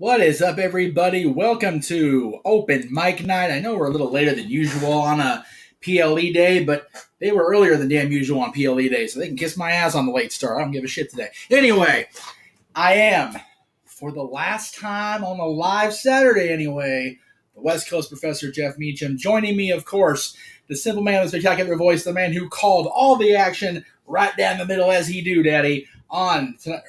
What is up, everybody? Welcome to Open Mic Night. I know we're a little later than usual on a PLE day, but they were earlier than damn usual on PLE day, so they can kiss my ass on the late start. I don't give a shit today. Anyway, I am, for the last time on a live Saturday anyway, the West Coast Professor Jeff Meacham. Joining me, of course, the simple man with the spectacular voice, the man who called all the action right down the middle as he do, Daddy,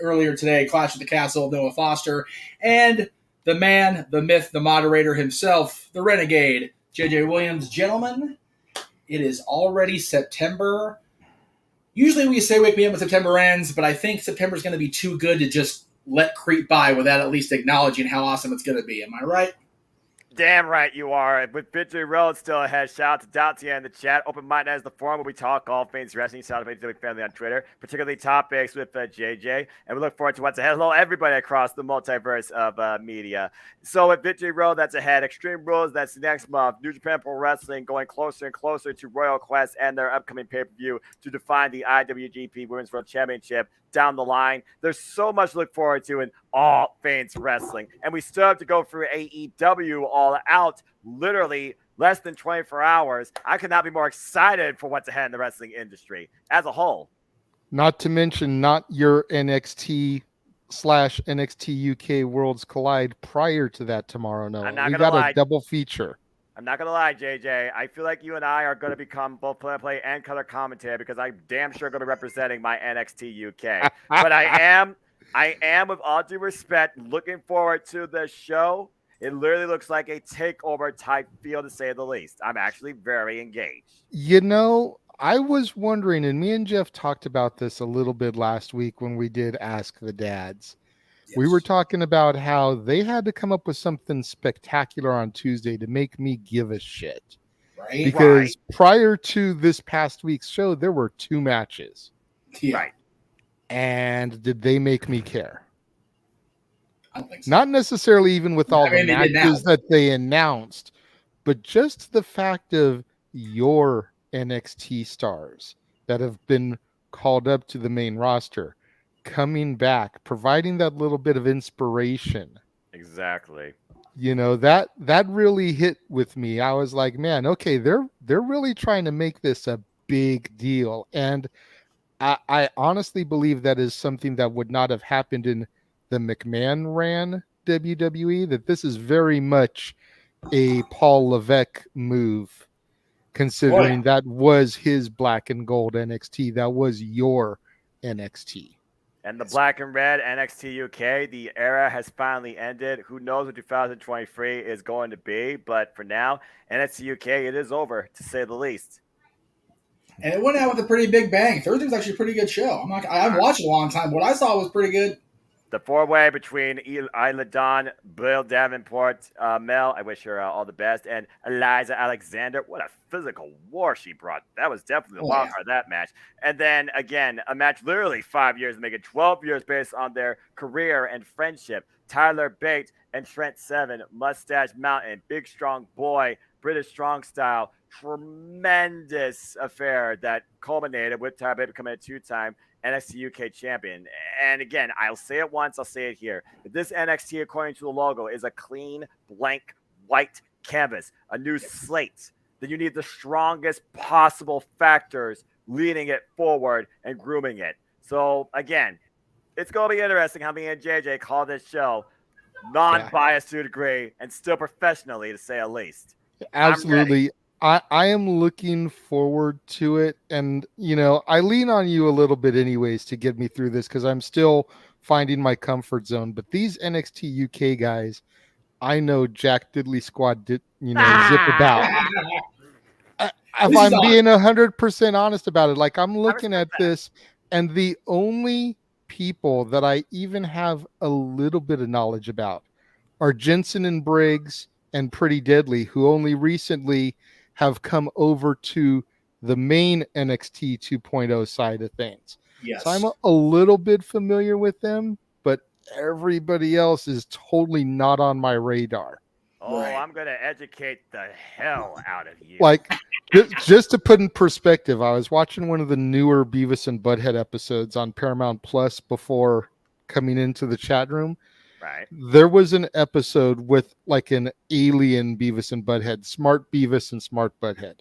earlier today, Clash at the Castle of Noah Foster, and the man, the myth, the moderator himself, the renegade, JJ Williams. Gentlemen, it is already September. Usually we say wake me up when September ends, but I think September is going to be too good to just let creep by without at least acknowledging how awesome it's going to be. Am I right? Damn right you are. With Victory Road still ahead, shout out to Doutia in the chat. Open Mind is the forum where we talk all things wrestling. Shout out to the family on Twitter, particularly topics with JJ. And we look forward to what's ahead. Hello, everybody across the multiverse of media. So with Victory Road, that's ahead. Extreme Rules, that's next month. New Japan Pro Wrestling going closer and closer to Royal Quest and their upcoming pay-per-view to define the IWGP Women's World Championship down the line. There's so much to look forward to in all things wrestling. And we still have to go through AEW All Out, literally less than 24 hours. I could not be more excited for what's ahead in the wrestling industry as a whole. Not to mention not your NXT/NXT UK Worlds Collide prior to that tomorrow. No, we got a double feature. I'm not going to lie, JJ. I feel like you and I are going to become both play-by-play and color commentator because I'm damn sure going to be representing my NXT UK. But I am, with all due respect, looking forward to the show. It literally looks like a takeover type feel, to say the least. I'm actually very engaged. You know, I was wondering, and me and Jeff talked about this a little bit last week when we did Ask the Dads. Yes. We were talking about how they had to come up with something spectacular on Tuesday to make me give a shit. Right. Because prior to this past week's show, there were 2 matches. Yeah. Right. And did they make me care? I don't think so. Not necessarily even with all the matches that they announced, but just the fact of your NXT stars that have been called up to the main roster coming back, providing that little bit of inspiration. Exactly. You know, that really hit with me. I was like, man, okay, they're really trying to make this a big deal. And I honestly believe that is something that would not have happened in the McMahon ran WWE, that this is very much a Paul Levesque move, considering that was his black and gold NXT. That was your NXT. And the black and red NXT UK, the era has finally ended. Who knows what 2023 is going to be? But for now, NXT UK, it is over, to say the least. And it went out with a pretty big bang. Thursday was actually a pretty good show. I haven't watched it a long time. What I saw was pretty good. The 4-way between Isla Dawn, Bill Davenport, Mel, I wish her all the best, and Eliza Alexander. What a physical war she brought. That was definitely the wild card, that match. And then, again, a match literally 5 years, making 12 years based on their career and friendship. Tyler Bate and Trent Seven, Mustache Mountain, Big Strong Boy, British Strong Style. Tremendous affair that culminated with Tyler Bate becoming a 2-time NXT UK champion. And again, I'll say it once, I'll say it here. If this NXT, according to the logo, is a clean, blank, white canvas, a new slate, then you need the strongest possible factors leading it forward and grooming it. So again, it's going to be interesting how me and JJ call this show non-biased to a degree and still professionally, to say the least. Absolutely. I am looking forward to it. And, you know, I lean on you a little bit anyways to get me through this because I'm still finding my comfort zone. But these NXT UK guys, I know Jack Diddley Squad did, zip about. If I'm being 100% honest about it, like I'm looking at this, and the only people that I even have a little bit of knowledge about are Jensen and Briggs and Pretty Deadly, who only recently have come over to the main NXT 2.0 side of things. Yes. So I'm a little bit familiar with them, but everybody else is totally not on my radar. Oh, right. I'm going to educate the hell out of you. Like, just to put in perspective, I was watching one of the newer Beavis and Butthead episodes on Paramount Plus before coming into the chat room. Right. There was an episode with like an alien Beavis and Butthead, Smart Beavis and Smart Butthead.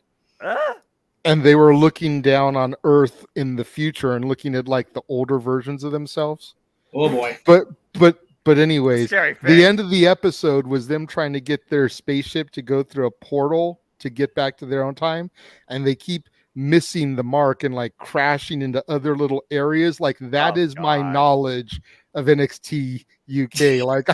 And they were looking down on Earth in the future and looking at like the older versions of themselves. Oh boy. But anyways, Scary the thing. end of the episode was them trying to get their spaceship to go through a portal to get back to their own time, and they keep missing the mark and like crashing into other little areas. Like that Oh, is my God. knowledge of NXT UK. Like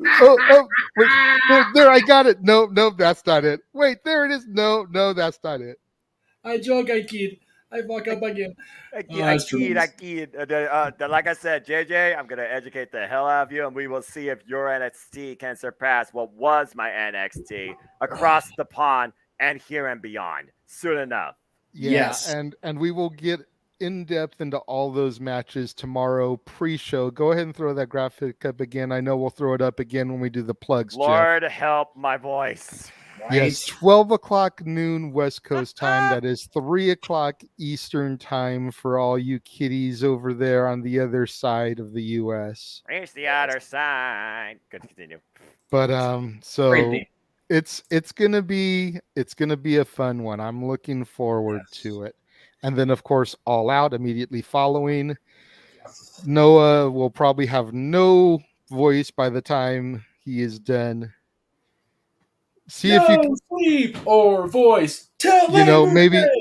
oh, wait, there, I got it. No, that's not it. Wait, there it is. No, that's not it. I joke, I kid. I fuck up again. I That's kid. tremendous. Like I said, JJ, I'm going to educate the hell out of you, and we will see if your NXT can surpass what was my NXT across the pond and here and beyond soon enough. Yeah, Yes. and we will get in depth into all those matches tomorrow pre-show. Go ahead and throw that graphic up again. I know we'll throw it up again when we do the plugs. Lord help my voice. Right? Yes, 12 o'clock noon West Coast time. That is 3 o'clock Eastern time for all you kiddies over there on the other side of the U.S. Reach the other side. Good, continue. But so Crazy. it's gonna be a fun one. I'm looking forward to it. And then of course All Out immediately following. Noah will probably have no voice by the time he is done. See if you can, sleep or voice.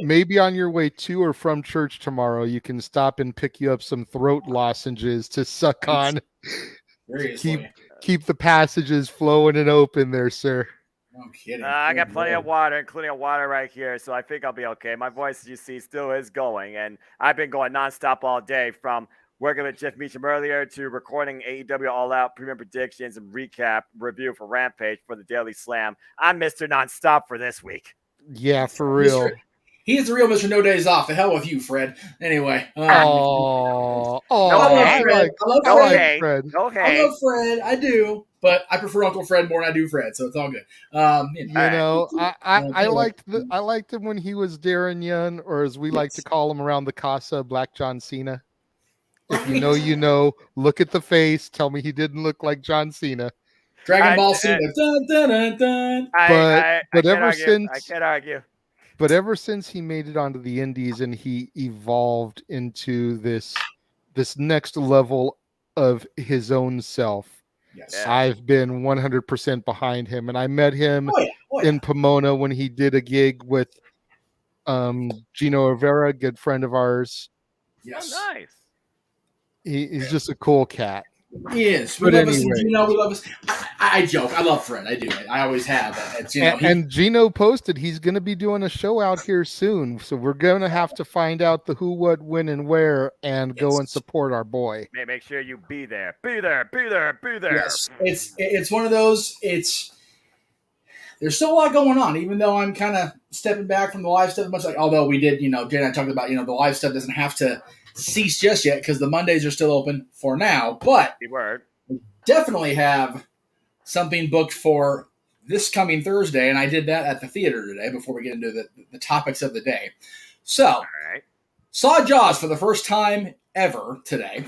maybe on your way to or from church tomorrow, you can stop and pick you up some throat lozenges to suck on. Seriously. Keep the passages flowing and open there, sir. No kidding. I got Good plenty Lord. of water, including a water right here, so I think I'll be okay. My voice, you see, still is going, and I've been going nonstop all day from working with Jeff Meacham earlier to recording AEW All Out premium predictions and recap review for Rampage for the Daily Slam. I'm Mr. Nonstop for this week. Yeah, for real. He's the real Mr. No Days Off. The hell with you, Fred. Anyway. I hey. like I love No Fred. hate. Fred. No I hate. love Fred. I do. But I prefer Uncle Fred more than I do Fred, so it's all good. I liked him when he was Darren Young, or as we like to call him around the casa, Black John Cena. If you know, you know. Look at the face. Tell me he didn't look like John Cena. Dragon Ball Cena. Dun, dun, dun, dun. I But can't ever argue. since I can't argue. But ever since he made it onto the indies and he evolved into this next level of his own self, Yes. Yeah. I've been 100% behind him. And I met him Oh, yeah. in Pomona when he did a gig with Gino Rivera, a good friend of ours. Yes. Oh, nice. He's just a cool cat. He is. We But love us. anyways. We love us. I joke. I love Fred. I do. I always have. It's, And Gino posted he's going to be doing a show out here soon. So we're going to have to find out the who, what, when, and where and go and support our boy. Make sure you be there. Be there. Be there. Be there. Yes. It's one of those. There's still a lot going on, even though I'm kind of stepping back from the live stuff. Much like, although we did, Jay and I talked about, the live stuff doesn't have to cease just yet because the Mondays are still open for now. But Good word. definitely have something booked for this coming Thursday, and I did that at the theater today before we get into the topics of the day. So, All right. saw Jaws for the first time ever today,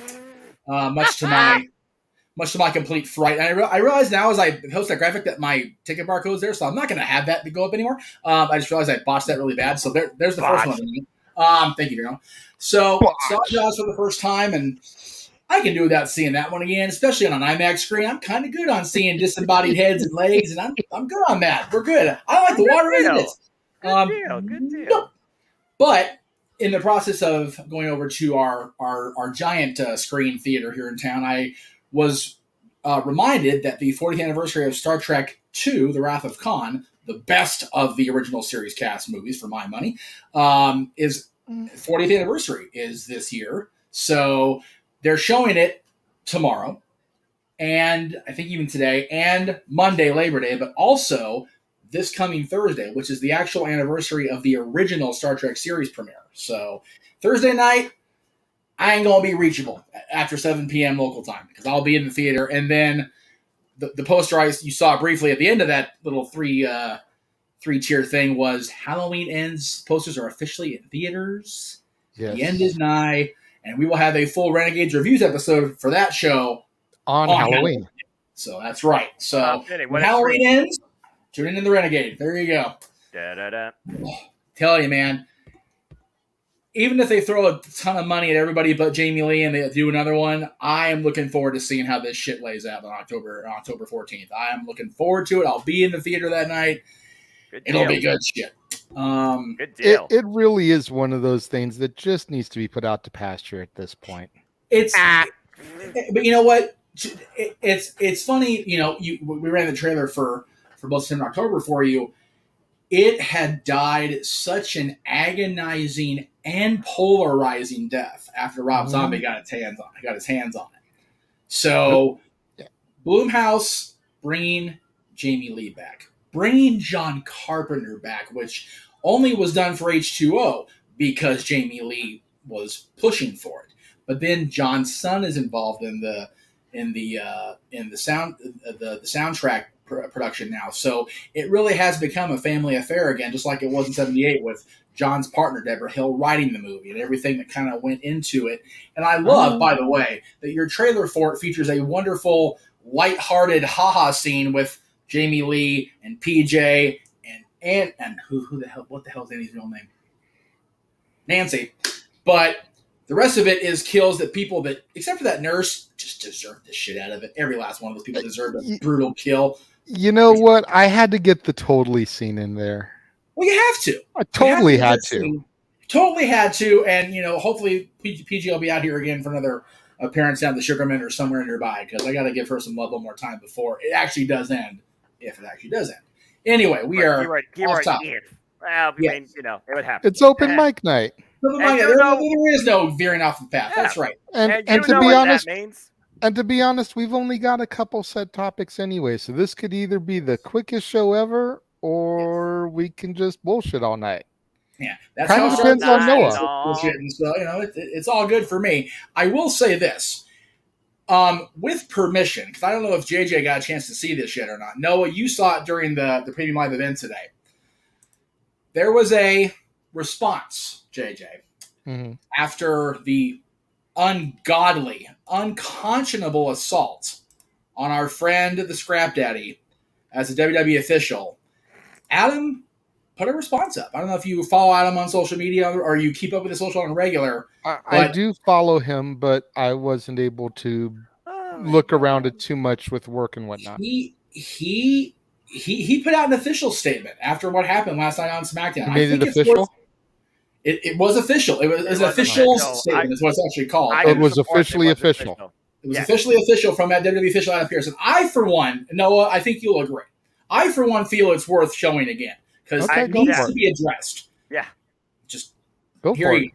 much to my complete fright. And I realized now as I post that graphic that my ticket barcode's there, so I'm not going to have that to go up anymore. I just realized I botched that really bad. So there's the first one. Thank you, Daryl. So saw Jaws for the first time, and I can do without seeing that one again, especially on an IMAX screen. I'm kind of good on seeing disembodied heads and legs, and I'm good on that. We're good. I like the water as it is. Good deal. But in the process of going over to our giant screen theater here in town, I was reminded that the 40th anniversary of Star Trek II, The Wrath of Khan, the best of the original series cast movies for my money, is 40th anniversary is this year. So they're showing it tomorrow, and I think even today, and Monday, Labor Day, but also this coming Thursday, which is the actual anniversary of the original Star Trek series premiere. So Thursday night, I ain't going to be reachable after 7 p.m. local time because I'll be in the theater. And then the poster you saw briefly at the end of that little three-tier thing was Halloween Ends. Posters are officially in theaters. Yes. The end is nigh. And we will have a full Renegades Reviews episode for that show on Halloween. So that's right. So Vinny, when what a Halloween treat. ends, tune in to the Renegade. There you go. Da-da-da. Tell you, man. Even if they throw a ton of money at everybody but Jamie Lee and they do another one, I am looking forward to seeing how this shit lays out on October 14th. I am looking forward to it. I'll be in the theater that night. Good It'll deal. be good shit. Good deal. It really is one of those things that just needs to be put out to pasture at this point. But you know what? It's funny. You know, we ran the trailer for both September and October for you. It had died such an agonizing and polarizing death after Rob Zombie got his hands on it. So, Blumhouse bringing Jamie Lee back, bringing John Carpenter back, which only was done for H2O because Jamie Lee was pushing for it. But then John's son is involved in the soundtrack production now. So it really has become a family affair again, just like it was in '78 with John's partner Deborah Hill writing the movie and everything that kind of went into it. And I love, by the way, that your trailer for it features a wonderful, lighthearted haha scene with Jamie Lee and PJ and who the hell? What the hell is Annie's real name? Nancy. But the rest of it is kills that people that, except for that nurse, just deserve the shit out of it. Every last one of those people deserved a brutal kill. You know what? I had to get the totally scene in there. Well, you have to. I totally had to. Totally had to. And, you know, hopefully PG will be out here again for another appearance down the Sugarman or somewhere nearby because I got to give her some little more time before it actually does end, if it actually does end. Anyway, we are off topic. Well, I mean, you know, it would happen. It's open mic night. There is no veering off the path. Yeah. That's right. And to be honest, and to be honest, we've only got a couple set topics anyway, so this could either be the quickest show ever, or we can just bullshit all night. Yeah, that's kind of depends on Noah. So you know, it's all good for me. I will say this, with permission, because I don't know if JJ got a chance to see this yet or not. Noah, you saw it during the premium live event today. There was a response, JJ, after the ungodly, unconscionable assault on our friend, the Scrap Daddy, as a WWE official. Adam put a response up. I don't know if you follow Adam on social media or you keep up with his social on regular. I do follow him, but I wasn't able to look around it too much with work and whatnot. He put out an official statement after what happened last night on SmackDown. You made it official? It was official. It was an official statement. Is what it's actually called. It was officially official. It was officially official from that WWE official Adam Pearson. I, for one, Noah, I think you'll agree. I, for one, feel it's worth showing again because it needs to be addressed. Yeah. Just go for it.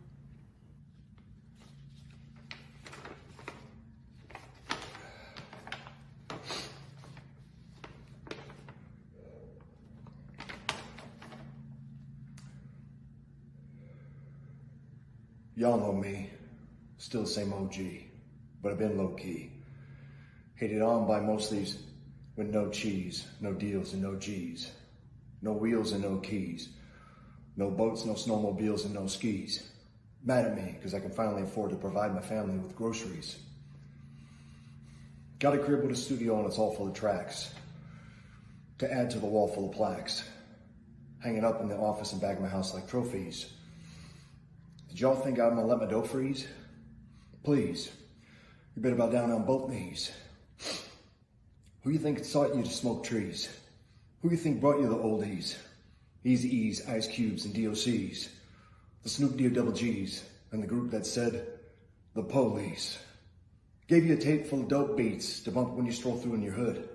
Y'all know me, still the same OG, but I've been low-key. Hated on by most of these with no cheese, no deals and no G's. No wheels and no keys. No boats, no snowmobiles and no skis. Mad at me because I can finally afford to provide my family with groceries. Got a crib with a studio and it's all full of tracks. To add to the wall full of plaques. Hanging up in the office and back of my house like trophies. Did y'all think I'm gonna let my dough freeze? Please, you better bow down on both knees. Who you think taught you to smoke trees? Who you think brought you the oldies? Easy E's, Ice Cubes, and DOCs. The Snoop D Double G's, and the group that said, the police. Gave you a tape full of dope beats to bump when you stroll through in your hood.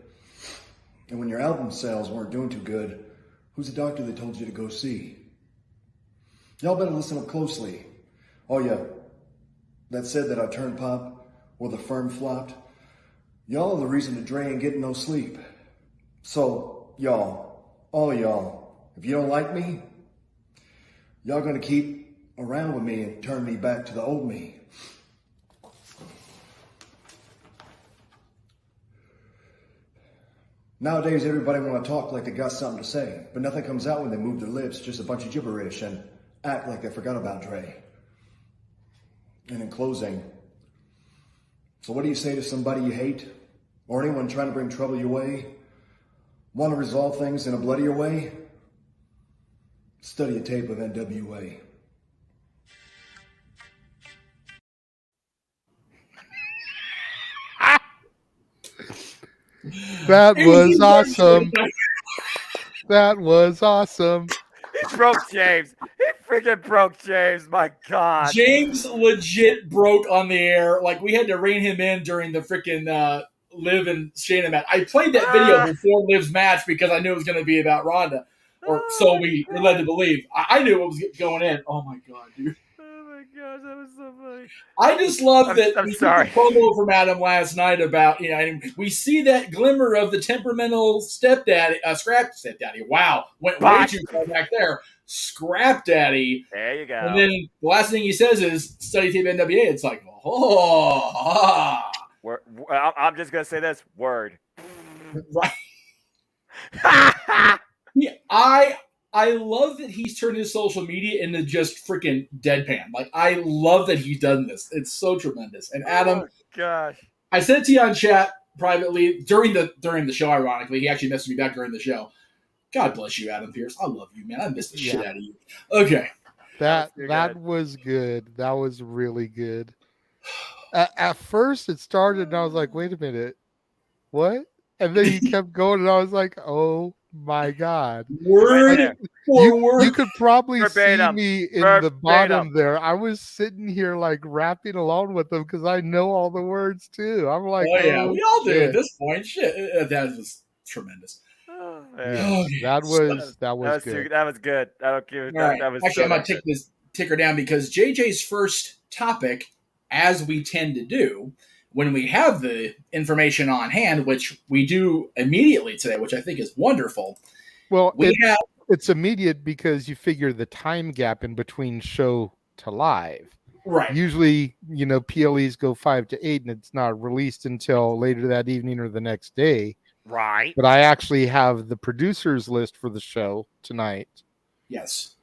And when your album sales weren't doing too good, who's the doctor that told you to go see? Y'all better listen up closely. Oh yeah, that said that I turned pop, or the firm flopped. Y'all are the reason that Dre ain't getting no sleep. So, y'all, all y'all, if you don't like me, y'all gonna keep around with me and turn me back to the old me. Nowadays, everybody wanna talk like they got something to say, but nothing comes out when they move their lips, just a bunch of gibberish and act like they forgot about Dre. And in closing, so what do you say to somebody you hate or anyone trying to bring trouble your way, want to resolve things in a bloodier way, study a tape of NWA. That was awesome. That was awesome. He broke James. He freaking broke James. My God. James legit broke on the air. Like, we had to rein him in during the freaking Liv and Shayna match. I played that video before Liv's match because I knew it was going to be about Ronda. Or so we were led to believe. I knew what was going in. Oh, my God, dude. Oh, my gosh. That was so funny. I just love that I'm we sorry. took a promo from Adam last night about, and we see that glimmer of the temperamental stepdaddy, scrap stepdaddy. Wow. Went way too far back there. Scrap daddy. There you go. And then the last thing he says is study tape NWA. It's like, I'm just going to say this word. Right. Yeah, I love that he's turned his social media into just freaking deadpan. Like, I love that he's done this. It's so tremendous. And Adam, gosh, I sent it to you on chat privately during the show. Ironically, he actually messaged me back during the show. God bless you, Adam Pierce. I love you, man. I missed the shit out of you. Okay, that was good. That was really good. At first, it started, and I was like, "Wait a minute, what?" And then he kept going, and I was like, "Oh my God!" Word for word. You could probably Verbatim. see me in the bottom there. I was sitting here like rapping along with them because I know all the words too. I'm like, oh yeah, we all do shit. at this point. Shit, that was tremendous. Yeah, that was good. That was good. I don't give. That was actually. So I'm gonna take this ticker down because JJ's first topic, as we tend to do when we have the information on hand, which we do immediately today, which I think is wonderful. Well, it's immediate because you figure the time gap in between show to live. Right. Usually, PLEs go 5 to 8 and it's not released until later that evening or the next day. Right. But I actually have the producers list for the show tonight. Yes.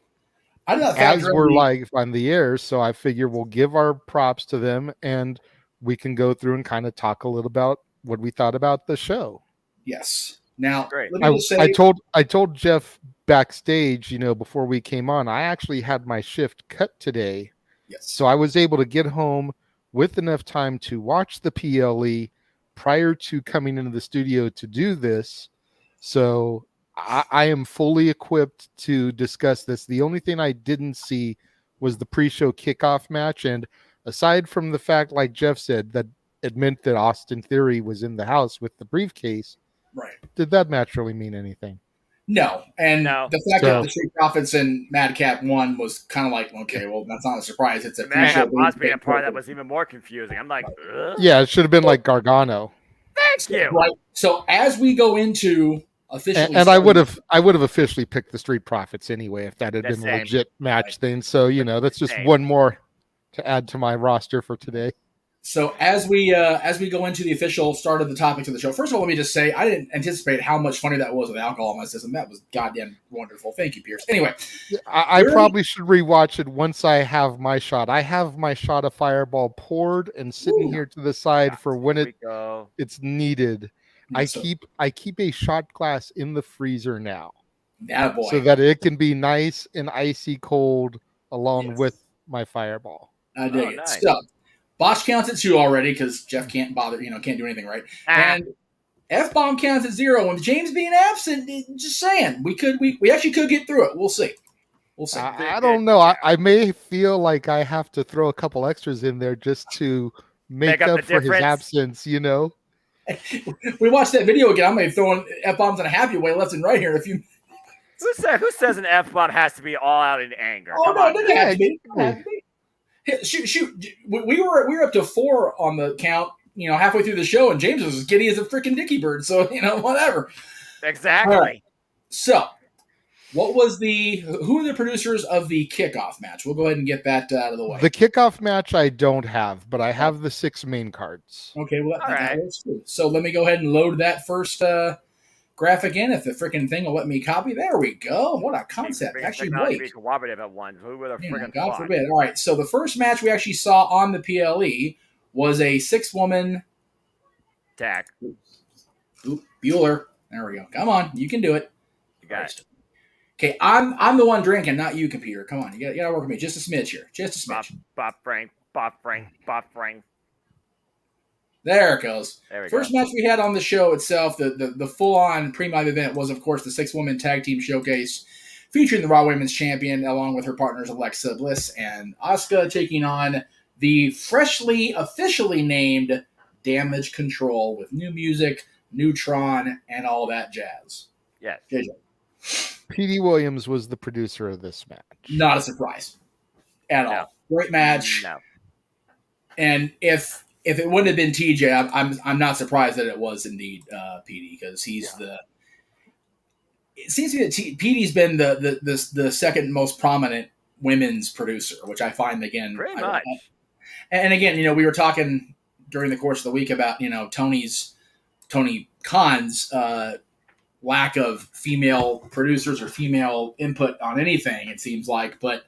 I do not as we're live on the air, so I figure we'll give our props to them and we can go through and kind of talk a little about what we thought about the show. Yes. Now, great. Let me just say, I told Jeff backstage, before we came on, I actually had my shift cut today. Yes. So I was able to get home with enough time to watch the PLE prior to coming into the studio to do this. So I am fully equipped to discuss this. The only thing I didn't see was the pre-show kickoff match. And aside from the fact, like Jeff said, that it meant that Austin Theory was in the house with the briefcase. Right. Did that match really mean anything? No. And the fact that the Street Profits and Madcap won was kind of like, okay, well, that's not a surprise. It's a Madcap being a part that was even more confusing. I'm like, ugh. Yeah, it should have been like Gargano. Thank you. Right. So as we go into officially, and I would have officially picked the Street Profits anyway if that had been a legit match thing. So that's just one more to add to my roster for today. So as we go into the official start of the topics of the show, first of all, let me just say I didn't anticipate how much funny that was with alcohol in my system. That was goddamn wonderful. Thank you, Pierce. Anyway, I probably should rewatch it once I have my shot. I have my shot of Fireball poured and sitting here to the side for when it's needed. Yeah, I keep a shot glass in the freezer now, boy. so that it can be nice and icy cold along with my Fireball. I dig it. Nice. So, Botch counts at 2 already because Jeff can't bother, can't do anything right. And F-Bomb counts at 0. And James being absent, just saying, we actually could get through it. We'll see. I don't know. I may feel like I have to throw a couple extras in there just to make up for his absence, We watched that video again. I'm going to be throwing F-bombs in a happy way left and right here in a few minutes. Who says an F-bomb has to be all out in anger? Oh, no, it doesn't have to be. Shoot! We were up to 4 on the count, halfway through the show, and James was as giddy as a freaking dicky bird. So whatever. Exactly. Right. So, who are the producers of the kickoff match? We'll go ahead and get that out of the way. The kickoff match I don't have, but I have the 6 main cards. Okay, well that works too. So let me go ahead and load that first graphic in. If the freaking thing will let me copy, there we go. What a concept! Actually, wait. Be cooperative at once. Who would have freaking God forbid. All right. So the first match we actually saw on the PLE was a 6-woman tag Oop, Bueller. There we go. Come on, you can do it. You got it. Okay, I'm the one drinking, not you, computer. Come on, you gotta work with me just a smidge here, just a smidge. Bob Frank. There it goes. There we First go. match we had on the show itself, the full-on pre-live event was, of course, the 6-woman tag team showcase featuring the Raw Women's Champion along with her partners Alexa Bliss and Asuka, taking on the freshly officially named Damage Control with new music, Neutron, and all that jazz. Yes. JJ. P.D. Williams was the producer of this match. Not a surprise at all. Great match. No. And if it wouldn't have been TJ, I'm not surprised that it was indeed PD, because he's the. It seems to me that PD's been the second most prominent women's producer, which I find again Pretty much. And again, we were talking during the course of the week about Tony Khan's lack of female producers or female input on anything. It seems like, but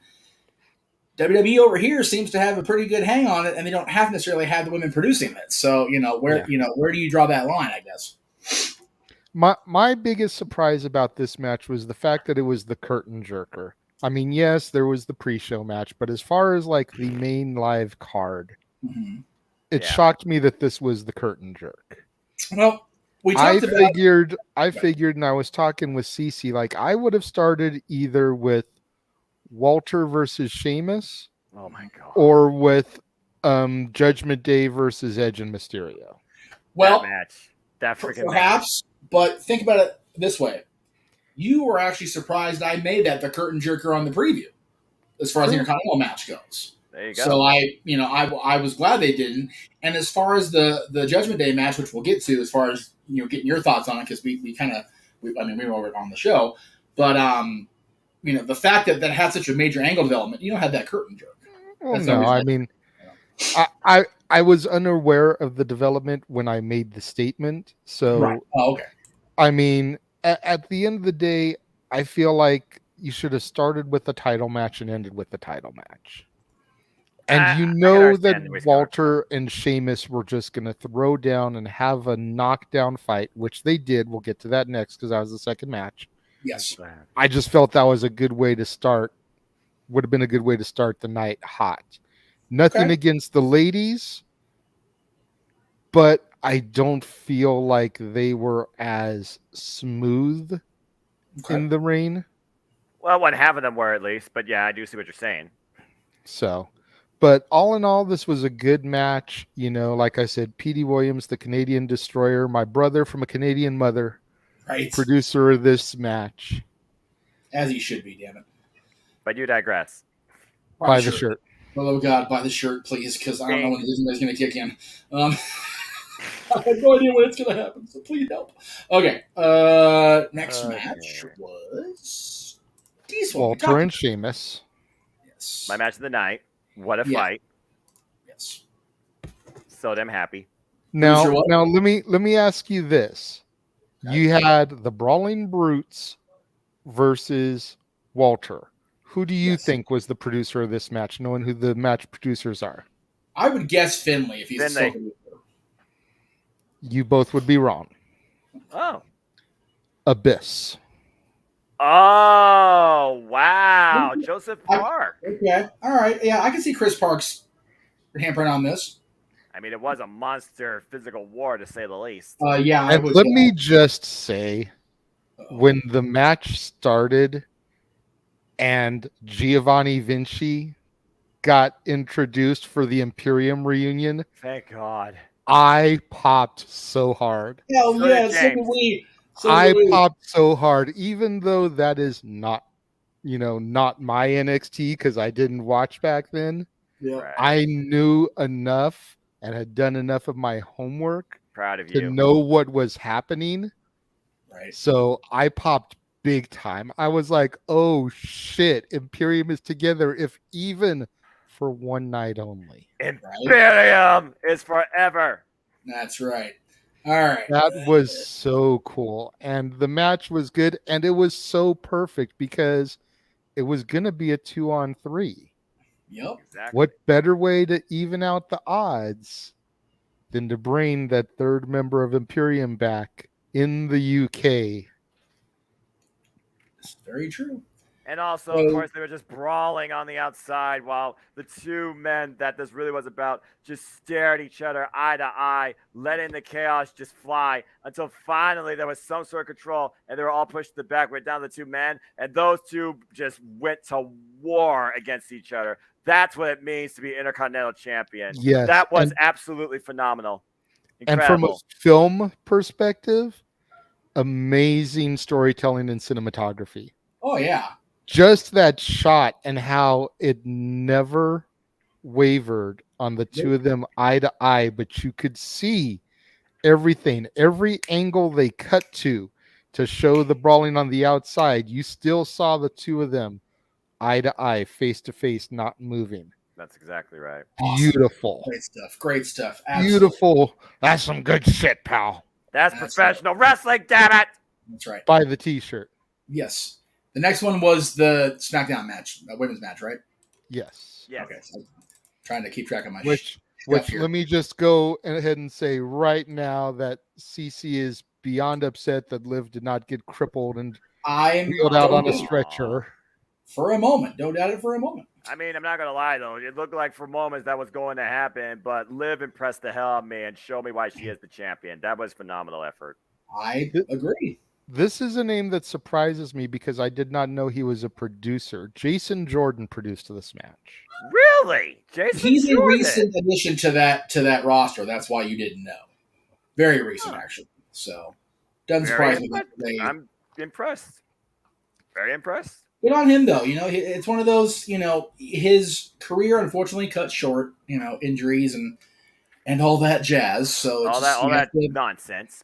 WWE over here seems to have a pretty good hang on it, and they don't have necessarily have the women producing it. So where do you draw that line? I guess. My biggest surprise about this match was the fact that it was the curtain jerker. I mean, yes, there was the pre-show match, but as far as like the main live card, it shocked me that this was the curtain jerk. Well, I figured, and I was talking with Cece, like I would have started either with Walter versus Sheamus, oh my god, or with Judgment Day versus Edge and Mysterio. Well, that freaking perhaps, but think about it this way: you were actually surprised I made that the curtain jerker on the preview, as far as the Intercontinental match goes. There you go. So I was glad they didn't. And as far as the Judgment Day match, which we'll get to, as far as getting your thoughts on it, because we were over it on the show, but the fact that had such a major angle development, you don't have that curtain jerk. Well, no, I mean, I was unaware of the development when I made the statement. So, right. Oh, okay. I mean, at the end of the day, I feel like you should have started with the title match and ended with the title match. And that Walter and Sheamus were just going to throw down and have a knockdown fight, which they did. We'll get to that next because that was the second match. Yes. I just felt that was a good way to start. Would have been a good way to start the night hot. Nothing against the ladies, but I don't feel like they were as smooth in the ring. Well, one half of them were at least, but yeah, I do see what you're saying. So, but all in all, this was a good match. Like I said, P.D. Williams, the Canadian Destroyer, my brother from a Canadian mother, right, producer of this match. As he should be, damn it. But you digress. Buy the shirt. Oh God, buy the shirt, please, because I don't know when Disney's going to kick in. I have no idea when it's going to happen, so please help. Okay, next match was Walter and Sheamus. Yes, my match of the night. What a fight! Yes, so damn happy. Now let me ask you this: you had the Brawling Brutes versus Walter. Who do you think was the producer of this match, knowing who the match producers are? I would guess Finlay if he's still producer. You both would be wrong. Oh. Abyss. Oh, wow. Joseph Park. Okay. All right. Yeah, I can see Chris Park's handprint on this. I mean, it was a monster physical war, to say the least. Yeah. And let me just say, when the match started and Giovanni Vinci got introduced for the Imperium reunion, thank God, I popped so hard. Hell yeah, so did we. I popped so hard, even though that is not my NXT, because I didn't watch back then. Yeah. Right. I knew enough and had done enough of my homework to know what was happening. Right. So I popped big time. I was like, oh shit, Imperium is together, if even for one night only. Imperium is forever. That's right. All right. That was so cool. And the match was good. And it was so perfect because it was going to be a 2-on-3. Yep. Exactly. What better way to even out the odds than to bring that third member of Imperium back in the UK. It's very true. And also, of course, they were just brawling on the outside while the two men that this really was about just stared at each other eye to eye, letting the chaos just fly until finally there was some sort of control and they were all pushed to the back. We're down to the two men, and those two just went to war against each other. That's what it means to be Intercontinental Champion. Yes. That was absolutely phenomenal. Incredible. And from a film perspective, amazing storytelling and cinematography. Oh yeah. Just that shot and how it never wavered on the two of them eye to eye, but you could see everything, every angle they cut to show the brawling on the outside. You still saw the two of them eye to eye, face to face, not moving. That's exactly right. Beautiful. Great stuff. Great stuff. Absolutely. Beautiful. That's some good shit, pal. That's professional wrestling, damn it. That's right. Buy the t-shirt. Yes. The next one was the SmackDown match, women's match, right? Yes. Yes. Okay. So I'm trying to keep track of my Which here. let me just go ahead and say right now that CC is beyond upset that Liv did not get crippled and wheeled out on a stretcher. For a moment. Don't doubt it for a moment. I mean, I'm not going to lie, though. It looked like for moments that was going to happen, but Liv impressed the hell out of me and showed me why she is the champion. That was phenomenal effort. I agree. This is a name that surprises me because I did not know he was a producer. Jason Jordan produced this match. Really? Jason He's Jordan? a recent addition to that roster. That's why you didn't know. Very recent, actually. So, doesn't surprise me. I'm impressed. Very impressed. Good on him, though. It's one of those, his career unfortunately cut short, injuries and all that jazz. So all that nonsense.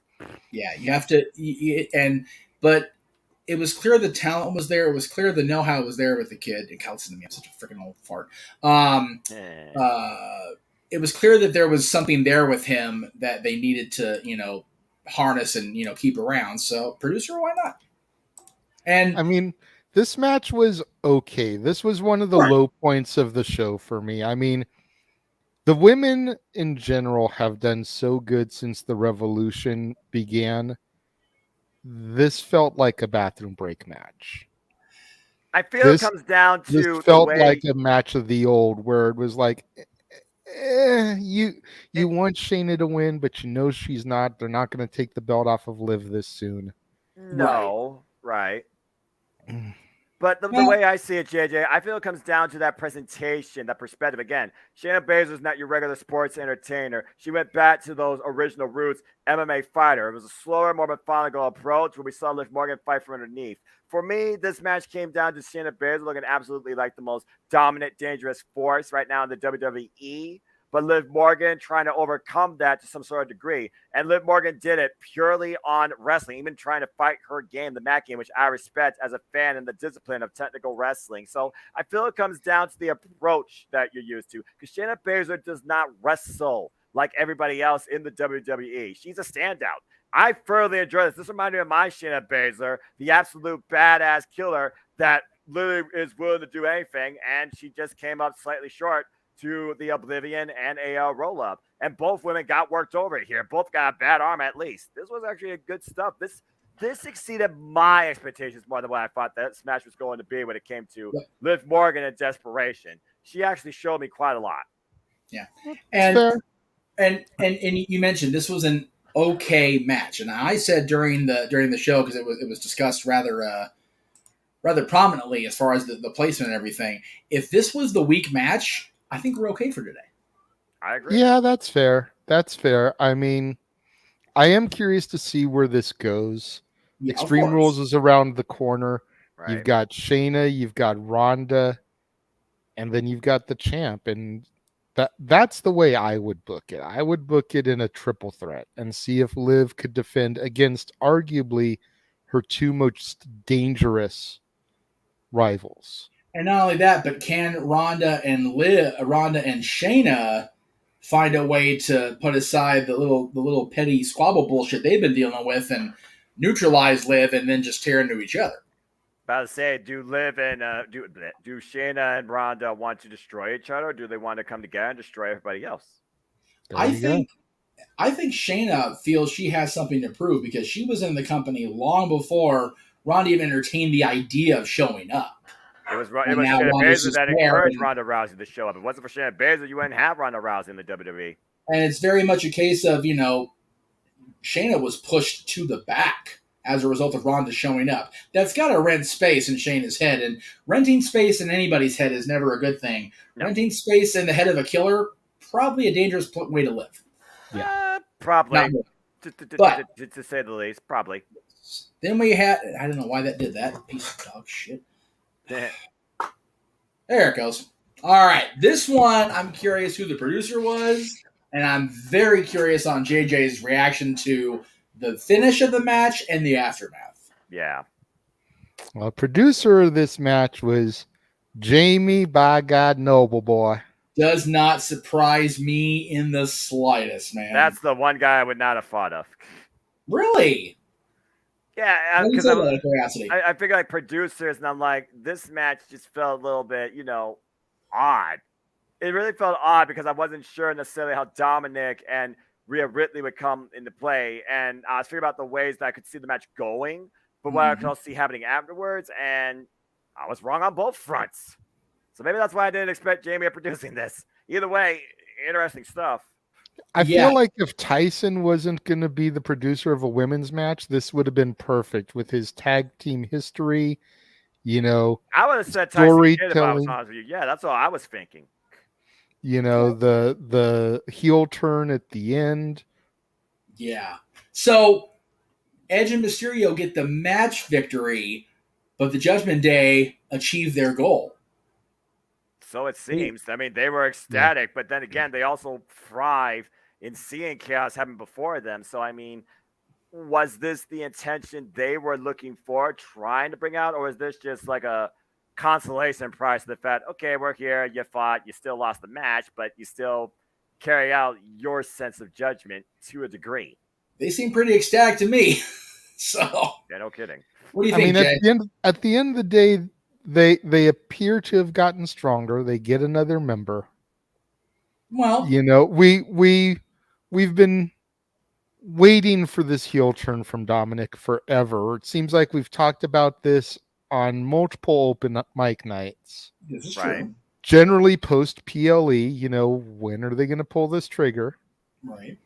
Yeah, you have to, but it was clear the talent was there. It was clear the know-how was there with the kid. And listen to me, I'm such a freaking old fart. It was clear that there was something there with him that they needed to, harness and keep around. So producer, why not? And I mean, this match was okay. This was one of the low points of the show for me. I mean, the women in general have done so good since the revolution began. This felt like a bathroom break match. I feel it comes down to this felt like a match of the old where it was like, you want Shayna to win, but she's not. They're not going to take the belt off of Liv this soon. No, right. But the way I see it, JJ, I feel it comes down to that presentation, that perspective. Again, Shayna Baszler's not your regular sports entertainer. She went back to those original roots, MMA fighter. It was a slower, more methodical approach where we saw Liv Morgan fight from underneath. For me, this match came down to Shayna Baszler looking absolutely like the most dominant, dangerous force right now in the WWE. But Liv Morgan trying to overcome that to some sort of degree. And Liv Morgan did it purely on wrestling, even trying to fight her game, the mat game, which I respect as a fan in the discipline of technical wrestling. So I feel it comes down to the approach that you're used to. Because Shayna Baszler does not wrestle like everybody else in the WWE. She's a standout. I thoroughly enjoy this. This reminded me of my Shayna Baszler, the absolute badass killer that literally is willing to do anything. And she just came up slightly short to the Oblivion and a roll-up. And both women got worked over here. Both got a bad arm at least. This was actually a good stuff. This exceeded my expectations more than what I thought that match was going to be when it came to Liv Morgan in desperation. She actually showed me quite a lot. Yeah. And you mentioned this was an okay match. And I said during the show, because it was discussed rather prominently as far as the placement and everything, if this was the weak match, I think we're okay for today. I agree. Yeah, that's fair. I mean, I am curious to see where this goes. Yeah, Extreme Rules is around the corner. Right. You've got Shayna, you've got Ronda, and then you've got the champ. And that's the way I would book it. I would book it in a triple threat and see if Liv could defend against arguably her two most dangerous rivals. And not only that, but can Ronda and Shayna find a way to put aside the little petty squabble bullshit they've been dealing with and neutralize Liv and then just tear into each other? About to say, do Liv and do Shayna and Ronda want to destroy each other, or do they want to come together and destroy everybody else? I think I think Shayna feels she has something to prove because she was in the company long before Ronda even entertained the idea of showing up. It was And now Shayna Ronda's Baszler just that there. encouraged Ronda Rousey to show up. If it wasn't for Shayna Baszler, you wouldn't have Ronda Rousey in the WWE. And it's very much a case of, Shayna was pushed to the back as a result of Ronda showing up. That's got to rent space in Shayna's head. And renting space in anybody's head is never a good thing. No. Renting space in the head of a killer, probably a dangerous way to live. Probably. But to say the least, probably. Then we had, I don't know why that did that. Piece of dog shit. There it goes. All right. This one, I'm curious who the producer was. And I'm very curious on JJ's reaction to the finish of the match and the aftermath. Yeah. Well, producer of this match was Jamie by God Noble Boy. Does not surprise me in the slightest, man. That's the one guy I would not have thought of. Really? Yeah, because I figure like producers, and I'm like, this match just felt a little bit, odd. It really felt odd because I wasn't sure necessarily how Dominic and Rhea Ripley would come into play, and I was figuring about the ways that I could see the match going, but what I could also see happening afterwards, and I was wrong on both fronts. So maybe that's why I didn't expect Jamie producing this. Either way, interesting stuff. I feel like if Tyson wasn't going to be the producer of a women's match, this would have been perfect with his tag team history. I would have said Tyson Kidd if I was honest with you. Yeah, that's all I was thinking. The heel turn at the end. Yeah. So Edge and Mysterio get the match victory, but the Judgment Day achieve their goal. So it seems. I mean, they were ecstatic, but then again, they also thrive in seeing chaos happen before them. So, I mean, was this the intention they were looking for, trying to bring out, or is this just like a consolation prize to the fact, okay, we're here, you fought, you still lost the match, but you still carry out your sense of judgment to a degree? They seem pretty ecstatic to me. So, yeah, no kidding. What do you think, Jay? At the end of the day, they appear to have gotten stronger. They get another member. Well, we've been waiting for this heel turn from Dominic forever. It seems like we've talked about this on multiple open mic nights. This is true. Generally post PLE, when are they going to pull this trigger? Right.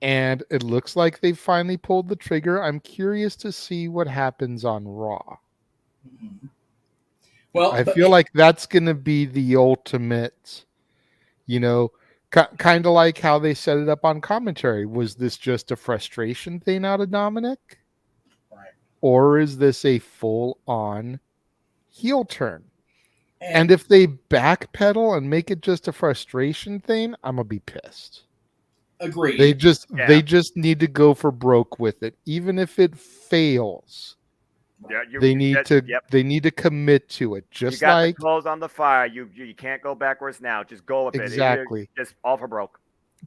And it looks like they've finally pulled the trigger. I'm curious to see what happens on Raw. Mm-hmm. Well, I feel like that's going to be the ultimate, kind of like how they set it up on commentary. Was this just a frustration thing out of Dominic? Right. Or is this a full-on heel turn? And if they backpedal and make it just a frustration thing, I'm going to be pissed. Agreed. They just need to go for broke with it. Even if it fails. Yeah, they need to commit to it. Just you got like the coals on the fire, you can't go backwards now. Just go with exactly. it. Just all for broke.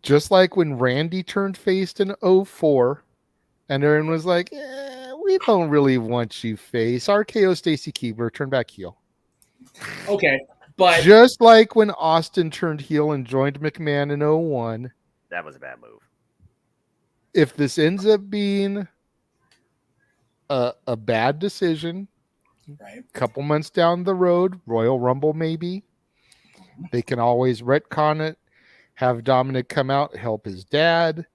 Just like when Randy turned face in 2004, and everyone was like, "We don't really want you face." RKO Stacy Keibler turned back heel. Okay, but just like when Austin turned heel and joined McMahon in 2001. That was a bad move. If this ends up being a bad decision, right? A couple months down the road, Royal Rumble maybe, they can always retcon it, have Dominic come out, help his dad,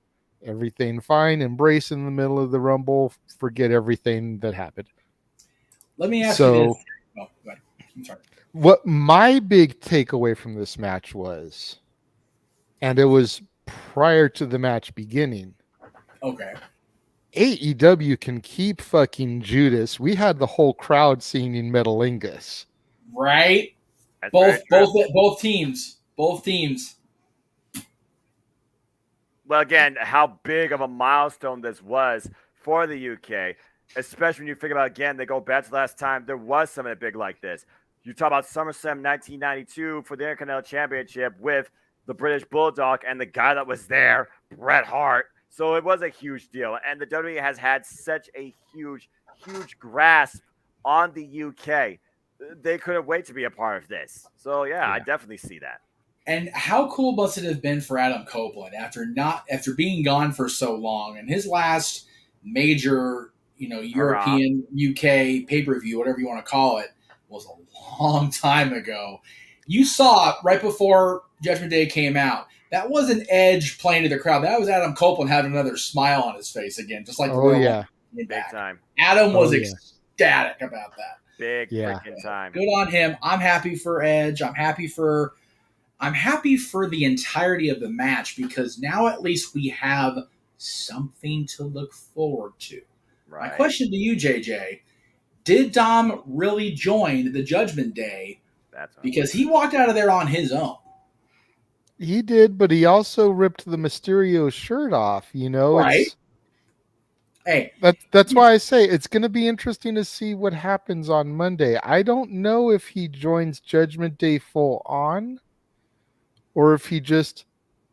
everything fine, embrace in the middle of the Rumble, forget everything that happened. Let me ask you this. Oh, go ahead. I'm sorry. What my big takeaway from this match was, and it was prior to the match beginning. Okay. AEW can keep fucking Judas. We had the whole crowd singing Metalingus. Right? Both teams. Well, again, how big of a milestone this was for the UK, especially when you think about, again, they go back to last time there was something big like this. You talk about SummerSlam 1992 for the Intercontinental Championship with the British Bulldog and the guy that was there, Bret Hart. So it was a huge deal. And the WWE has had such a huge, huge grasp on the UK. They couldn't wait to be a part of this. So, yeah. I definitely see that. And how cool must it have been for Adam Copeland after being gone for so long, and his last major, European, UK pay-per-view, whatever you want to call it, was a long time ago. You saw right before Judgment Day came out. That wasn't Edge playing to the crowd. That was Adam Copeland having another smile on his face again, just like the Oh yeah, big time. Adam was yeah. ecstatic about that. Big Yeah. freaking time. Good on him. I'm happy for Edge. I'm happy for the entirety of the match because now at least we have something to look forward to. Right. My question to you, JJ, did Dom really join the Judgment Day? Because he walked out of there on his own. He did, but he also ripped the Mysterio shirt off. Right. Hey, that's why I say it's going to be interesting to see what happens on Monday. I don't know if he joins Judgment Day full on, or if he just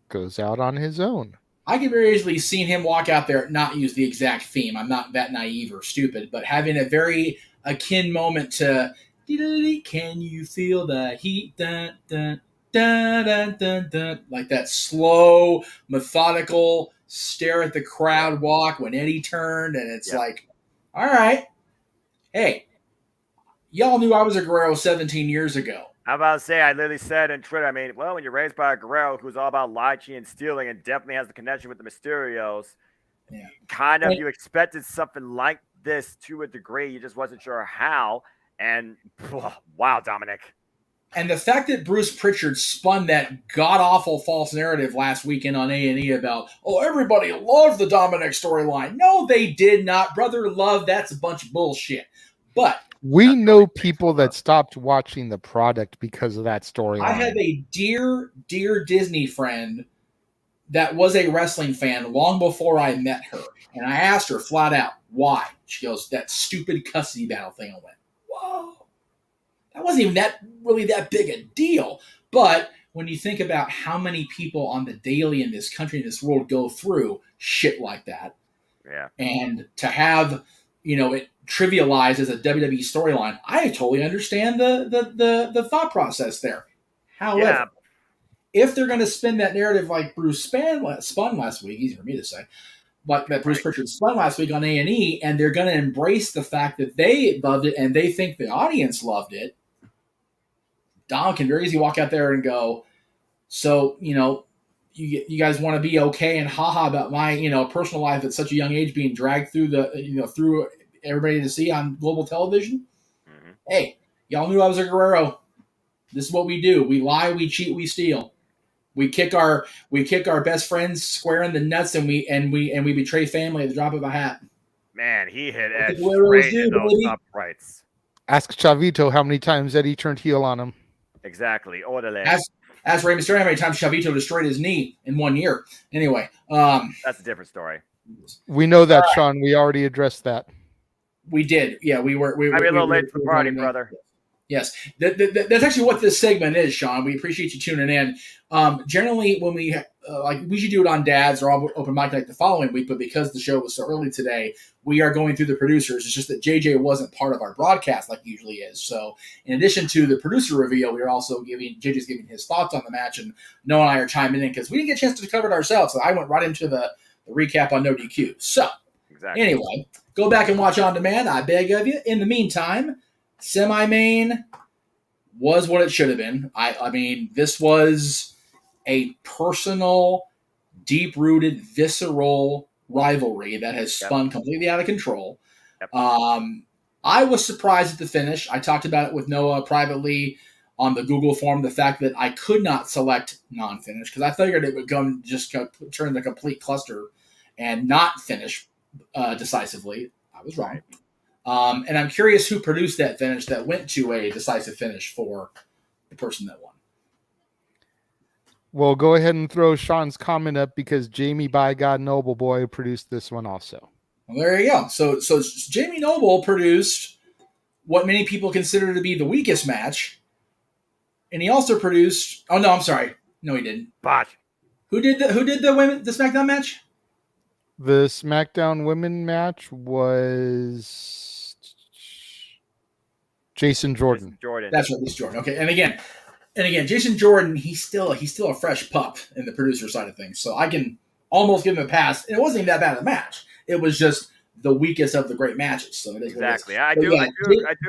goes out on his own. I could very easily see him walk out there, not use the exact theme. I'm not that naive or stupid, but having a very akin moment to "Can you feel the heat?" Dun, dun, dun, dun, dun, dun. Like that slow, methodical stare at the crowd walk when Eddie turned, and it's like, all right, hey, y'all knew I was a Guerrero 17 years ago. I'm about to say, I literally said on Twitter, when you're raised by a Guerrero who's all about lie, cheating, and stealing, and definitely has the connection with the Mysterios, you expected something like this to a degree. You just wasn't sure how. And wow, Dominic. And the fact that Bruce Pritchard spun that god-awful false narrative last weekend on A&E about, everybody loved the Dominic storyline. No, they did not. Brother love, that's a bunch of bullshit. But we know people that stopped watching the product because of that storyline. I have a dear, dear Disney friend that was a wrestling fan long before I met her. And I asked her flat out, why? She goes, that stupid custody battle thing. I went, whoa. That wasn't even really that big a deal. But when you think about how many people on the daily in this country, in this world, go through shit like that. Yeah. And to have, it trivialized as a WWE storyline, I totally understand the thought process there. However, if they're going to spin that narrative like Bruce spun last week, easy for me to say, but that Bruce Pritchard spun last week on A&E, and they're going to embrace the fact that they loved it and they think the audience loved it, Dom can very easily walk out there and go, so, you guys want to be okay and haha about my, personal life at such a young age being dragged through through everybody to see on global television? Mm-hmm. Hey, y'all knew I was a Guerrero. This is what we do. We lie, we cheat, we steal. We kick our best friends square in the nuts, and we betray family at the drop of a hat. Man, he hit Edge straight in those uprights. Ask Chavito how many times Eddie turned heel on him. Exactly. Orderly. Ask Rey Mysterio how many times Chavito destroyed his knee in 1 year. Anyway. That's a different story. We know that, Sean. We already addressed that. We did. Yeah, we were. I'm a little late to the party, brother. Yes. That's actually what this segment is, Sean. We appreciate you tuning in. Generally, when we we should do it on Dad's or Open Mic Night the following week, but because the show was so early today, we are going through the producers. It's just that JJ wasn't part of our broadcast like he usually is. So, in addition to the producer reveal, we are also JJ's giving his thoughts on the match, and Noah and I are chiming in because we didn't get a chance to cover it ourselves. So I went right into the recap on No DQ. So, Anyway, go back and watch on demand. I beg of you. In the meantime, semi-main was what it should have been. I mean, this was a personal, deep-rooted, visceral rivalry that has spun completely out of control. Yep. I was surprised at the finish. I talked about it with Noah privately on the Google form, the fact that I could not select non-finish because I figured it would turn into a complete cluster and not finish decisively. I was wrong. And I'm curious who produced that finish that went to a decisive finish for the person that won. Well, go ahead and throw Sean's comment up because Jamie by God Noble Boy produced this one also. Well, there you go. So Jamie Noble produced what many people consider to be the weakest match. And he also produced – oh, no, I'm sorry. No, he didn't. Botch. Who did the SmackDown match? The SmackDown women match was Jason Jordan. That's right, Jason Jordan. Okay, and again, And again, Jason Jordan, he's still a fresh pup in the producer side of things, so I can almost give him a pass. And it wasn't even that bad of a match. It was just the weakest of the great matches. So it is Exactly. I do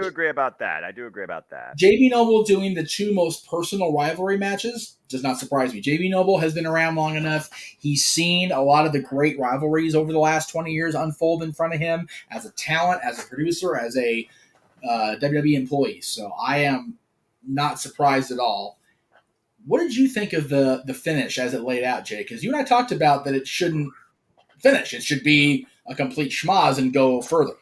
agree about that. I do agree about that. JB Noble doing the two most personal rivalry matches does not surprise me. JB Noble has been around long enough. He's seen a lot of the great rivalries over the last 20 years unfold in front of him as a talent, as a producer, as a WWE employee. So I am not surprised at all. What did you think of the finish as it laid out, Jay? Because you and I talked about that it shouldn't finish. It should be a complete schmoz and go further.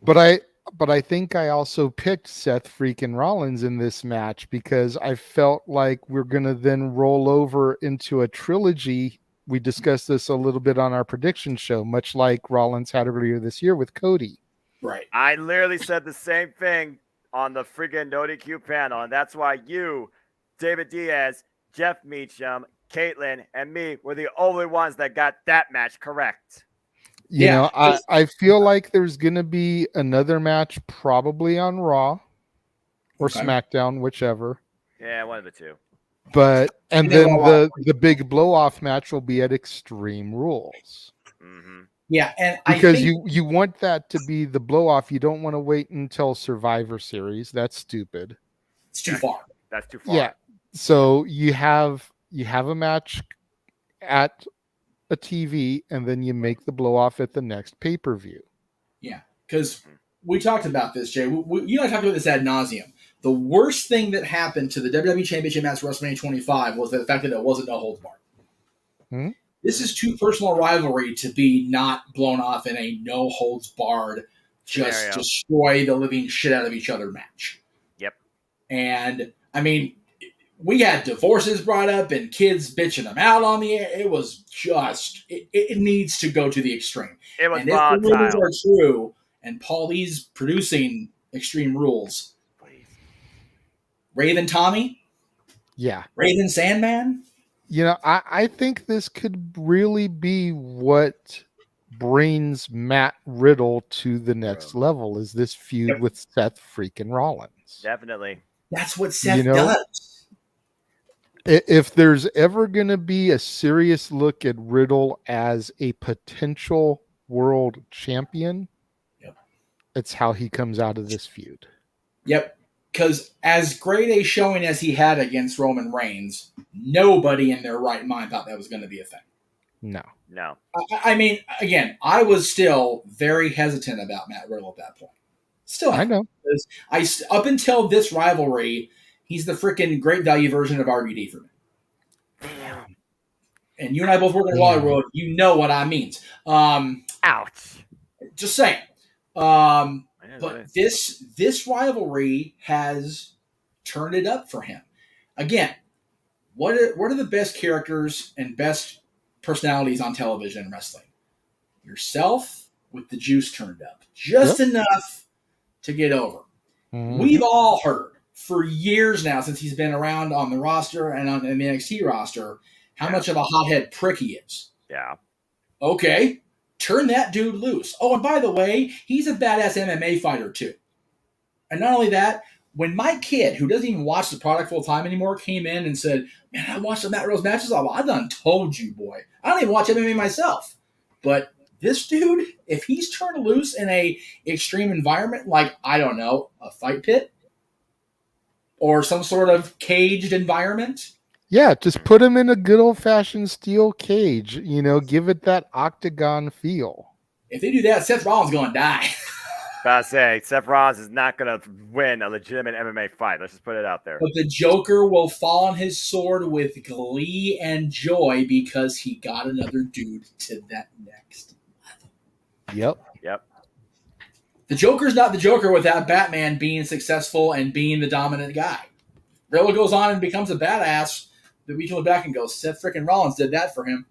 But I think I also picked Seth freaking Rollins in this match because I felt like we're going to then roll over into a trilogy. We discussed this a little bit on our prediction show, much like Rollins had earlier this year with Cody. Right. I literally said the same thing on the friggin' No DQ panel, and that's why you, David Diaz, Jeff Meacham, Caitlin, and me were the only ones that got that match correct. You know, I feel like there's going to be another match probably on Raw or SmackDown, whichever. Yeah, one of the two. And then the big blow-off match will be at Extreme Rules. Mm-hmm. Yeah, and because you want that to be the blow-off. You don't want to wait until Survivor Series. That's stupid. It's too far. That's too far. Yeah. So you have a match at a TV, and then you make the blow off at the next pay-per-view. Yeah, because we talked about this, Jay. You and I talked about this ad nauseum. The worst thing that happened to the WWE Championship match at WrestleMania 25 was the fact that it wasn't no holds barred. This is too personal rivalry to be not blown off in a no holds barred, just destroy the living shit out of each other match. Yep. And I mean, we had divorces brought up and kids bitching them out on the air. It was just, it needs to go to the extreme. It was and if the rumors are true, and Paulie's producing Extreme Rules, Raven Tommy? Yeah. Raven Sandman? You know, I think this could really be what brings Matt Riddle to the next level, is this feud with Seth freaking Rollins. Definitely. That's what Seth does. If there's ever going to be a serious look at Riddle as a potential world champion, it's how he comes out of this feud. Yep. Because as great a showing as he had against Roman Reigns, nobody in their right mind thought that was going to be a thing. No. I mean, again, I was still very hesitant about Matt Riddle at that point. Still, I know. Up until this rivalry, he's the freaking great value version of RVD for me. And you and I both work in the Wally World. You know what I mean. Ouch. Just saying. But this rivalry has turned it up for him. Again, what are the best characters and best personalities on television and wrestling? Yourself with the juice turned up. Just enough to get over. Mm-hmm. We've all heard for years now, since he's been around on the roster and on the NXT roster, how much of a hothead prick he is. Yeah. Okay. Turn that dude loose. Oh, and by the way, he's a badass MMA fighter too. And not only that, when my kid, who doesn't even watch the product full time anymore, came in and said, "Man, I watched the Matt Rose matches. I done told you, boy. I don't even watch MMA myself." But this dude, if he's turned loose in a extreme environment, like, I don't know, a fight pit or some sort of caged environment. Yeah, just put him in a good old-fashioned steel cage. You know, give it that octagon feel. If they do that, Seth Rollins is going to die. I say, Seth Rollins is not going to win a legitimate MMA fight. Let's just put it out there. But the Joker will fall on his sword with glee and joy because he got another dude to that next level. Yep. The Joker's not the Joker without Batman being successful and being the dominant guy. Riddle goes on and becomes a badass. Then we can look back and go, Seth freaking Rollins did that for him.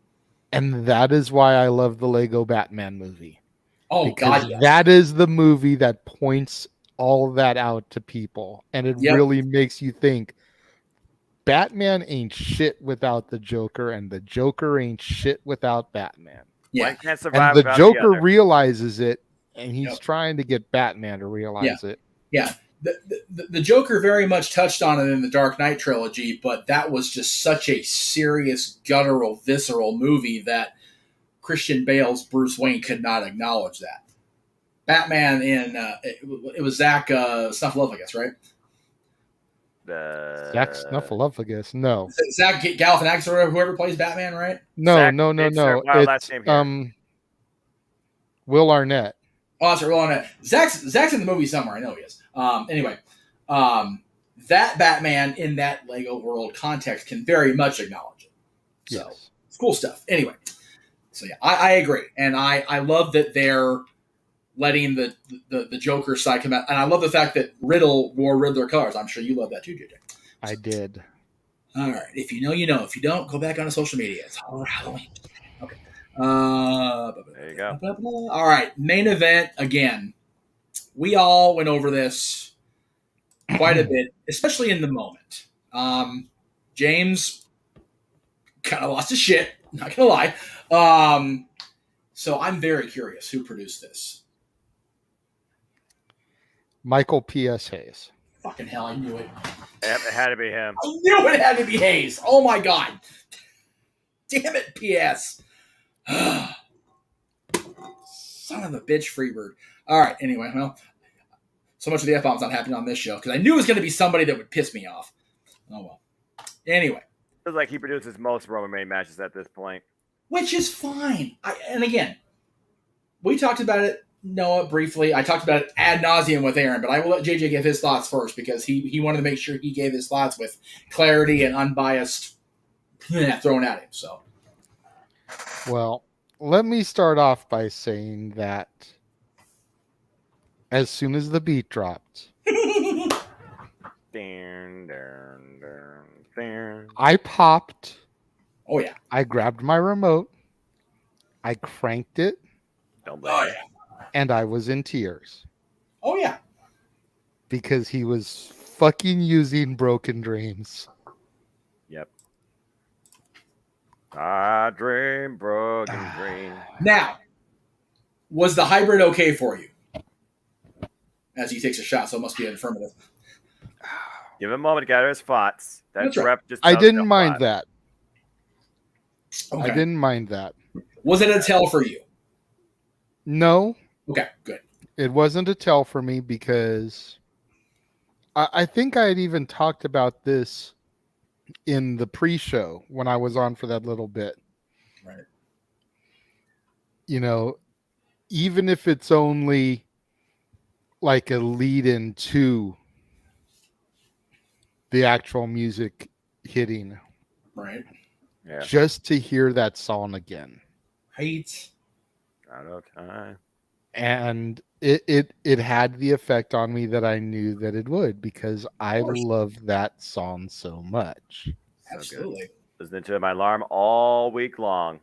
And that is why I love the Lego Batman movie. Oh, because God, yes. That is the movie that points all that out to people. And it really makes you think, Batman ain't shit without the Joker, and the Joker ain't shit without Batman. Yeah. Can't survive and the Joker realizes it, and he's trying to get Batman to realize it. Yeah. the Joker very much touched on it in the Dark Knight trilogy, but that was just such a serious, guttural, visceral movie that Christian Bale's Bruce Wayne could not acknowledge that. Batman it was Zach Snuffleupagus, right? Zach Snuffleupagus. No. Zach Galifianakis or whoever plays Batman, right? No. Last name here. It's Will Arnett. Oh, that's right. Will Arnett. Zach's in the movie somewhere. I know he is. Anyway, that Batman in that Lego world context can very much acknowledge it. So Yes. it's cool stuff. Anyway, so yeah, I agree, and I love that they're letting the Joker side come out, and I love the fact that Riddle wore Riddler colors. I'm sure you love that too, JJ. I did. All right, if you know, you know. If you don't, go back on social media. It's Halloween. Okay. There you go. All right, main event again. We all went over this quite a bit, especially in the moment. James kind of lost his shit. Not gonna lie. So I'm very curious who produced this. Michael P.S. Hayes. Fucking hell, I knew it. Yep, it had to be him. I knew it had to be Hayes. Oh my god. Damn it, P.S. Son of a bitch, Freebird. All right, anyway, well, so much of the F-bomb's not happening on this show because I knew it was going to be somebody that would piss me off. Oh well. Anyway. Feels like he produces most Roman Reigns matches at this point. Which is fine. And again, we talked about it, Noah, briefly. I talked about it ad nauseum with Aaron, but I will let JJ give his thoughts first because he wanted to make sure he gave his thoughts with clarity and unbiased thrown at him. So, Well, let me start off by saying that as soon as the beat dropped, I popped. oh yeah, I grabbed my remote. I cranked it. Don't oh blame yeah, And I was in tears oh yeah. because he was fucking using Broken Dreams. Yep. I dream broken dream. Now, was the hybrid okay for you? As he takes a shot, so it must be an affirmative. Give him a moment to gather his thoughts. That That's right. rep just I tells didn't you a mind lot. that. Okay. I didn't mind that. Was it a tell for you? No, Okay, good. it wasn't a tell for me because I think I had even talked about this in the pre-show when I was on for that little bit. Right. You know, even if it's only like a lead in to the actual music hitting, Right. Yeah. just to hear that song again. Right. Out of time. And it had the effect on me that I knew that it would because I course. love that song so much. So Absolutely. good. Listening to my alarm all week long.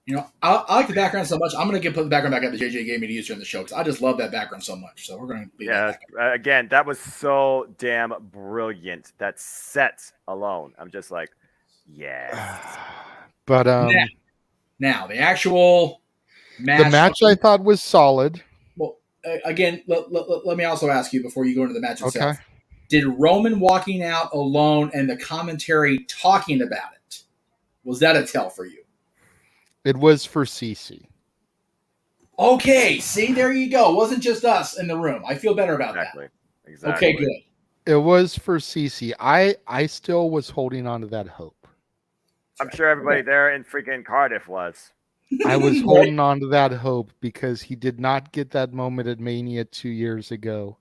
You know, I like the background so much. I'm going to put the background back up that JJ gave me to use during the show because I just love that background so much. So we're going to leave Yeah. that back. Again, that was so damn brilliant. That set alone. I'm just like, yeah. But Now, the actual match. the match I thought was solid. Well, again, let me also ask you before you go into the match itself. Okay. Did Roman walking out alone and the commentary talking about it, was that a tell for you? It was for CC. Okay, see, there you go. It wasn't just us in the room. I feel better about Exactly. that. Exactly. Okay, good. It was for CC. I still was holding on to that hope. I'm sure everybody there in freaking Cardiff was. I was holding on to that hope because he did not get that moment at Mania 2 years ago.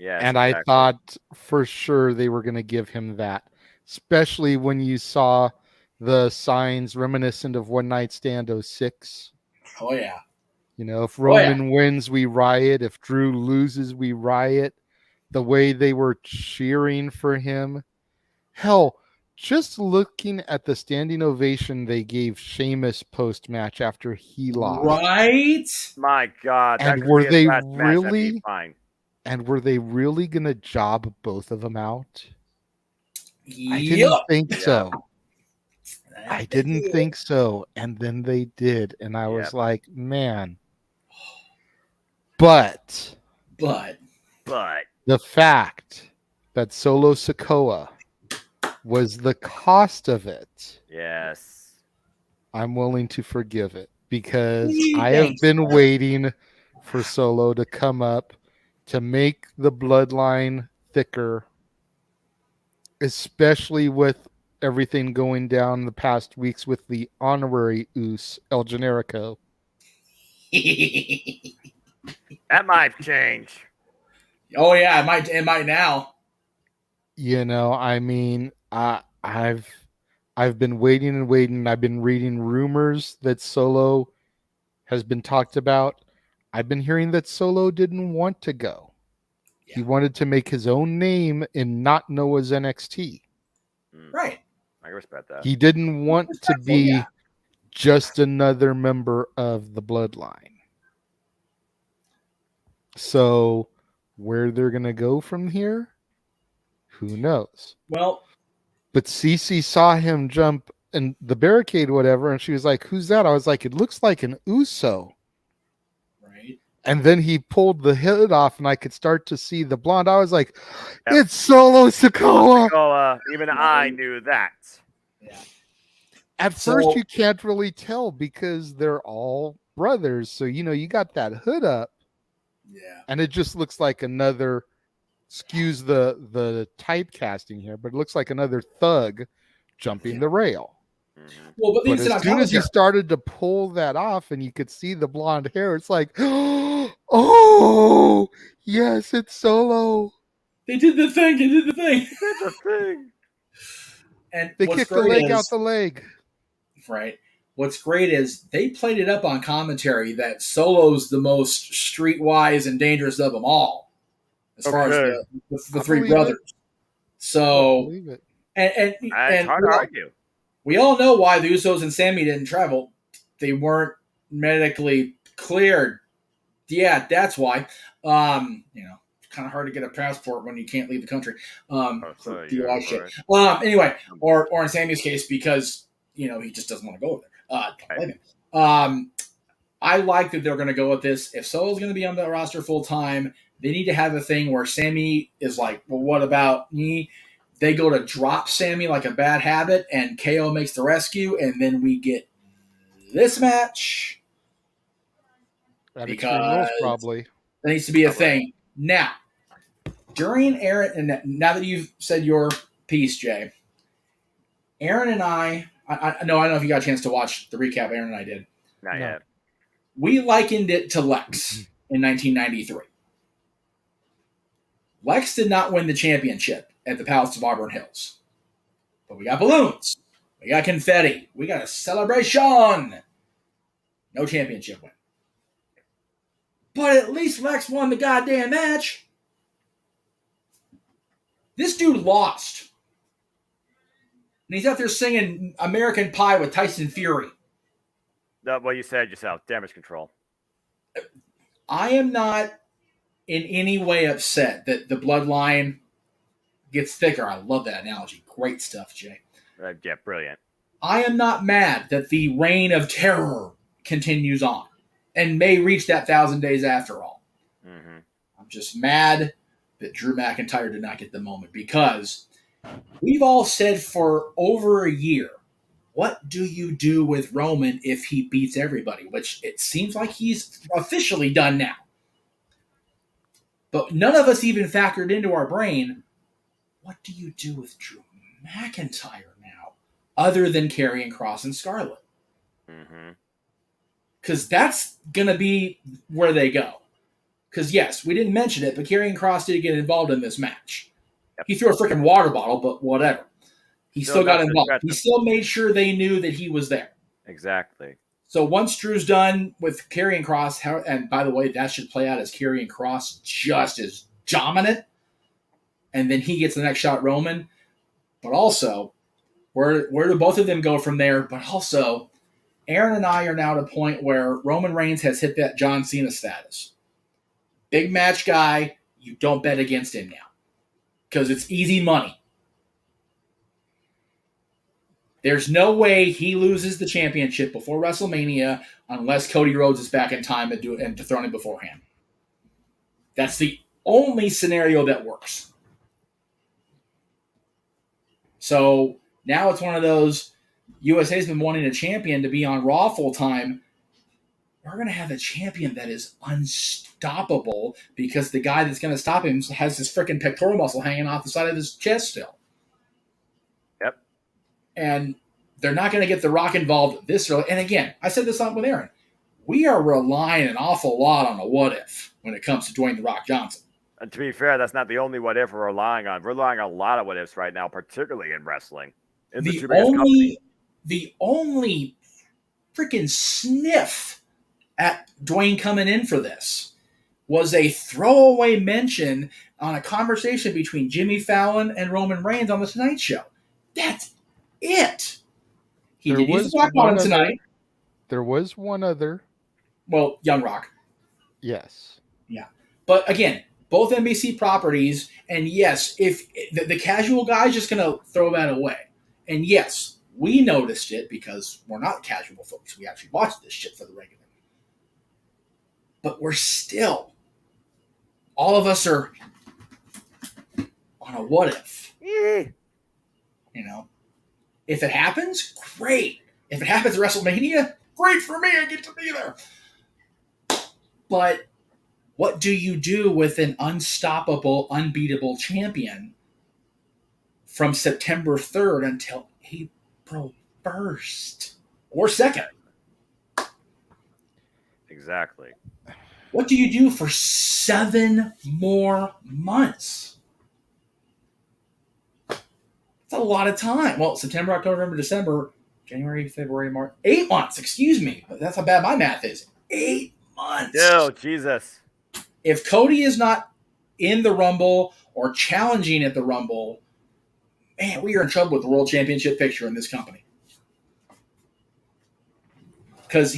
Yes, And I exactly. thought for sure they were going to give him that, especially when you saw the signs reminiscent of One Night Stand 06. Oh, yeah. You know, if Roman wins, we riot. If Drew loses, we riot. The way they were cheering for him. Hell, just looking at the standing ovation they gave Sheamus post-match after he lost. Right? My God. And that were could be his they last match. That'd be really- fine. And were they really going to job both of them out? I Yep. didn't think Yeah. so. I didn't think so. And then they did. And I was Yep. like, man. But But the fact that Solo Sikoa was the cost of it, yes, I'm willing to forgive it because Gee, I have thanks, been sir. waiting for Solo to come up to make the bloodline thicker, especially with everything going down the past weeks with the honorary Us El Generico. that might change. Oh yeah, it might now. You know, I mean, I've been waiting and waiting. I've been reading rumors that Solo has been talked about. I've been hearing that Solo didn't want to go. Yeah. He wanted to make his own name in not Noah's NXT. Right. I respect that. He didn't want to be yeah. just another member of the bloodline. So where they're going to go from here, who knows? Well, But Cece saw him jump in the barricade, whatever, and she was like, "Who's that?" I was like, "It looks like an Uso." right. And then he pulled the hood off, and I could start to see the blonde. I was like, Yep. "It's Solo Sikoa." So, even I knew that. Yeah. At So- first, you can't really tell because they're all brothers. So, you know, you got that hood up, Yeah. and it just looks like another, excuse the typecasting here, but it looks like another thug jumping the rail. Mhm. Well, but, But as soon as he started to pull that off and you could see the blonde hair, it's like, oh, yes, it's Solo. they did the thing. They did the thing. That's a thing. And They what's kicked the great leg is, out the leg. right. What's great is they played it up on commentary that Solo's the most streetwise and dangerous of them all, as far as Okay. the I three believe brothers. I So believe it. and It's hard to argue. we all know why the Usos and Sammy didn't travel. They weren't medically cleared. Yeah, that's why. You know, it's kind of hard to get a passport when you can't leave the country. For sorry, DUI yeah, shit. right. Anyway, or in Sammy's case, because you know he just doesn't want to go there. Don't blame him. I like that they're going to go with this. If Solo's going to be on the roster full time, they need to have a thing where Sammy is like, well, what about me? They go to drop Sammy like a bad habit, and KO makes the rescue, and then we get this match. At Extreme Rules, Because probably. that needs to be a Probably. thing. Now, during Aaron, and now that you've said your piece, Jay, Aaron and I don't know if you got a chance to watch the recap Aaron and I did. Not No. yet. We likened it to Lex in 1993. Lex did not win the championship at the Palace of Auburn Hills. But we got balloons. We got confetti. We got a celebration. No championship win. But at least Lex won the goddamn match. This dude lost. And he's out there singing American Pie with Tyson Fury. Well, you said yourself, damage control. I am not in any way upset that the bloodline gets thicker. I love that analogy. Great stuff, Jay. Yeah, brilliant. I am not mad that the reign of terror continues on and may reach that 1,000 days after all. Mm-hmm. I'm just mad that Drew McIntyre did not get the moment because we've all said for over a year, what do you do with Roman if he beats everybody? Which it seems like he's officially done now. But none of us even factored into our brain, what do you do with Drew McIntyre now, other than Karrion Kross and Scarlett? Mm-hmm. Because that's going to be where they go. Because, yes, we didn't mention it, but Karrion Kross did get involved in this match. Yep. He threw a freaking water bottle, but whatever. He still got involved. He still made sure they knew that he was there. Exactly. So once Drew's done with Karrion Kross, and by the way, that should play out as Karrion Kross just as dominant, and then he gets the next shot, Roman. But also, where do both of them go from there? But also, Aaron and I are now at a point where Roman Reigns has hit that John Cena status. Big match guy, you don't bet against him now. Because it's easy money. There's no way he loses the championship before WrestleMania unless Cody Rhodes is back in time and dethrone him beforehand. That's the only scenario that works. So now it's one of those, USA's been wanting a champion to be on Raw full time. We're going to have a champion that is unstoppable because the guy that's going to stop him has his freaking pectoral muscle hanging off the side of his chest still. Yep. And they're not going to get The Rock involved this early. And again, I said this on with Aaron. We are relying an awful lot on a what if when it comes to Dwayne The Rock Johnson. And to be fair, that's not the only what if we're relying on. We're relying on a lot of what ifs right now, particularly in wrestling. It's The only freaking sniff at Dwayne coming in for this was a throwaway mention on a conversation between Jimmy Fallon and Roman Reigns on The Tonight Show. That's it. He did use the Rock Bottom tonight. There was one other. Well, Young Rock. Yes. Yeah. But again, both NBC properties, and yes, if the casual guy's just going to throw that away. And yes, we noticed it because we're not casual folks. We actually watch this shit for the regular. But we're still, all of us are on a what if. Yeah. You know, if it happens, great. If it happens at WrestleMania, great for me. I get to be there. But what do you do with an unstoppable, unbeatable champion from September 3rd until April 1st or 2nd? Exactly. What do you do for 7 more months? It's a lot of time. Well, September, October, November, December, January, February, March. 8 months, excuse me. That's how bad my math is. 8 months. Oh, Jesus. If Cody is not in the Rumble or challenging at the Rumble, man, we are in trouble with the World Championship picture in this company. Because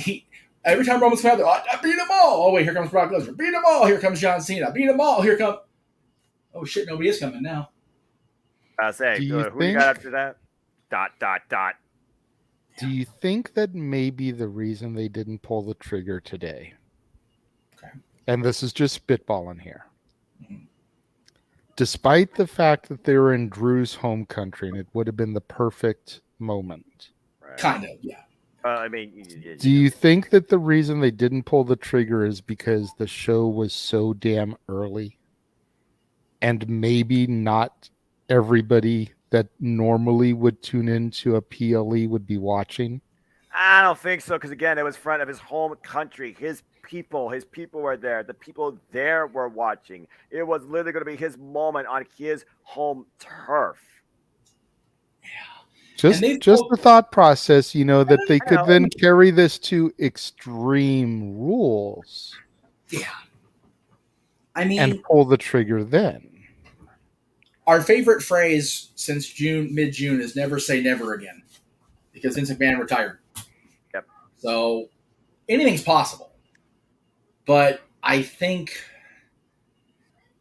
every time Roman's come out there, I beat them all. Oh, wait, here comes Brock Lesnar. Beat them all. Here comes John Cena. Beat them all. Here come. Oh, shit, nobody is coming now. I say, who you got after that? ... Do you think that maybe the reason they didn't pull the trigger today, okay, and this is just spitballing here, despite the fact that they were in Drew's home country and it would have been the perfect moment. Right. Kind of, yeah. I mean, do you think that the reason they didn't pull the trigger is because the show was so damn early and maybe not everybody that normally would tune into a PLE would be watching? I don't think so, because again, it was front of his home country. His people were there. The people there were watching. It was literally going to be his moment on his home turf. Just the thought process, that they could then carry this to Extreme Rules. Yeah. I mean, and pull the trigger then. Our favorite phrase since mid-June is never say never again, because Vince McMahon retired. Yep. So anything's possible. But I think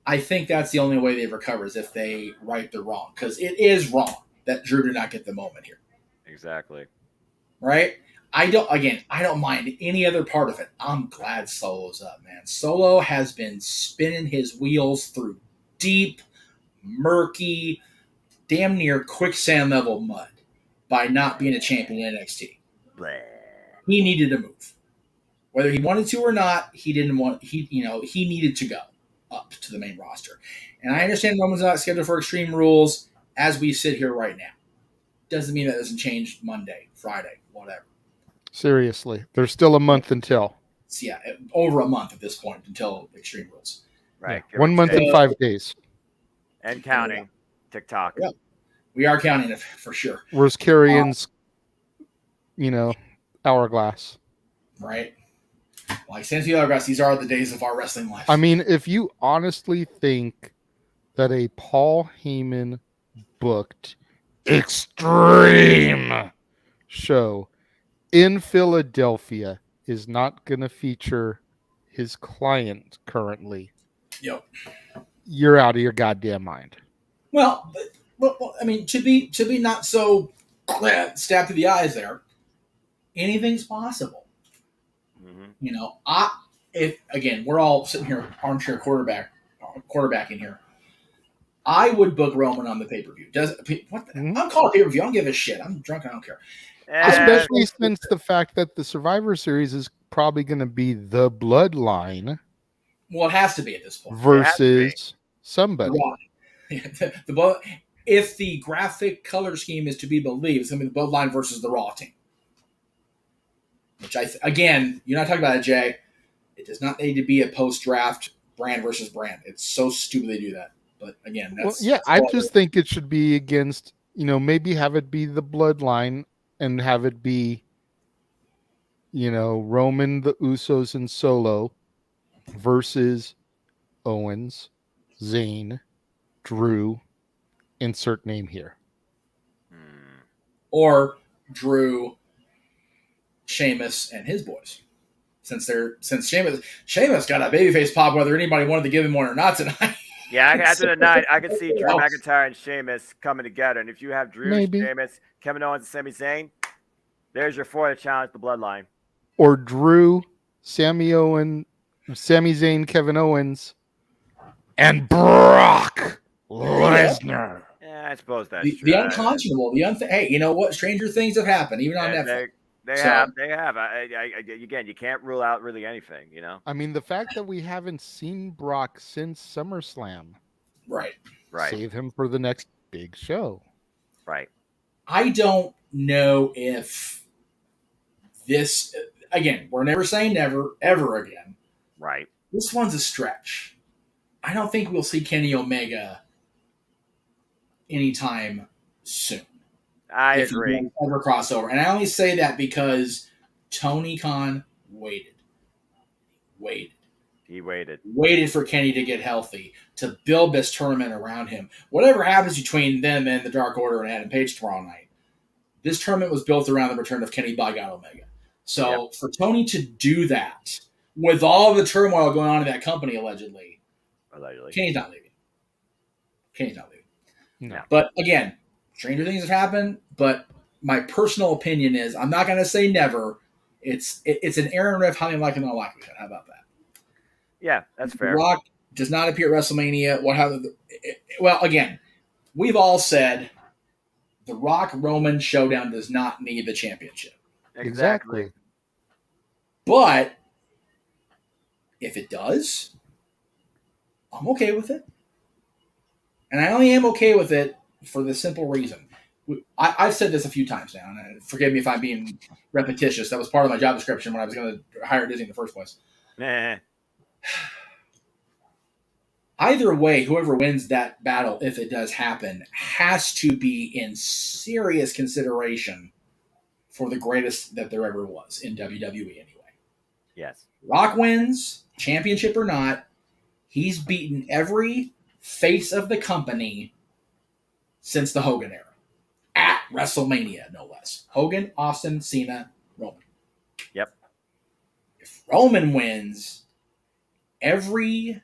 that's the only way they recover is if they right the wrong, because it is wrong that Drew did not get the moment here. Exactly. Right? I don't mind any other part of it. I'm glad Solo's up, man. Solo has been spinning his wheels through deep, murky, damn near quicksand level mud by not being a champion in NXT. Bleh. He needed to move. Whether he wanted to or not, he needed to go up to the main roster. And I understand Roman's not scheduled for Extreme Rules as we sit here right now. Doesn't mean that doesn't change Monday, Friday, whatever. Seriously, there's still a month until. Yeah, over a month at this point until Extreme Rules. Right. Yeah. 1 month and 5 days. And counting. Yeah. TikTok. Yeah. We are counting it for sure. Where's Carrion's, hourglass? Right. Like Santi Hourglass, these are the days of our wrestling life. I mean, if you honestly think that a Paul Heyman booked Extreme show in Philadelphia is not going to feature his client currently, yep, you're out of your goddamn mind. Well, I mean, to be not so stabbed to the eyes there, anything's possible. Mm-hmm. if again we're all sitting here armchair quarterback in here, I would book Roman on the pay per view. Does what? I'm calling pay per view. I don't give a shit. I'm drunk. I don't care. Especially since the fact that the Survivor Series is probably going to be the Bloodline. Well, it has to be at this point versus somebody. If the graphic color scheme is to be believed, it's going to be the Bloodline versus the Raw team. Which again, you're not talking about it, Jay. It does not need to be a post-draft brand versus brand. It's so stupid they do that. But again, I just think it should be against, maybe have it be the Bloodline and have it be, Roman, the Usos, and Solo versus Owens, Zayn, Drew, insert name here. Or Drew, Sheamus, and his boys. Since Sheamus got a babyface pop, whether anybody wanted to give him one or not tonight. Yeah, after the night, I could see Drew McIntyre and Sheamus coming together. And if you have Drew, Sheamus, Kevin Owens, and Sami Zayn, there's your four to challenge the Bloodline. Or Drew, Sami Zayn, Kevin Owens, and Brock Lesnar. Yeah, I suppose that's true. The unconscionable. Hey, you know what? Stranger things have happened, even on Netflix. They have. Again, you can't rule out really anything, I mean, the fact that we haven't seen Brock since SummerSlam. Right. Save him for the next big show. Right. I don't know if this, again, we're never saying never, ever again. Right. This one's a stretch. I don't think we'll see Kenny Omega anytime soon. I agree. Ever crossover. And I only say that because Tony Khan waited. He waited. Waited for Kenny to get healthy, to build this tournament around him. Whatever happens between them and the Dark Order and Adam Page tomorrow night, this tournament was built around the return of Kenny by God Omega. So for Tony to do that, with all the turmoil going on in that company, allegedly. Kenny's not leaving. No. But again, stranger things have happened, but my personal opinion is I'm not going to say never. It's an Aaron Riff, how you like it, not like it. How about that? Yeah, that's fair. Rock does not appear at WrestleMania. Well, again, we've all said the Rock Roman showdown does not need the championship. Exactly. But if it does, I'm okay with it. And I only am okay with it for the simple reason. I've said this a few times now, and forgive me if I'm being repetitious. That was part of my job description when I was going to hire Disney in the first place. Either way, whoever wins that battle, if it does happen, has to be in serious consideration for the greatest that there ever was in WWE anyway. Yes. Rock wins, championship or not, he's beaten every face of the company since the Hogan era. At WrestleMania, no less. Hogan, Austin, Cena, Roman. Yep. If Roman wins, every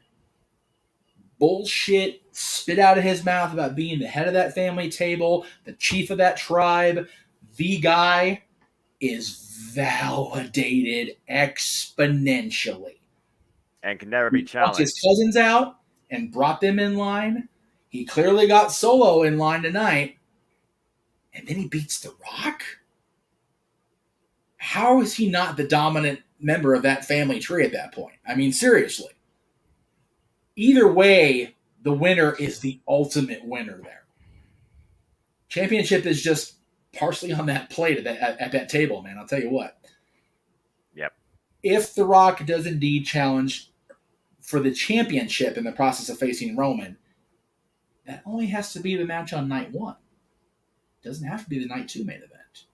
bullshit spit out of his mouth about being the head of that family table, the chief of that tribe, the guy is validated exponentially. And can never be challenged. He his cousins out and brought them in line. He clearly got Solo in line tonight. And then he beats The Rock? How is he not the dominant member of that family tree at that point? I mean, seriously. Either way, the winner is the ultimate winner there. Championship is just partially on that plate at that table, man. I'll tell you what. Yep. If The Rock does indeed challenge for the championship in the process of facing Roman, that only has to be the match on night one. It doesn't have to be the night two main event,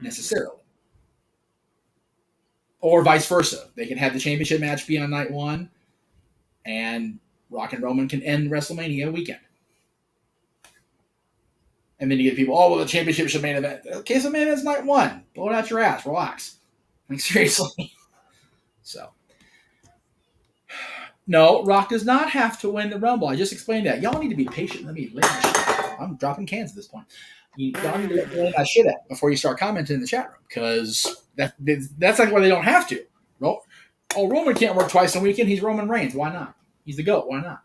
necessarily. Or vice versa. They can have the championship match be on night one, and Rock and Roman can end WrestleMania weekend. And then you get people, the championship should main event. Okay, so main event's night one. Blow it out your ass. Relax. Like, seriously. So. No, Rock does not have to win the Rumble. I just explained that. Y'all need to be patient. Let me lay my shit. I'm dropping cans at this point. Y'all need to lay my shit out before you start commenting in the chat room, because that's like why they don't have to. Oh, Roman can't work twice a weekend. He's Roman Reigns. Why not? He's the GOAT. Why not?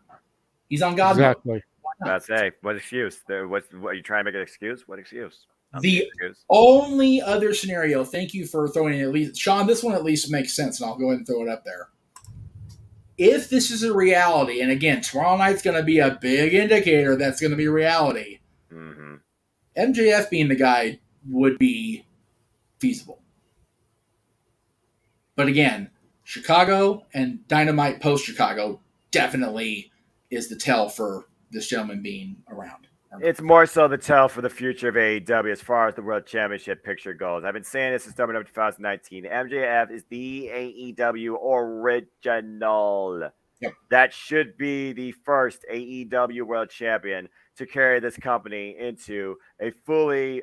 He's on God mode. Exactly. Why not? That's hey, what excuse? What are you trying to make an excuse? What excuse? The only other scenario, thank you for throwing it at least, Sean, this one at least makes sense, and I'll go ahead and throw it up there. If this is a reality, and again, tomorrow night's going to be a big indicator that's going to be reality, MJF being the guy would be feasible. But again, Chicago and Dynamite post-Chicago definitely is the tell for this gentleman being around. It's more so the tell for the future of AEW as far as the World Championship picture goes. I've been saying this since WWE 2019. MJF is the AEW original. Yep. That should be the first AEW World Champion to carry this company into a fully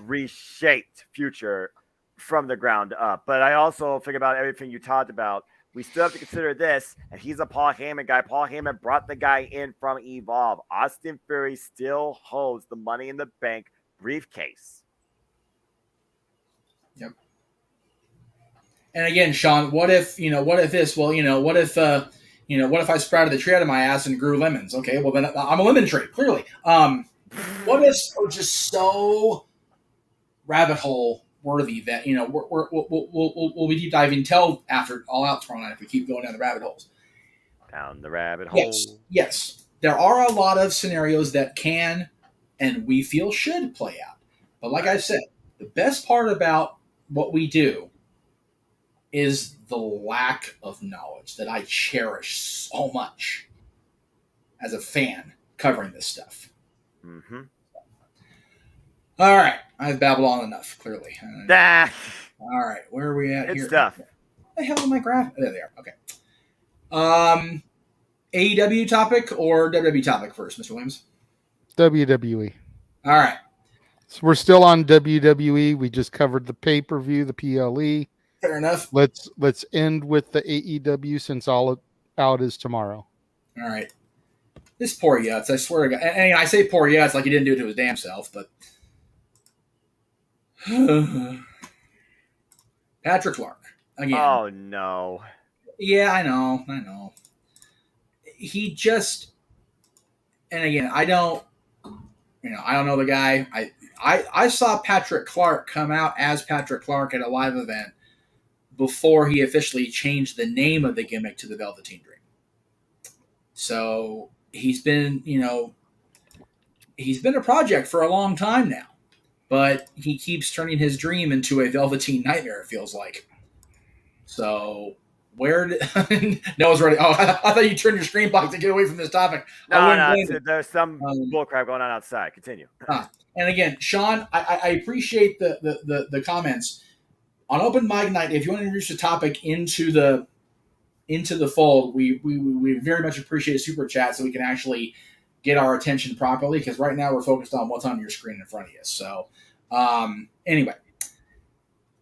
reshaped future from the ground up. But I also think about everything you talked about. We still have to consider this, and he's a Paul Heyman guy. Paul Heyman brought the guy in from Evolve. Austin Theory still holds the Money in the Bank briefcase. Yep. And again, Sean, what if what if I sprouted the tree out of my ass and grew lemons? Okay, well then I'm a lemon tree, clearly. What if we're just so rabbit hole worthy that we'll be deep diving till after All Out tomorrow night if we keep going down the rabbit holes. Down the rabbit hole. Yes. There are a lot of scenarios that can and we feel should play out. But like I said, the best part about what we do is the lack of knowledge that I cherish so much as a fan covering this stuff. Mm-hmm. All right. I've babbled on enough, clearly. Ah. All right. Where are we at Good here? stuff. What the hell am I graph? There they are. Okay. AEW topic or WWE topic first, Mr. Williams? WWE. All right. So we're still on WWE. We just covered the pay-per-view, the PLE. Fair enough. Let's end with the AEW since All Out is tomorrow. All right. This poor Yutz, I swear to God. And I say poor Yutz like he didn't do it to his damn self, but Patrick Clark again. Oh no. Yeah, I know. He just, and again, I don't know the guy. I saw Patrick Clark come out as Patrick Clark at a live event before he officially changed the name of the gimmick to the Velveteen Dream. So he's been a project for a long time now. But he keeps turning his dream into a Velveteen Nightmare, it feels like. So, Noah's ready. Oh, I thought you turned your screen block to get away from this topic. No, there's some bullcrap going on outside. Continue. And again, Sean, I appreciate the comments. On Open Mic Night, if you want to introduce a topic into the fold, we very much appreciate a super chat so we can actually get our attention properly, because right now we're focused on what's on your screen in front of you. So, anyway,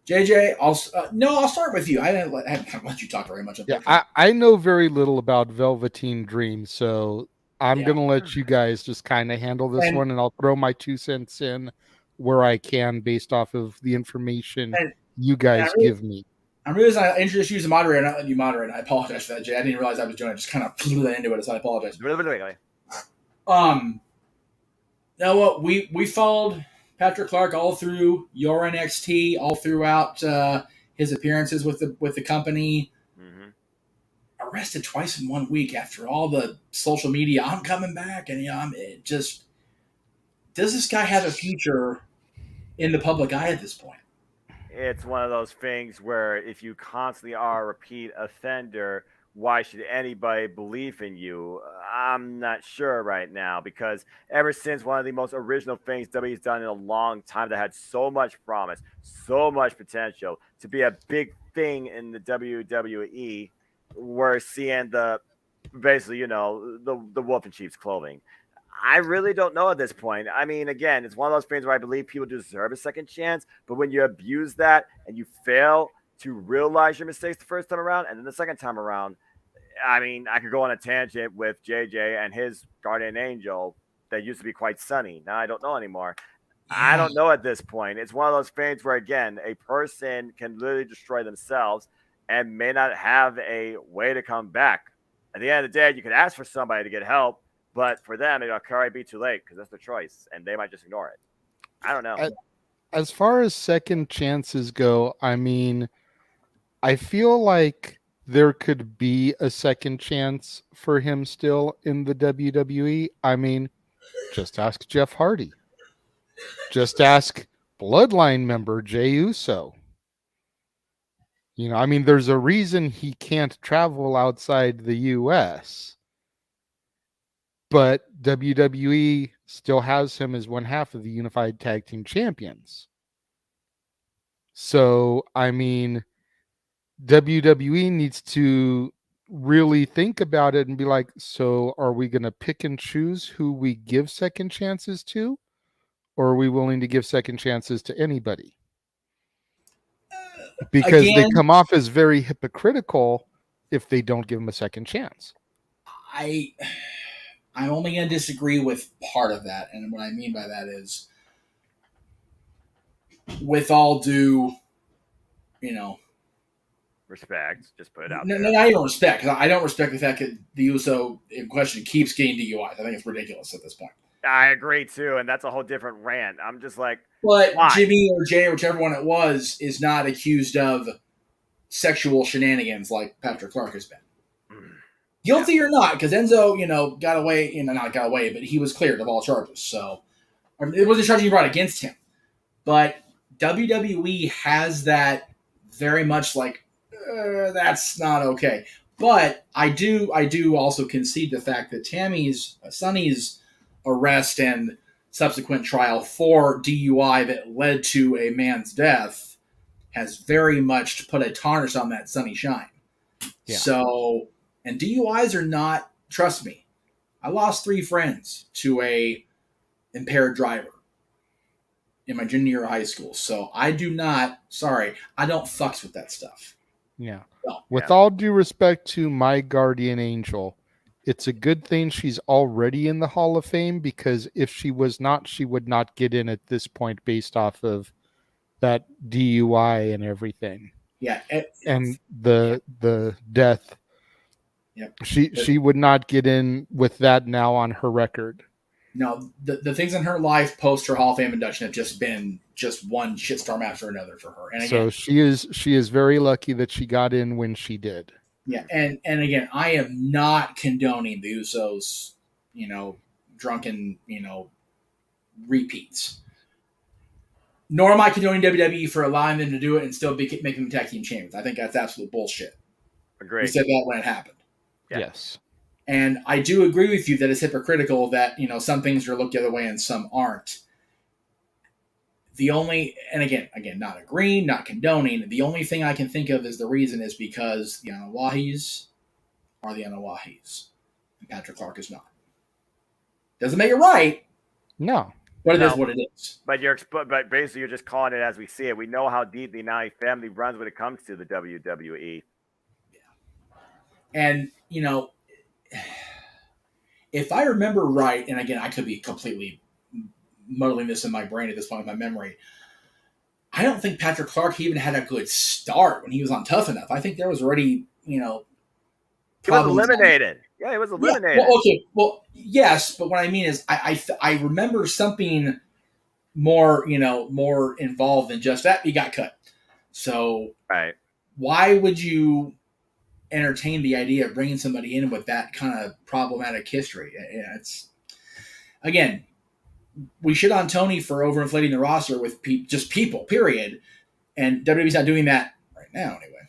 JJ, I'll start with you. I haven't let you talk very much. Yeah, I know very little about Velveteen Dream, so I'm going to let you guys just kind of handle this one, and I'll throw my 2 cents in where I can based off of the information you guys give me. I'm realizing I introduced you as a moderator, not letting you moderate. I apologize for that, Jay. I didn't realize I was doing it. I just kind of flew that into it, so I apologize. Now what we followed Patrick Clark all through your NXT, all throughout his appearances with the company. Mm-hmm. Arrested twice in 1 week after all the social media. I'm coming back, and does this guy have a future in the public eye at this point? It's one of those things where if you constantly are a repeat offender, why should anybody believe in you? I'm not sure right now, because ever since one of the most original things WWE's done in a long time that had so much promise, so much potential to be a big thing in the WWE, we're seeing the wolf in sheep's clothing. I really don't know at this point. I mean, again, it's one of those things where I believe people deserve a second chance, but when you abuse that and you fail to realize your mistakes the first time around, and then the second time around, I mean, I could go on a tangent with JJ and his guardian angel that used to be quite sunny. Now I don't know anymore. I don't know at this point. It's one of those things where, again, a person can literally destroy themselves and may not have a way to come back. At the end of the day, you could ask for somebody to get help, but for them, it'll already be too late because that's their choice, and they might just ignore it. I don't know. As far as second chances go, I mean, I feel like there could be a second chance for him still in the WWE. I mean, just ask Jeff Hardy. Just ask Bloodline member Jey Uso. I mean, there's a reason he can't travel outside the US, but WWE still has him as one half of the Unified Tag Team Champions. So, I mean, WWE needs to really think about it and be like, so are we going to pick and choose who we give second chances to? Or are we willing to give second chances to anybody? Because they Again, come off as very hypocritical if they don't give them a second chance. I'm only going to disagree with part of that, and what I mean by that is, with all due, Respect. Just put it out no, there. not even respect, because I don't respect the fact that the USO in question keeps getting DUIs. I think it's ridiculous at this point. I agree too, and that's a whole different rant. I'm just like, but why? Jimmy or Jay, or whichever one it was, is not accused of sexual shenanigans like Patrick Clark has been. Guilty or not, because Enzo, got away, not got away, but he was cleared of all charges. So, it wasn't charging you brought against him. But WWE has that very much like, that's not okay. But I do also concede the fact that Sonny's arrest and subsequent trial for DUI that led to a man's death has very much put a tarnish on that Sonny shine. Yeah. So, and DUIs are not, trust me, I lost 3 friends to a impaired driver in my junior year of high school. So I don't fucks with that stuff. Yeah. So, with all due respect to my guardian angel, it's a good thing she's already in the Hall of Fame, because if she was not, she would not get in at this point based off of that DUI and everything. Yeah. And the death. Yep. She would not get in with that now on her record. No, the things in her life post her Hall of Fame induction have just been one shitstorm after another for her. And again, so she is very lucky that she got in when she did. Yeah, and again, I am not condoning the Usos, drunken, repeats. Nor am I condoning WWE for allowing them to do it and still making them tag team champions. I think that's absolute bullshit. Agreed. We said that when it happened. Yeah. Yes. And I do agree with you that it's hypocritical that, some things are looked the other way and some aren't. And again, not agreeing, not condoning, the only thing I can think of is the reason is because the Anawahis are the Anawahis. And Patrick Clark is not. Doesn't make it right. No. But it is what it is. But basically you're just calling it as we see it. We know how deep the Anai family runs when it comes to the WWE. Yeah. And, if I remember right, and again, I could be completely muddling this in my brain at this point in my memory, I don't think Patrick Clark even had a good start when he was on Tough Enough. I think there was already, he was eliminated. Yeah, he was eliminated. Yeah, okay. Well, yes, but what I mean is I remember something more, more involved than just that. He got cut. So right. Why would you entertain the idea of bringing somebody in with that kind of problematic history? It's, again, we shit on Tony for overinflating the roster with just people, period. And WWE's not doing that right now anyway.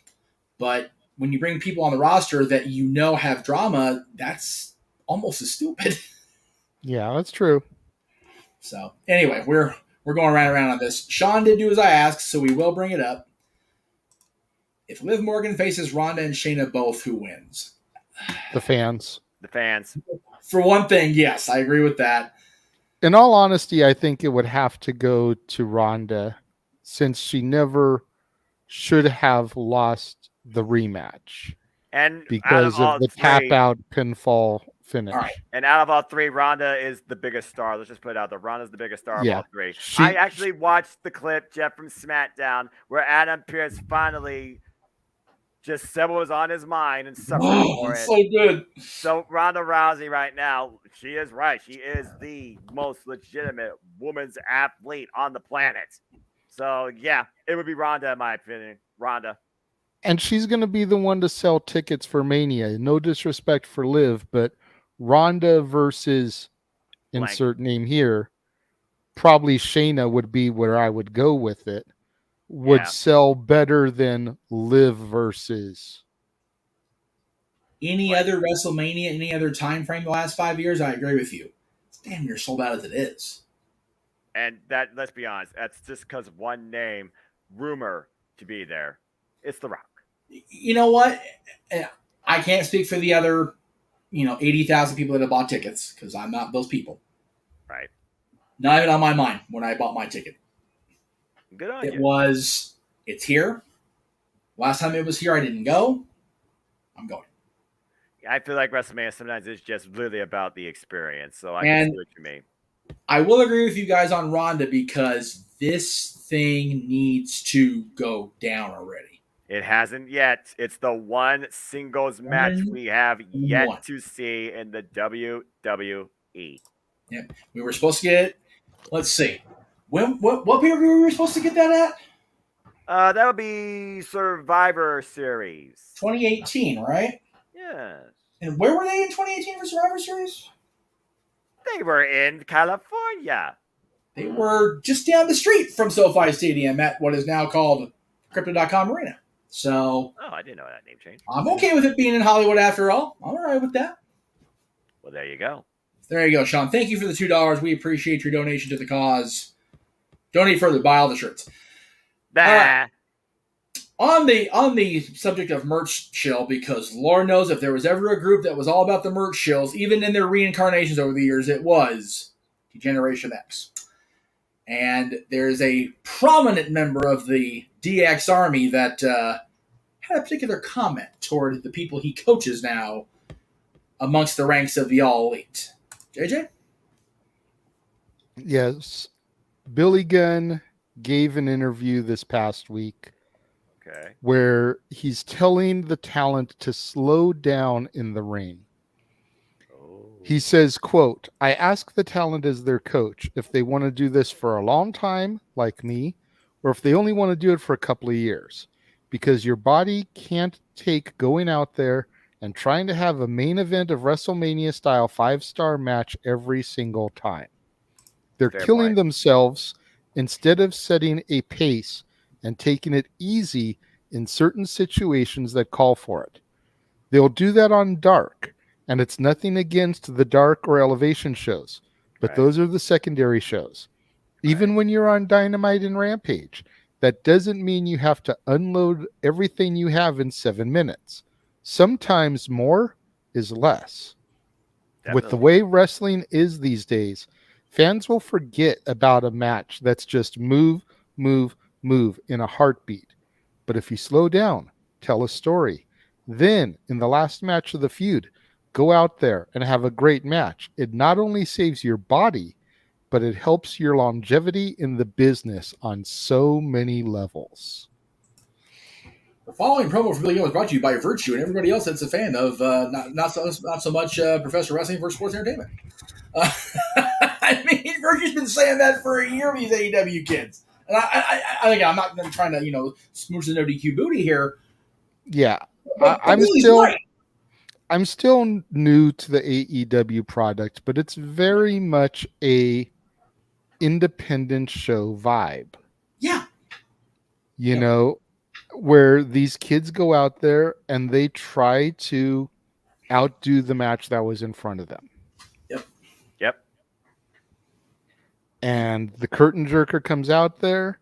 But when you bring people on the roster that have drama, that's almost as stupid. Yeah, that's true. So anyway, we're going around on this. Sean did do as I asked, so we will bring it up. If Liv Morgan faces Ronda and Shayna both, who wins? The fans. The fans. For one thing, yes, I agree with that. In all honesty, I think it would have to go to Ronda, since she never should have lost the rematch. And because of the tap-out pinfall finish. All right. And out of all 3, Ronda is the biggest star. Let's just put it out there. Ronda's the biggest star of all 3. I actually watched the clip, Jeff, from SmackDown, where Adam Pearce finally just said what was on his mind and suffered for it. So good. So Ronda Rousey right now, she is right. She is the most legitimate woman's athlete on the planet. So yeah, it would be Ronda in my opinion. Ronda. And she's going to be the one to sell tickets for Mania. No disrespect for Liv, but Ronda versus Blank. insert name here, probably Shayna would be where I would go with it. Would sell better than Liv versus Any other WrestleMania, any other time frame the last 5 years, I agree with you. It's damn near sold out as it is. And that, let's be honest, that's just because of one name, rumor to be there. It's The Rock. You know what? I can't speak for the other, 80,000 people that have bought tickets because I'm not those people. Right. Not even on my mind when I bought my ticket. Good on you. It's here. Last time it was here, I didn't go. I'm going. I feel like WrestleMania sometimes is just literally about the experience. So I can see what you mean. I will agree with you guys on Ronda because this thing needs to go down already. It hasn't yet. It's the one singles match we have yet to see in the WWE. Yep. We were supposed to get it. Let's see. What period were we supposed to get that at? That would be Survivor Series. 2018, right? Yes. And where were they in 2018 for Survivor Series? They were in California. They were just down the street from SoFi Stadium at what is now called Crypto.com Arena. So, I didn't know that name changed. I'm okay with it being in Hollywood after all. I'm all right with that. Well, there you go. There you go, Sean. Thank you for the $2. We appreciate your donation to the cause. Donate further. Buy all the shirts. On the subject of merch shill, because Lord knows if there was ever a group that was all about the merch shills, even in their reincarnations over the years, it was Generation X. And there's a prominent member of the DX Army that had a particular comment toward the people he coaches now amongst the ranks of the All Elite. JJ? Yes. Billy Gunn gave an interview this past week where he's telling the talent to slow down in the ring. He says, quote, I ask the talent as their coach if they want to do this for a long time, like me, or if they only want to do it for a couple of years. Because your body can't take going out there and trying to have a main event of WrestleMania style 5-star match every single time. They're killing themselves instead of setting a pace and taking it easy in certain situations that call for it. They'll do that on Dark, and it's nothing against the Dark or Elevation shows, but those are the secondary shows. Even when you're on Dynamite and Rampage, that doesn't mean you have to unload everything you have in 7 minutes. Sometimes more is less. Definitely. With the way wrestling is these days, fans will forget about a match that's just move, move, move in a heartbeat. But if you slow down, tell a story, then in the last match of the feud, go out there and have a great match. It not only saves your body, but it helps your longevity in the business on so many levels. The following promo for Billy Gunn was brought to you by Virtue and everybody else that's a fan of not so much Professor Wrestling for Sports Entertainment. I mean, Virtue's been saying that for a year with these AEW kids. And I think I'm not trying to, smooch the no DQ booty here. Yeah. I'm still new to the AEW product, but it's very much a independent show vibe. Yeah. You know, where these kids go out there and they try to outdo the match that was in front of them. Yep. And the curtain jerker comes out there,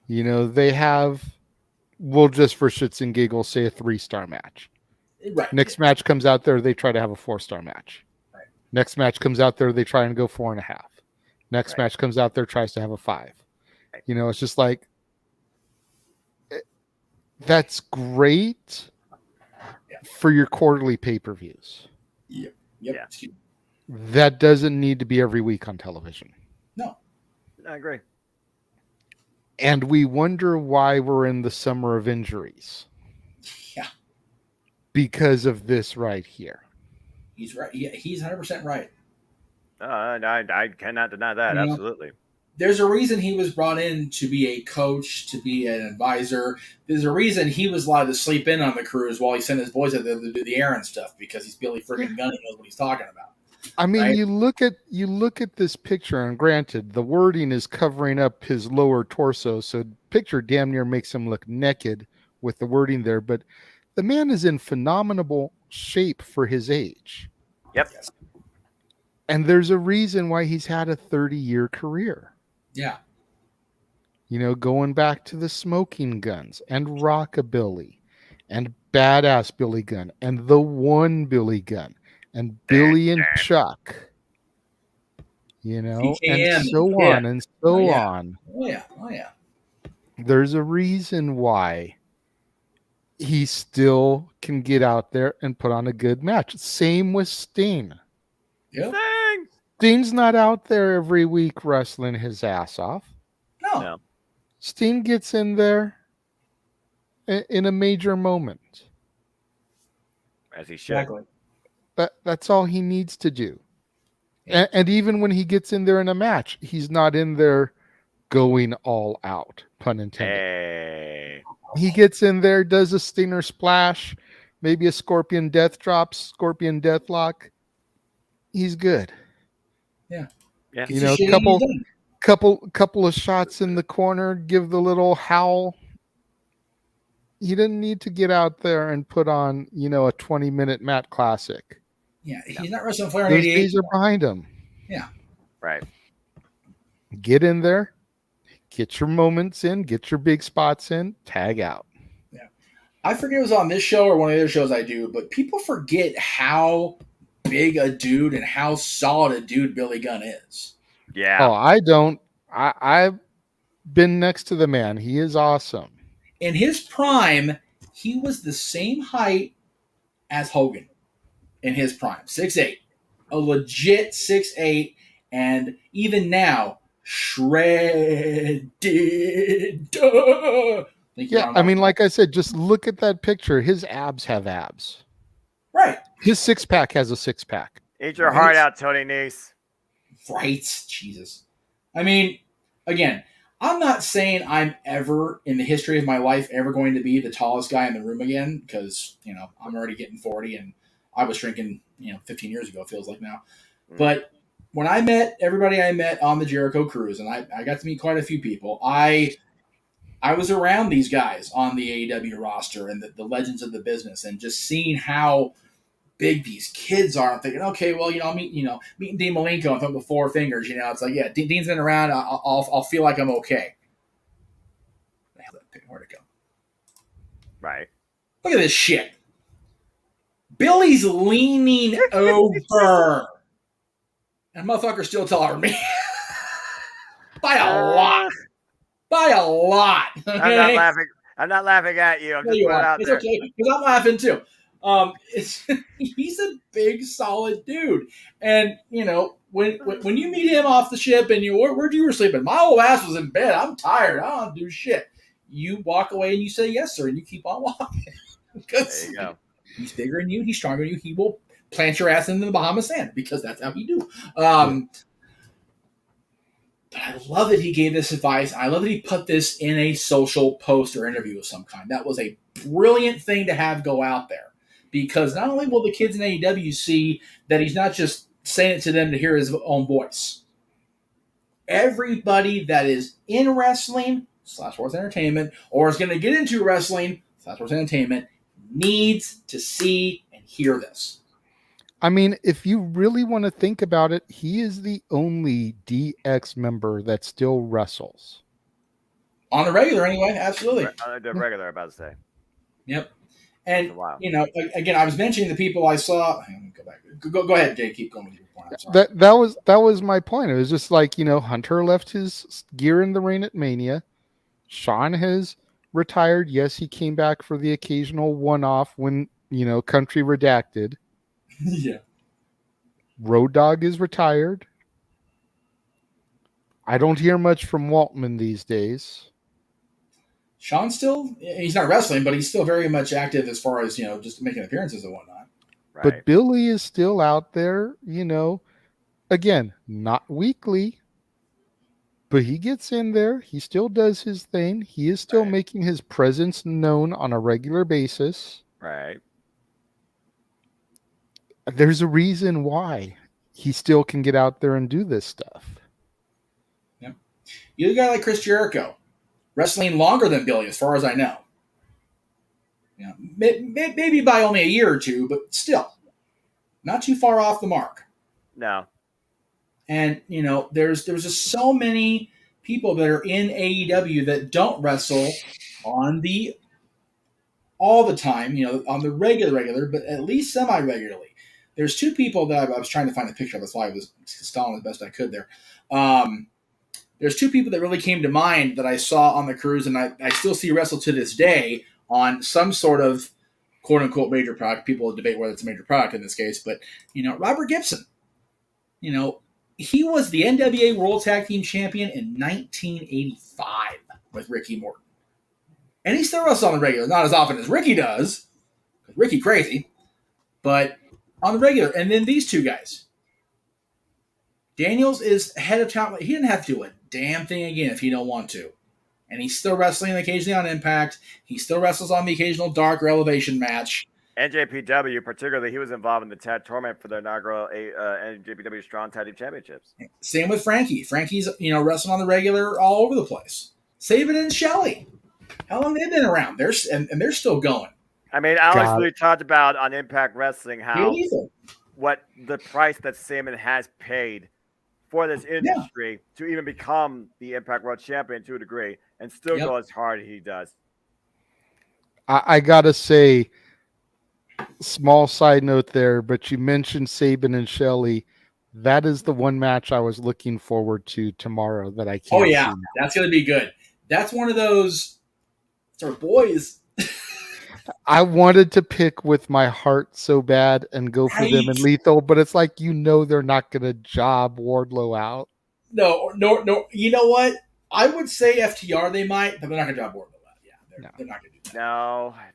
they have, we'll just for shits and giggles say a 3-star match. Right. Next match comes out there, they try to have a 4-star match. Right. Next match comes out there, they try and go 4.5. Next match comes out there, tries to have a 5. Right. It's just like, that's great for your quarterly pay-per-views. Yep. Yeah. That doesn't need to be every week on television. No. I agree. And we wonder why we're in the summer of injuries. Yeah. because of this right here. He's right. Yeah, he's 100% right. I cannot deny that. You know? Absolutely. There's a reason he was brought in to be a coach, to be an advisor. There's a reason he was allowed to sleep in on the cruise while he sent his boys out there to do the errand stuff, because he's Billy friggin' Gunn. He knows what he's talking about. I mean, right? you look at this picture, and granted, the wording is covering up his lower torso, so picture damn near makes him look naked with the wording there. But the man is in phenomenal shape for his age. Yep. Yes. And there's a reason why he's had a 30-year career. Yeah. You know, going back to the Smoking Guns and Rockabilly and Badass Billy Gunn and the One Billy Gunn and Billy and Chuck, you know, and PKM, so yeah. on and so Oh, yeah. on. Oh, yeah. Oh, yeah. There's a reason why he still can get out there and put on a good match. Same with Sting. Yep. Dang. Sting's not out there every week wrestling his ass off. No. Sting gets in there in a major moment. As he should. Exactly. That's all he needs to do. And even when he gets in there in a match, he's not in there going all out, pun intended. Hey. He gets in there, does a Stinger splash, maybe a Scorpion Death Drop, Scorpion Deathlock. He's good. Yeah. Yeah. You know, couple of shots in the corner, give the little howl. He didn't need to get out there and put on, you know, a 20-minute mat classic. Yeah. He's not wrestling Flair in Those 88. days are behind him. Yeah. Right. Get in there, get your moments in, get your big spots in, tag out. Yeah. I forget it was on this show or one of the other shows I do, but people forget how big a dude and how solid a dude Billy Gunn is. Yeah. Oh, I don't. I've been next to the man. He is awesome. In his prime, he was the same height as Hogan in his prime, 6'8", a legit 6'8", and even now, shredded. Yeah, I mean, like I said, just look at that picture. His abs have abs. Right. His six-pack has a six-pack. Eat your heart out, Tony Nese. Right. Jesus. I mean, again, I'm not saying I'm ever, in the history of my life, ever going to be the tallest guy in the room again, because, you know, I'm already getting 40, and I was shrinking, 15 years ago, it feels like now. But when I met everybody I met on the Jericho Cruise, and I got to meet quite a few people, I was around these guys on the AEW roster and the legends of the business, and just seeing how big these kids are. I'm thinking, okay, well, I'll meeting Dean Malenko and with 4 fingers. It's like, yeah, Dean's been around. I'll feel like I'm okay. Where'd it go? Right. Look at this shit. Billy's leaning over. And motherfucker's still taller than me. By a lot. By a lot. Okay? I'm not laughing. I'm not laughing at you. I'm just putting it out it's there. okay, because I'm laughing too. He's a big, solid dude, and when you meet him off the ship and where'd you were sleeping? My old ass was in bed. I'm tired. I don't do shit. You walk away and you say yes, sir, and you keep on walking. There you go. He's bigger than you. He's stronger than you. He will plant your ass in the Bahamas sand, because that's how he do. But I love that he gave this advice. I love that he put this in a social post or interview of some kind. That was a brilliant thing to have go out there, because not only will the kids in AEW see that he's not just saying it to them to hear his own voice. Everybody that is in wrestling / sports entertainment, or is going to get into wrestling / sports entertainment, needs to see and hear this. I mean, if you really want to think about it, he is the only DX member that still wrestles. On the regular, anyway, absolutely. On the regular, I'm about to say. Yep. And, Wow. again, I was mentioning the people I saw. Let me go back. Go ahead, Jay. Keep going with your point. I'm sorry. That was my point. It was just like, Hunter left his gear in the ring at Mania. Sean has retired. Yes, he came back for the occasional one-off when, Country Redacted. Yeah. Road Dogg is retired. I don't hear much from Waltman these days. Sean's he's not wrestling, but he's still very much active as far as, just making appearances and whatnot. Right. But Billy is still out there, again, not weekly, but he gets in there. He still does his thing. He is still making his presence known on a regular basis. Right. There's a reason why he still can get out there and do this stuff. Yeah. You got a guy like Chris Jericho, wrestling longer than Billy, as far as I know. Maybe by only a year or two, but still, not too far off the mark. No. And there's just so many people that are in AEW that don't wrestle all the time, on the regular, but at least semi-regularly. There's two people that I was trying to find a picture of. That's why I was stalling as best I could there. There's two people that really came to mind that I saw on the cruise, and I still see wrestle to this day on some sort of quote-unquote major product. People debate whether it's a major product in this case, but, Robert Gibson, he was the NWA World Tag Team Champion in 1985 with Ricky Morton. And he still wrestles on the regular, not as often as Ricky does, because Ricky crazy, but on the regular. And then these two guys. Daniels is head of talent. He didn't have to do a damn thing again if he don't want to. And he's still wrestling occasionally on Impact. He still wrestles on the occasional Dark or Elevation match. NJPW, particularly, he was involved in the Tag Tournament for their inaugural NJPW Strong Tag Team Championships. Same with Frankie. Frankie's, wrestling on the regular all over the place. Saban and Shelley. How long have they been around? They're still going. I mean, Alex really talked about on Impact Wrestling what the price that Saban has paid for this industry to even become the Impact World Champion to a degree and still go as hard as he does. I gotta say, small side note there, but you mentioned Saban and Shelley. That is the one match I was looking forward to tomorrow that I can't see. That's going to be good. That's one of those sort of boys. I wanted to pick with my heart so bad and go for them in Lethal, but it's like, they're not going to job Wardlow out. No. You know what? I would say FTR they might, but they're not going to job Wardlow out. Yeah, they're not going to do that.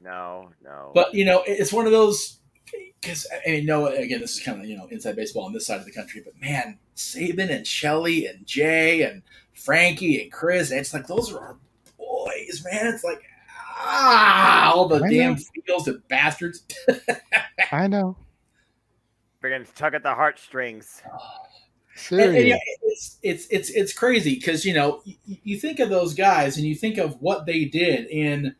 No. But, it's one of those, because, again, this is kind of, inside baseball on this side of the country, but man, Saban and Shelley and Jay and Frankie and Chris, and it's like, those are our boys, man. It's like, all the damn feels and bastards. I know. Friggin' tug at the heartstrings. And it's crazy because you think of those guys and you think of what they did in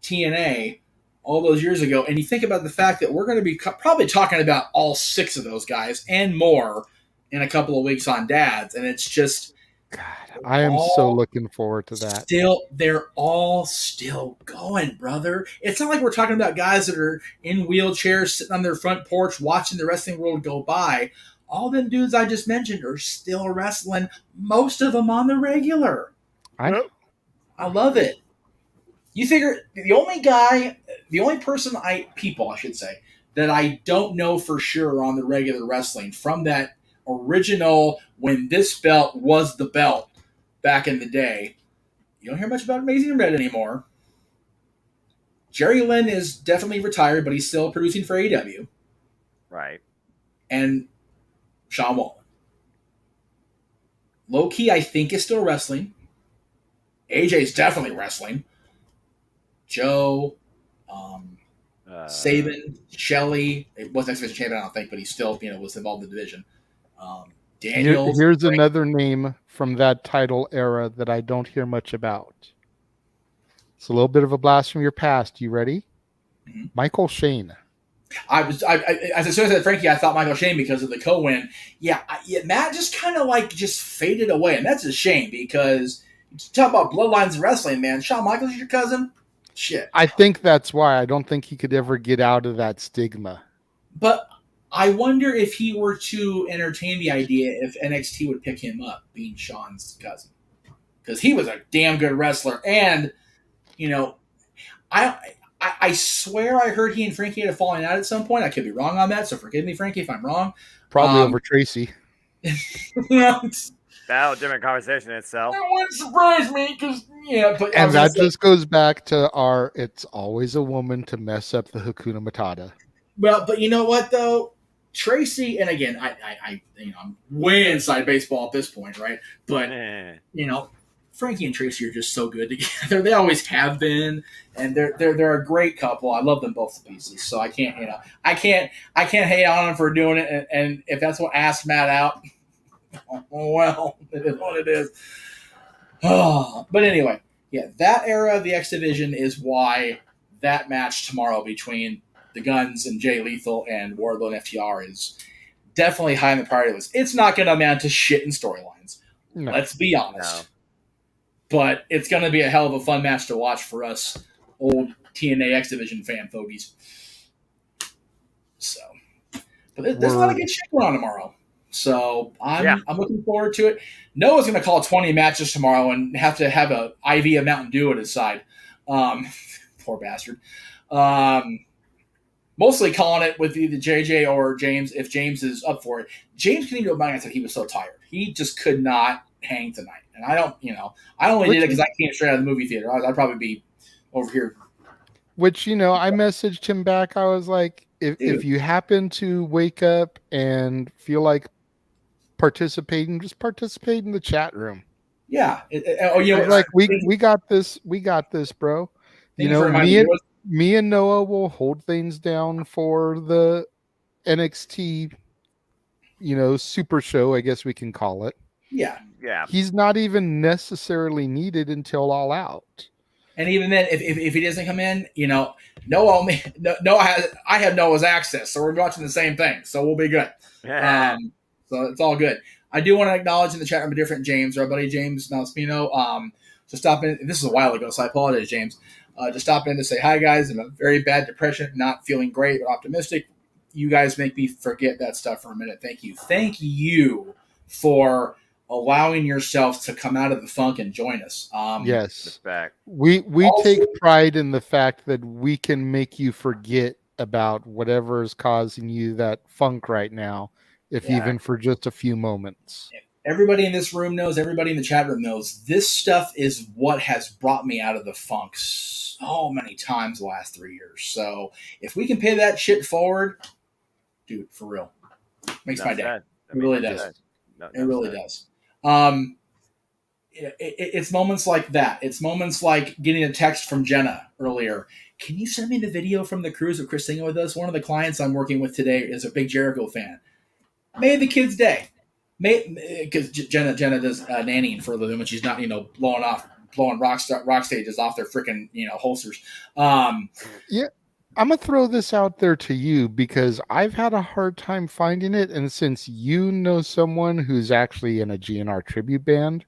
TNA all those years ago, and you think about the fact that we're going to be probably talking about all 6 of those guys and more in a couple of weeks on Dads, and it's just. God, I am so looking forward to that. They're all still going, brother. It's not like we're talking about guys that are in wheelchairs sitting on their front porch watching the wrestling world go by. All them dudes I just mentioned are still wrestling, most of them on the regular. I love it. You figure the only people I should say, that I don't know for sure on the regular wrestling from that original when this belt was the belt back in the day. You don't hear much about Amazing Red anymore. Jerry Lynn is definitely retired, but he's still producing for AEW. Right. And Sean Waltman. Low-key, I think, is still wrestling. AJ's definitely wrestling. Joe, Saban, Shelley. It wasn't X Division champion, I don't think, but he still, was involved in the division. Daniels. Here's another name from that title era that I don't hear much about. It's a little bit of a blast from your past. You ready? Mm-hmm. Michael Shane. As soon as I said Frankie, I thought Michael Shane because of the co-win. Yeah, Matt just kind of just faded away, and that's a shame because you talk about bloodlines of wrestling, man. Shawn Michaels is your cousin. Shit. I think that's why I don't think he could ever get out of that stigma. But I wonder if he were to entertain the idea if NXT would pick him up, being Shawn's cousin. Because he was a damn good wrestler. And, I swear I heard he and Frankie had a falling out at some point. I could be wrong on that, so forgive me, Frankie, if I'm wrong. Probably over Tracy. That different conversation itself. That wouldn't surprise me because but I And was gonna that say, just goes back to our "it's always a woman to mess up the Hakuna Matata." well, but you know what though, Tracy, and again, I I'm way inside baseball at this point, right? But Eh. Frankie and Tracy are just so good together. They always have been, and they're a great couple. I love them both to pieces. So I can't I can't hate on them for doing it. And if that's what asked Matt out, oh well, it is what it is. Oh, but anyway, yeah, that era of the X Division is why that match tomorrow between the Guns and Jay Lethal and Wardlow and FTR is definitely high on the priority list. It's not going to amount to shit in storylines. No. Let's be honest. No. But it's going to be a hell of a fun match to watch for us old TNA X Division fan fogies. So, but there's a lot of good shit going on tomorrow. So I'm looking forward to it. Noah's going to call 20 matches tomorrow and have to have a IV of Mountain Dew at his side. Poor bastard. Mostly calling it with either JJ or James if James is up for it. James came to a mind and said he was so tired. He just could not hang tonight. And I don't, I only did it because I came straight out of the movie theater. I'd probably be over here. Which, I messaged him back. I was like, if you happen to wake up and feel like participating, just participate in the chat room. Yeah. Like we got this, bro. Me and Noah will hold things down for the NXT, super show, I guess we can call it. Yeah. Yeah. He's not even necessarily needed until All Out. And even then, if he doesn't come in, Noah I have Noah's access, so we're watching the same thing, so we'll be good. Yeah. So it's all good. I do want to acknowledge in the chat room a different James, our buddy James Malaspino. Just stop in. This is a while ago, so I apologize, James. Just stop in to say hi, guys. I'm a very bad depression, not feeling great, but optimistic. You guys make me forget that stuff for a minute. Thank you for allowing yourself to come out of the funk and join us. Yes. Respect. We also take pride in the fact that we can make you forget about whatever is causing you that funk right now, if even for just a few moments. Everybody in this room knows, everybody in the chat room knows, this stuff is what has brought me out of the funk so many times the last 3 years. So if we can pay that shit forward, dude, for real, makes my day. It really does. It really does. It's moments like that. It's moments like getting a text from Jenna earlier. Can you send me the video from the cruise of Chris singing with us? One of the clients I'm working with today is a big Jericho fan. Made the kid's day. Because Jenna does nannying for a living when she's not, blowing rock stages off their freaking, holsters. Yeah. I'm going to throw this out there to you because I've had a hard time finding it. And since you know someone who's actually in a GNR tribute band,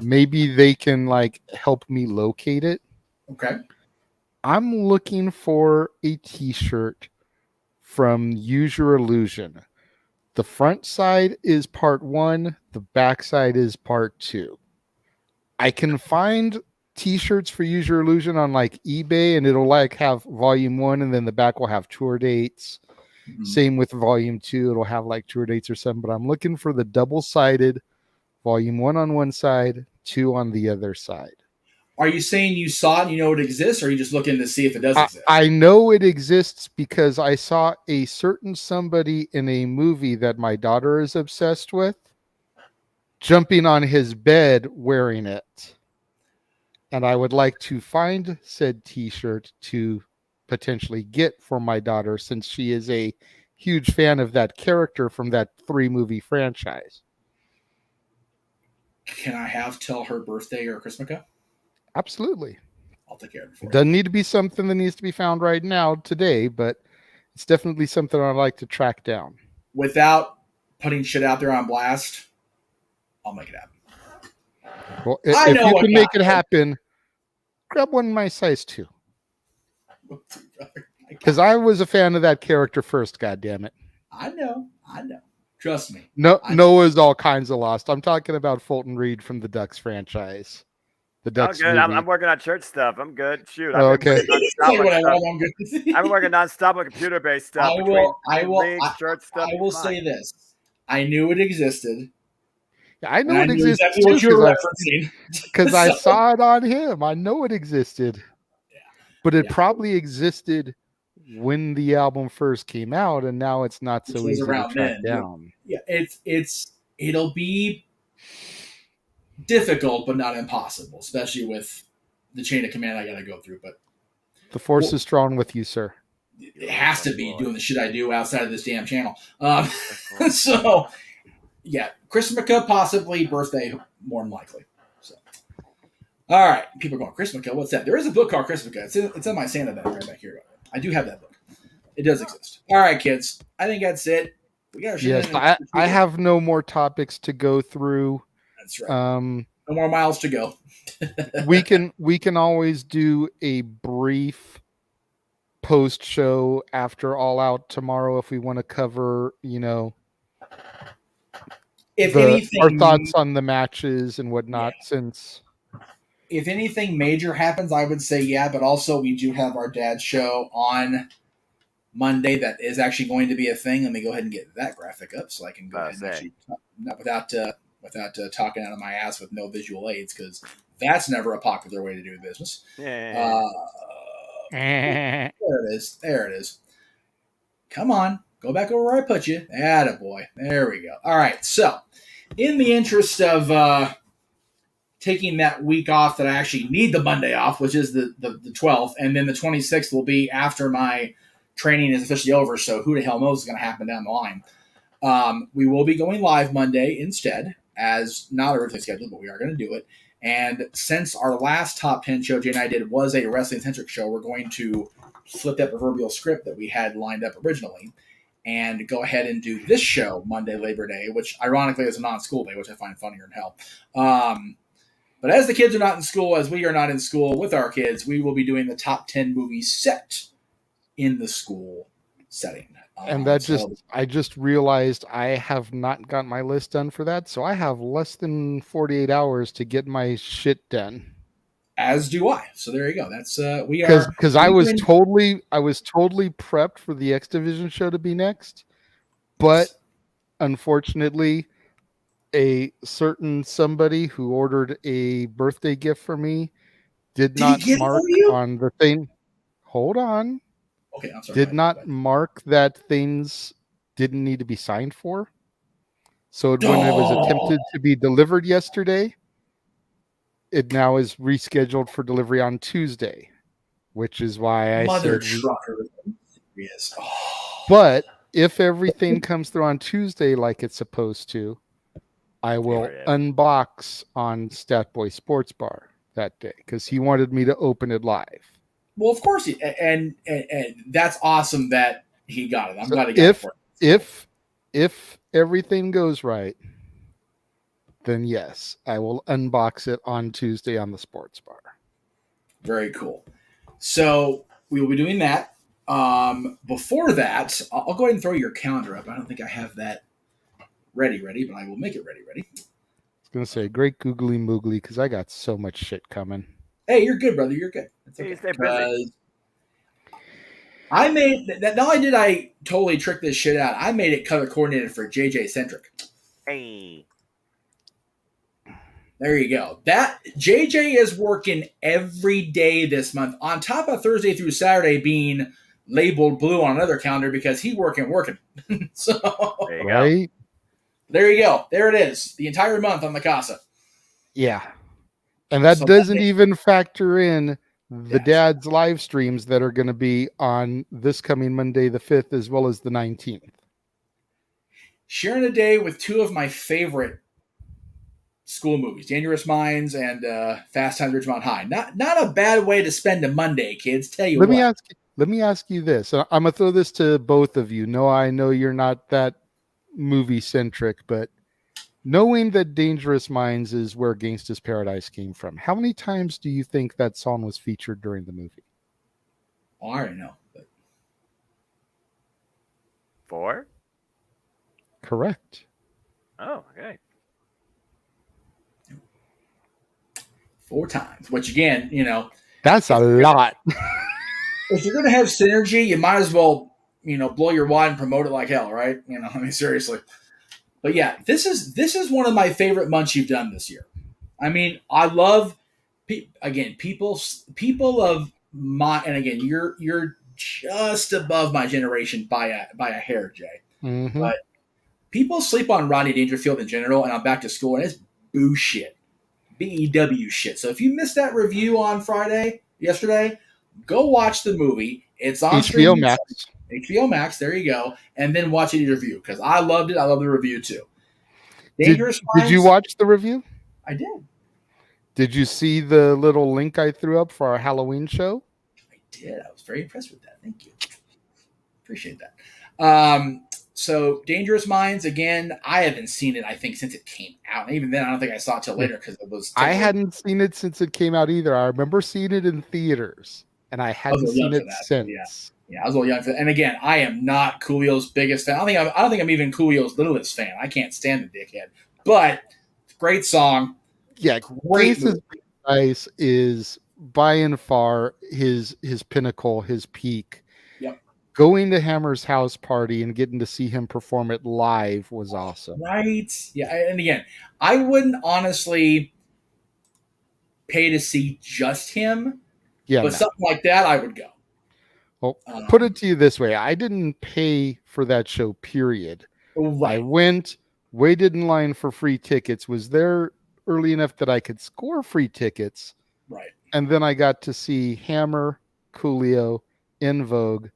maybe they can help me locate it. Okay. I'm looking for a t-shirt from Use Your Illusion. The front side is part 1. The back side is part 2. I can find t-shirts for Use Your Illusion on eBay, and it'll have volume 1, and then the back will have tour dates. Mm-hmm. Same with volume 2. It'll have tour dates or something, but I'm looking for the double-sided volume 1 on one side, 2 on the other side. Are you saying you saw it and you know it exists, or are you just looking to see if it does exist? I know it exists because I saw a certain somebody in a movie that my daughter is obsessed with jumping on his bed wearing it. And I would like to find said t-shirt to potentially get for my daughter since she is a huge fan of that character from that 3-movie franchise. Can I tell her birthday or Christmas? Absolutely. I'll take care of it for you. Doesn't need to be something that needs to be found right now today, but it's definitely something I'd like to track down. Without putting shit out there on blast, I'll make it happen. Well, if you can make it happen, grab one my size 2. Because I was a fan of that character first, goddammit. I know. Trust me. Noah's all kinds of lost. I'm talking about Fulton Reed from the Ducks franchise. The Ducks good. movie. I'm working on church stuff. I'm good. Shoot. Okay. I'm working non-stop on computer-based stuff. I will say this. I knew it existed. I And know I it knew exists exactly too what you were referencing. because I So, saw it on him. I know it existed. But it Yeah. probably existed when the album first came out, and now it's not which so was easy to around track then. down. Yeah, it'll be difficult, but not impossible, especially with the chain of command I got to go through. But The force is strong with you, sir. it has to be doing the shit I do outside of this damn channel. course. So, yeah, Christmas possibly, birthday more than likely. So, all right, people are going Christmas. What's that? There is a book called Christmas. It's in my Santa bag right back here. I do have that book. It does exist. All right, kids. I think that's it. We got our shit Yes, in. I have no more topics to go through. That's right. No more miles to go. we can always do a brief post show after All Out tomorrow if we want to cover, If our anything, thoughts on the matches and whatnot. Since if anything major happens, I would say yeah. But also, we do have our dad's show on Monday that is actually going to be a thing. Let me go ahead and get that graphic up so I can go ahead and actually, not without talking out of my ass with no visual aids, because that's never a popular way to do business. Yeah. There it is. There it is. Come on. Go back over where I put you. Attaboy. There we go. All right. So, in the interest of taking that week off that I actually need the Monday off, which is the 12th, and then the 26th will be after my training is officially over, so who the hell knows what's going to happen down the line. We will be going live Monday instead, as not originally scheduled, but we are going to do it. And since our last Top 10 show Jay and I did was a wrestling-centric show, we're going to flip that proverbial script that we had lined up originally and go ahead and do this show Monday, Labor Day, which ironically is a non-school day, which I find funnier than hell. But as the kids are not in school, as we are not in school with our kids, we will be doing the top 10 movies set in the school setting. And I just realized I have not got my list done for that, so I have less than 48 hours to get my shit done. As do I. So there you go. That's we are because I was totally prepped for the X Division show to be next, but unfortunately, a certain somebody who ordered a birthday gift for me did not mark on the thing. Hold on. Okay, I'm sorry. Did not mark that things didn't need to be signed for. So when it was attempted to be delivered yesterday, it now is rescheduled for delivery on Tuesday, which is why I said trucker. Yes. But if everything comes through on Tuesday like it's supposed to, I will unbox on Statboy Sports Bar that day because he wanted me to open it live. Well, of course, and that's awesome that he got it. I'm glad he got it for him. If everything goes right, then yes, I will unbox it on Tuesday on the Sports Bar. Very cool. So we will be doing that. Before that, I'll go ahead and throw your calendar up. I don't think I have that ready, but I will make it ready. I was going to say, great googly moogly, because I got so much shit coming. Hey, you're good, brother. You're good. It's okay. Stay busy. I made that. Not only did I totally trick this shit out, I made it color coordinated for JJ Centric. Hey. There you go. That JJ is working every day this month, on top of Thursday through Saturday being labeled blue on another calendar because he's working. So there you go. There you go. There it is. The entire month on the Casa. Yeah. And that doesn't even factor in the dad's live streams that are going to be on this coming Monday, the 5th, as well as the 19th. Sharing a day with two of my favorite school movies, Dangerous Minds and Fast Times at Ridgemont High. Not a bad way to spend a Monday, kids. Tell you Let me ask you this. I'm going to throw this to both of you. No, I know you're not that movie centric, but knowing that Dangerous Minds is where Gangsta's Paradise came from, how many times do you think that song was featured during the movie? Oh, I already know. But... 4? Correct. Oh, okay. 4 times, which again, that's a lot. If you're going to have synergy, you might as well, blow your wad and promote it like hell, right? I mean, seriously. But yeah, this is one of my favorite months you've done this year. I mean, I love again people of my, and again you're just above my generation by a hair, Jay. Mm-hmm. But people sleep on Rodney Dangerfield in general, and I'm back to school, and it's boo shit, BEW shit. So if you missed that review on yesterday, go watch the movie. It's on HBO streaming. Max. HBO Max. There you go, and then watch the review because I loved it. I love the review too. Did Dangerous Did you Minds. watch the review? I did. Did you see the little link I threw up for our Halloween show? I did. I was very impressed with that. Thank you. Appreciate that. So Dangerous Minds again. I haven't seen it. I think since it came out. And even then, I don't think I saw it till later because it was. I hadn't seen it since it came out either. I remember seeing it in theaters, and I hadn't seen it since. Yeah, I was a little young for that. And again, I am not Coolio's biggest fan. I don't think I'm even Coolio's littlest fan. I can't stand the dickhead. But great song. Yeah, Great movie. Ice is by and far his pinnacle, his peak. Yep. Going to Hammer's house party and getting to see him perform it live was awesome. Right. Yeah. And again, I wouldn't honestly pay to see just him. Yeah. But something like that, I would go. Well, put it to you this way. I didn't pay for that show, period. Right. I went, waited in line for free tickets, was there early enough that I could score free tickets. Right. And then I got to see Hammer, Coolio, In Vogue,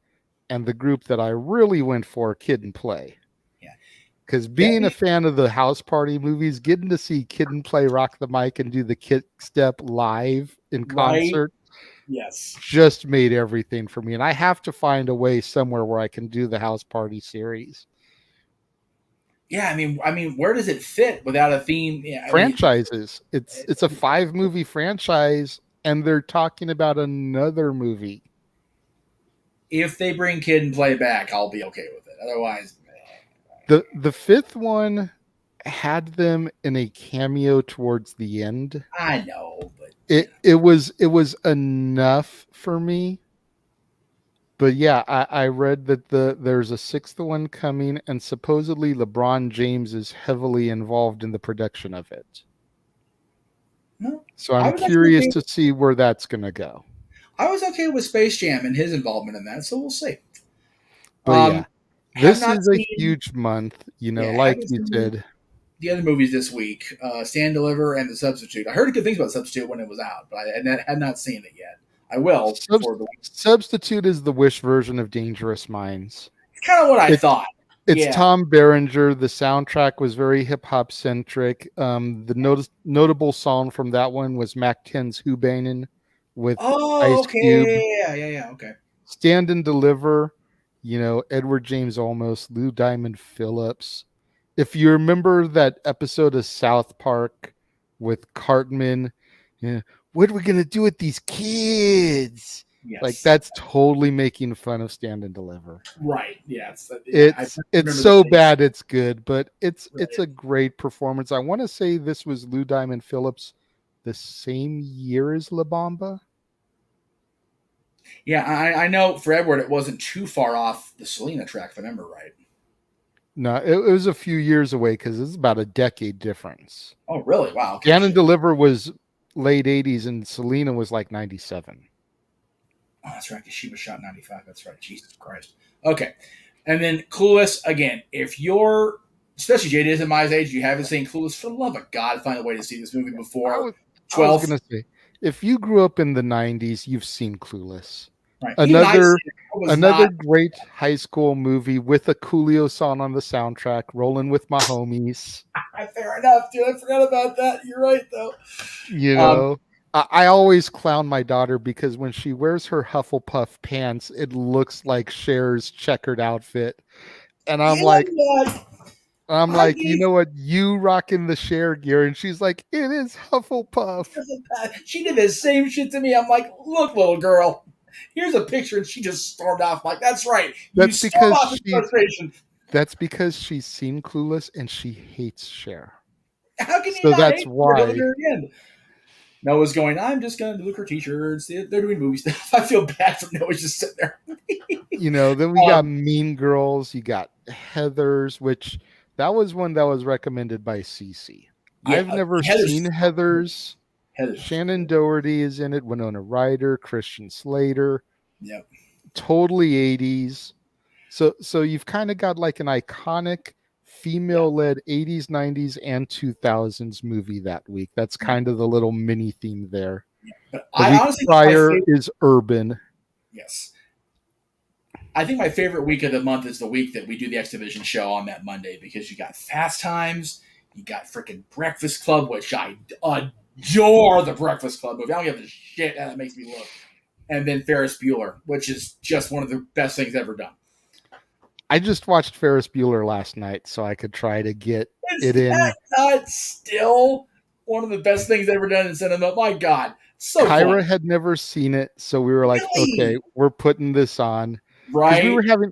and the group that I really went for, Kid and Play. Yeah. Because being a fan of the house party movies, getting to see Kid and Play rock the mic and do the kick step live in concert, yes, just made everything for me. And I have to find a way somewhere where I can do the house party series. Yeah, I mean, where does it fit without a theme? Yeah, franchises. It's a 5-movie franchise, and they're talking about another movie. If they bring Kid and Play back, I'll be okay with it. Otherwise, the 5th one had them in a cameo towards the end. I know, but it was enough for me. But yeah, I read that there's a 6th one coming, and supposedly LeBron James is heavily involved in the production of it. No, so I'm curious to see where that's going to go. I was okay with Space Jam and his involvement in that, so we'll see. But yeah, this is a huge month, like you said. The other movies this week, Stand Deliver and The Substitute. I heard good things about Substitute when it was out, but I had not seen it yet. I will. Substitute is the Wish version of Dangerous Minds. It's kind of what I thought. It's Tom Berenger. The soundtrack was very hip-hop centric. The notable song from that one was Mac 10's Hoobanin with Ice Cube. Yeah, okay. Stand and Deliver, Edward James Olmos, Lou Diamond Phillips. If you remember that episode of South Park with Cartman, what are we going to do with these kids? Yes. Like, that's totally making fun of Stand and Deliver. Right. Yeah. It's so bad it's good, but it's a great performance. I want to say this was Lou Diamond Phillips the same year as La Bamba. Yeah, I know for Edward it wasn't too far off the Selena track, if I remember right. No, it was a few years away because it's about a decade difference. Oh, really? Wow. Okay. Stand and Deliver was late 80s and Selena was like 97. Oh, that's right, because she was shot in 95. That's right. Jesus Christ. Okay. And then Clueless, again, if you're, especially JD is at my age, you haven't seen Clueless, for the love of God, find a way to see this movie before 12. I was going to say, if you grew up in the 90s, you've seen Clueless. Right. Another great high school movie with a Coolio song on the soundtrack, Rolling with My Homies. Fair enough, dude. I forgot about that. You're right, though. I always clown my daughter because when she wears her Hufflepuff pants, it looks like Cher's checkered outfit. And I'm like, you know what? You rocking the Cher gear. And she's like, it is Hufflepuff. She did the same shit to me. I'm like, look, little girl. Here's a picture, and she just stormed off. I'm like, that's right. That's because she's seen Clueless and she hates Cher. How can you not that's hate why. Her again? Noah's going, I'm just going to look her t-shirts. They're doing movie stuff. I feel bad for Noah just sitting there. Then we got Mean Girls. You got Heathers, which That was one that was recommended by Cece. Yeah, I've never Heather's- seen Heather's. Heather's. Shannon Doherty is in it. Winona Ryder, Christian Slater. Yep. Totally 80s. So you've kind of got like an iconic female-led 80s, 90s, and 2000s movie that week. That's kind of the little mini theme there. But The I week honestly think my prior favorite- is urban. Yes. I think my favorite week of the month is the week that we do the X Division show on that Monday because you got Fast Times, you got freaking Breakfast Club, which I adore the Breakfast Club movie. I don't give a shit how that makes me look. And then Ferris Bueller, which is just one of the best things ever done. I just watched Ferris Bueller last night, so I could try to get it in. Is that not still one of the best things ever done in cinema? My God. So Kyra fun. had never seen it, so we were like, Really? okay, we're putting this on. 'Cause Right?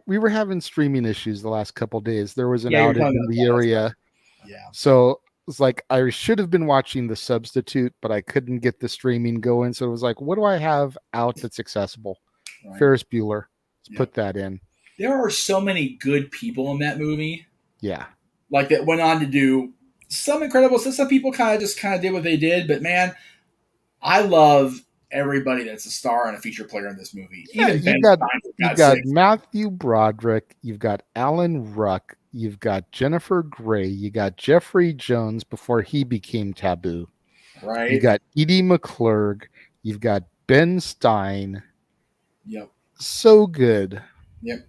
we were having streaming issues the last couple days. There was an Yeah, you're outage talking in about the that, area. Yeah. So it's like I should have been watching The Substitute, but I couldn't get the streaming going. So it was like, what do I have out that's accessible? Right. Ferris Bueller. Let's Yeah. put that in. There are so many good people in that movie. Yeah. Like that went on to do some incredible stuff. Some people kind of did what they did, but man, I love everybody that's a star and a feature player in this movie. Yeah, Even Ben you got Stein, for you God's got sake. Matthew Broderick, you've got Alan Ruck, you've got Jennifer Grey, you got Jeffrey Jones before he became Taboo. Right? You got Edie McClurg, you've got Ben Stein. Yep. So good. Yep.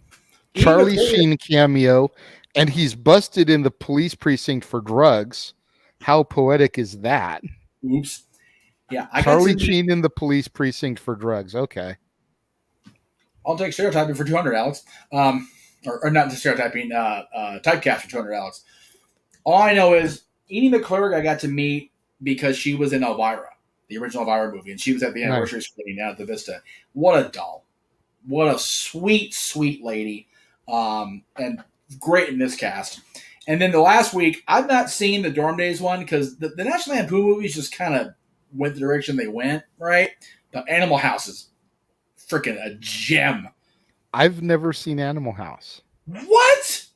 Charlie Edie McClurg- Sheen cameo, and he's busted in the police precinct for drugs. How poetic is that? Oops. Yeah, I Charlie got to Sheen in the police precinct for drugs. Okay. I'll take stereotyping for 200, Alex. Or not stereotyping, typecast for 200, Alex. All I know is Edie McClurg I got to meet because she was in Elvira, the original Elvira movie, and she was at the anniversary screening down at the Vista. What a doll. What a sweet, sweet lady. And great in this cast. And then the last week, I've not seen the Dorm Days one because the National Lampoon movies just kind of went the direction they went, right? But Animal House is freaking a gem. I've never seen Animal House. What?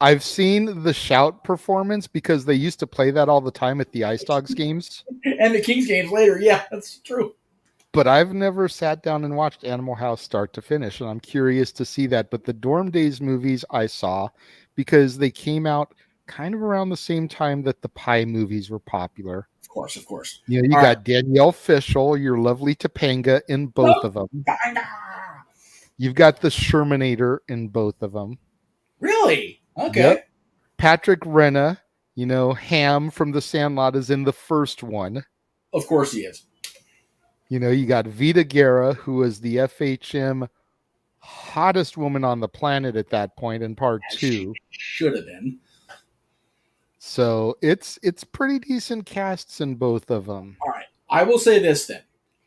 I've seen the Shout performance because they used to play that all the time at the Ice Dogs games, And the Kings games later. Yeah, that's true. but I've never sat down and watched Animal House start to finish, and I'm curious to see that. But the Dorm Days movies I saw because they came out kind of around the same time that the Pie movies were popular. Of course, of course. You know, you All got Danielle Fishel, your lovely Topanga in both of them. You've got the Shermanator in both of them. Really? Okay. Yep. Patrick Renna, you know, Ham from The Sandlot is in the first one. Of course he is. You know, you got Vita Guerra, who was the FHM hottest woman on the planet at that point in part two. Should have been. So it's pretty decent casts in both of them. All right. I will say this then.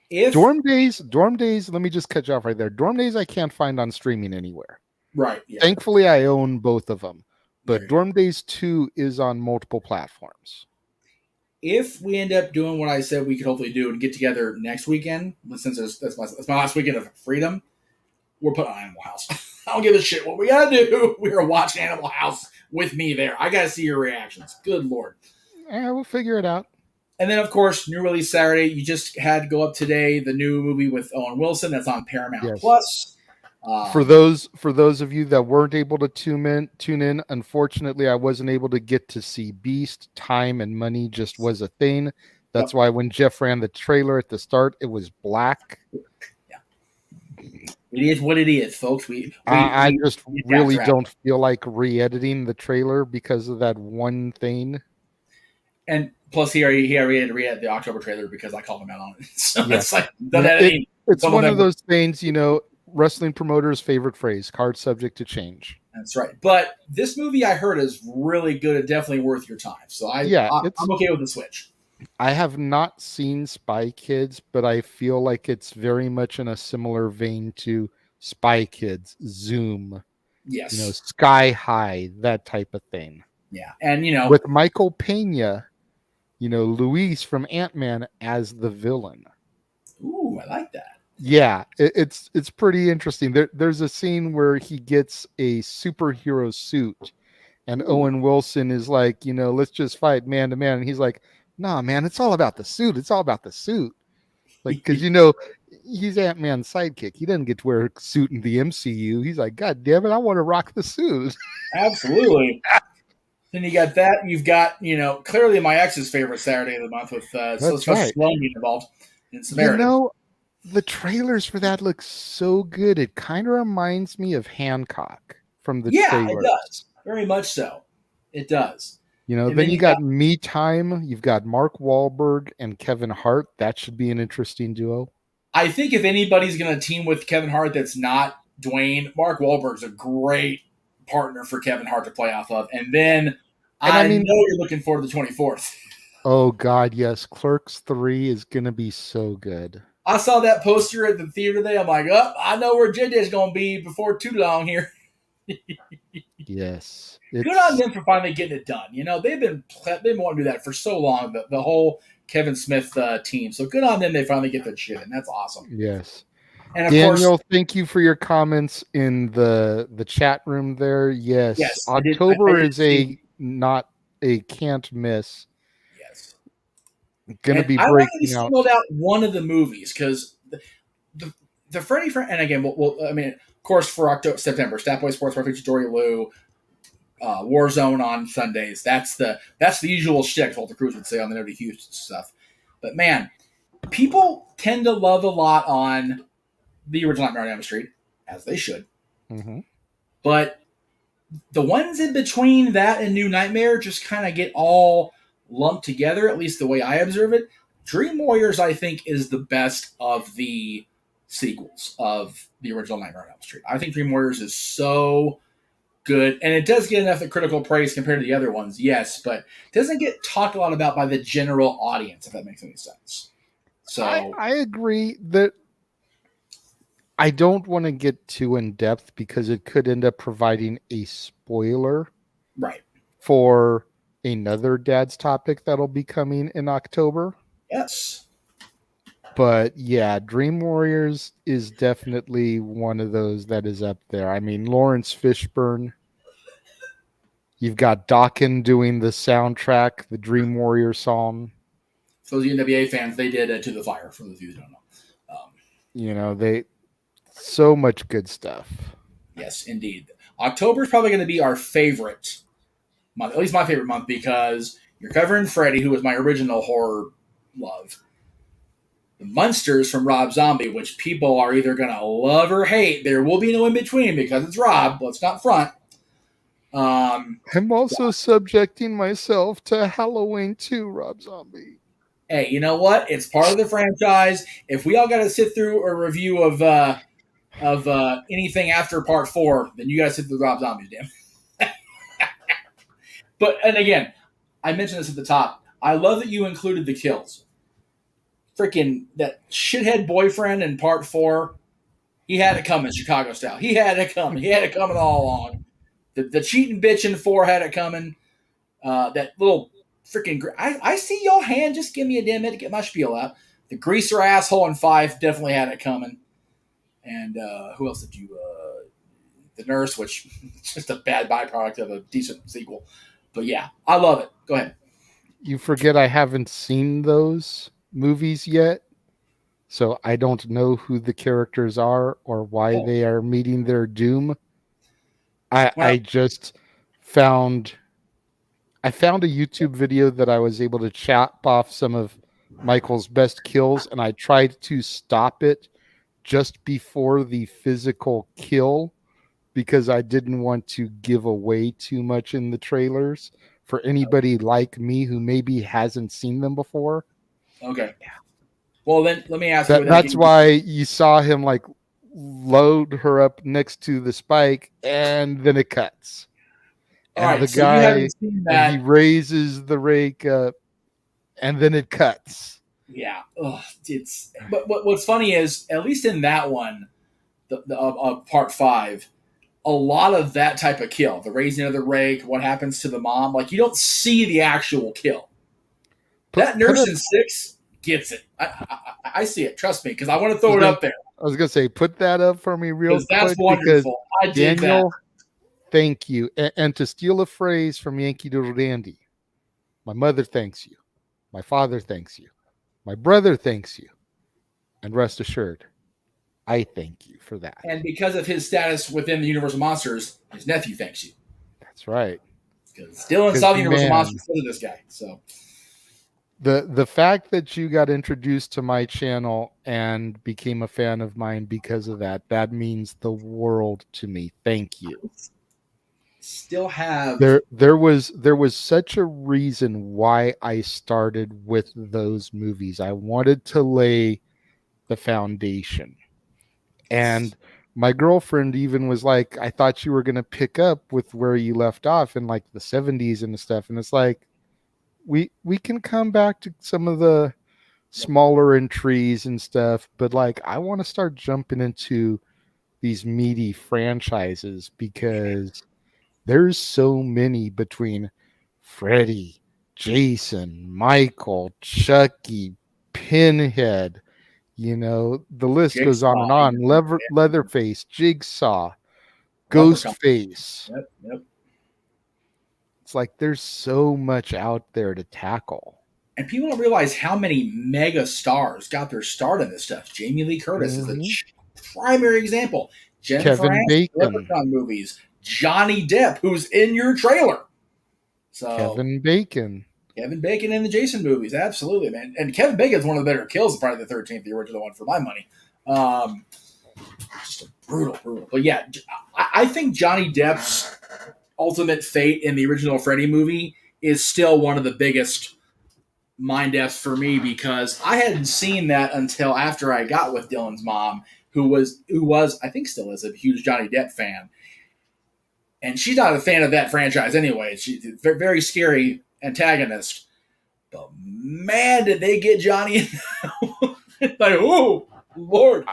If Dorm Days, let me just cut you off right there. Dorm Days I can't find on streaming anywhere. right, yeah. Thankfully, I own both of them. But Very Dorm Days 2 is on multiple platforms. If we end up doing what I said we could hopefully do and get together next weekend, since that's my last weekend of freedom, we're putting on Animal House. I don't give a shit what we gotta do. We are watching Animal House with me there. I gotta see your reactions. Good Lord. We'll figure it out. And then, of course, new release Saturday. You just had to go up today. The new movie with Owen Wilson that's on Paramount Yes. Plus. For those of you that weren't able to tune in, unfortunately, I wasn't able to get to see Beast. Time and money just was a thing. That's why when Jeff ran the trailer at the start, it was black. It is what it is, folks. I just we really backtrack. don't feel like re-editing the trailer because of that one thing. And plus, he already had to re-edit the October trailer because I called him out on it. So Yeah. it's like done editing. It's Some one of of them- those things, you know, wrestling promoters' favorite phrase: card subject to change. That's right. But this movie I heard is really good and definitely worth your time. So I'm okay with the switch. I have not seen Spy Kids, but I feel like it's very much in a similar vein to Spy Kids, Zoom, Yes. you know, Sky High, that type of thing. Yeah. And you know, With Michael Pena, you know, Luis from Ant-Man as the villain. ooh, I like that. Yeah, it's pretty interesting. There's a scene where he gets a superhero suit, And Ooh. Owen Wilson is like, let's just fight man to man. And he's like, nah, man, it's all about the suit. It's all about the suit. Like, because he's Ant-Man's sidekick. He doesn't get to wear a suit in the MCU. He's like, God damn it, I want to rock the suit. Absolutely. Then you got that. You've got, clearly my ex's favorite Saturday of the month with Sylvester right. Stallone being involved in Samaritan. The trailers for that look so good. It kind of reminds me of Hancock from the trailers. It does. Very much so. It does. Then you got Meacham. You've got Mark Wahlberg and Kevin Hart. That should be an interesting duo. I think if anybody's going to team with Kevin Hart that's not Dwayne, Mark Wahlberg's a great partner for Kevin Hart to play off of. And then I know you're looking forward to the 24th. Oh, God, yes. Clerks 3 is going to be so good. I saw that poster at the theater today. I'm like, I know where JJ's going to be before too long here. Yes. Good on them for finally getting it done. They've been wanting to do that for so long, the whole Kevin Smith team. So good on them. They finally get that shit in. That's awesome. Yes. And of Daniel, course, thank you for your comments in the chat room there. Yes. October is not a can't miss. Yes. Going to be breaking out. I want to singled out one of the movies because the Freddy and again, of course, for September, Stat Boy Sports Bar features Dory Lou, Warzone on Sundays. That's the usual shtick Walter Cruz would say on the Nerdy Houston stuff. But man, people tend to love a lot on the original Nightmare on Elm Street, as they should. Mm-hmm. But the ones in between that and New Nightmare just kind of get all lumped together, at least the way I observe it. Dream Warriors, I think, is the best of the sequels of the original Nightmare on Elm Street. I think Dream Warriors is so good, and it does get enough critical praise compared to the other ones, yes, but it doesn't get talked a lot about by the general audience, if that makes any sense. So I agree that I don't want to get too in depth because it could end up providing a spoiler for another Dad's Topic that'll be coming in October. Yes. But yeah, Dream Warriors is definitely one of those that is up there. I mean, Lawrence Fishburne. You've got Dokken doing the soundtrack, the Dream Warrior song. For those NWA fans, they did To the Fire, for those of you who don't know. They so much good stuff. Yes, indeed. October is probably going to be our favorite month, at least my favorite month, because you're covering Freddy, who was my original horror love. The Munsters from Rob Zombie, which people are either going to love or hate. There will be no in between because it's Rob. Let's not front. I'm also subjecting myself to Halloween 2, Rob Zombie. Hey, you know what? It's part of the franchise. If we all got to sit through a review of anything after Part 4, then you got to sit through Rob Zombies, damn. And again, I mentioned this at the top. I love that you included the kills. Freaking that shithead boyfriend in Part 4, he had it coming, Chicago style. He had it coming. He had it coming all along. The cheating bitch in 4 had it coming. That little freaking... I see your hand. Just give me a damn minute to get my spiel out. The greaser asshole in 5 definitely had it coming. And who else did you... the nurse, which is just a bad byproduct of a decent sequel. But yeah, I love it. Go ahead. You forget I haven't seen those movies yet, so I don't know who the characters are or why they are meeting their doom. I just found a YouTube video that I was able to chop off some of Michael's best kills, and I tried to stop it just before the physical kill because I didn't want to give away too much in the trailers for anybody like me who maybe hasn't seen them before. Okay. Well, then let me ask you. That's why you saw him like load her up next to the spike, and then it cuts. All right, the so guy, you haven't seen that. He raises the rake up, and then it cuts. Yeah. Ugh, but what's funny is, at least in that one, the Part 5, a lot of that type of kill, the raising of the rake, what happens to the mom, like you don't see the actual kill. That nurse in 6 gets it. I see it. Trust me, because I want to throw it up there. I was gonna say, put that up for me real quick. That's wonderful. I dig Daniel, thank you. And to steal a phrase from Yankee Doodle Dandy, my mother thanks you. My father thanks you. My brother thanks you. And rest assured, I thank you for that. And because of his status within the Universal Monsters, his nephew thanks you. That's right. Because Dylan saw the Because, Universal man, Monsters for this guy. So the fact that you got introduced to my channel and became a fan of mine because of that means the world to me. Thank you. still have There was such a reason why I started with those movies. I wanted to lay the foundation. And my girlfriend even was like, I thought you were going to pick up with where you left off in like the 70s and stuff. And it's like, we can come back to some of the smaller entries and stuff, but like, I want to start jumping into these meaty franchises because there's so many between Freddy, Jason, Michael, Chucky, Pinhead. You know, the list goes on and on. Leatherface, Jigsaw, Ghostface. Yep. It's like there's so much out there to tackle. And people don't realize how many mega stars got their start in this stuff. Jamie Lee Curtis is a primary example. Jennifer Kevin Aniston, Bacon. Leprechaun movies. Johnny Depp, who's in your trailer. So Kevin Bacon in the Jason movies, absolutely, man. And Kevin Bacon is one of the better kills in Friday the 13th, the original one, for my money. Just a brutal. But yeah, I think Johnny Depp's ultimate fate in the original Freddy movie is still one of the biggest mind F's for me, because I hadn't seen that until after I got with Dylan's mom, who was I think still is a huge Johnny Depp fan. And she's not a fan of that franchise anyway. She's a very scary antagonist. But man, did they get Johnny in like, oh, Lord.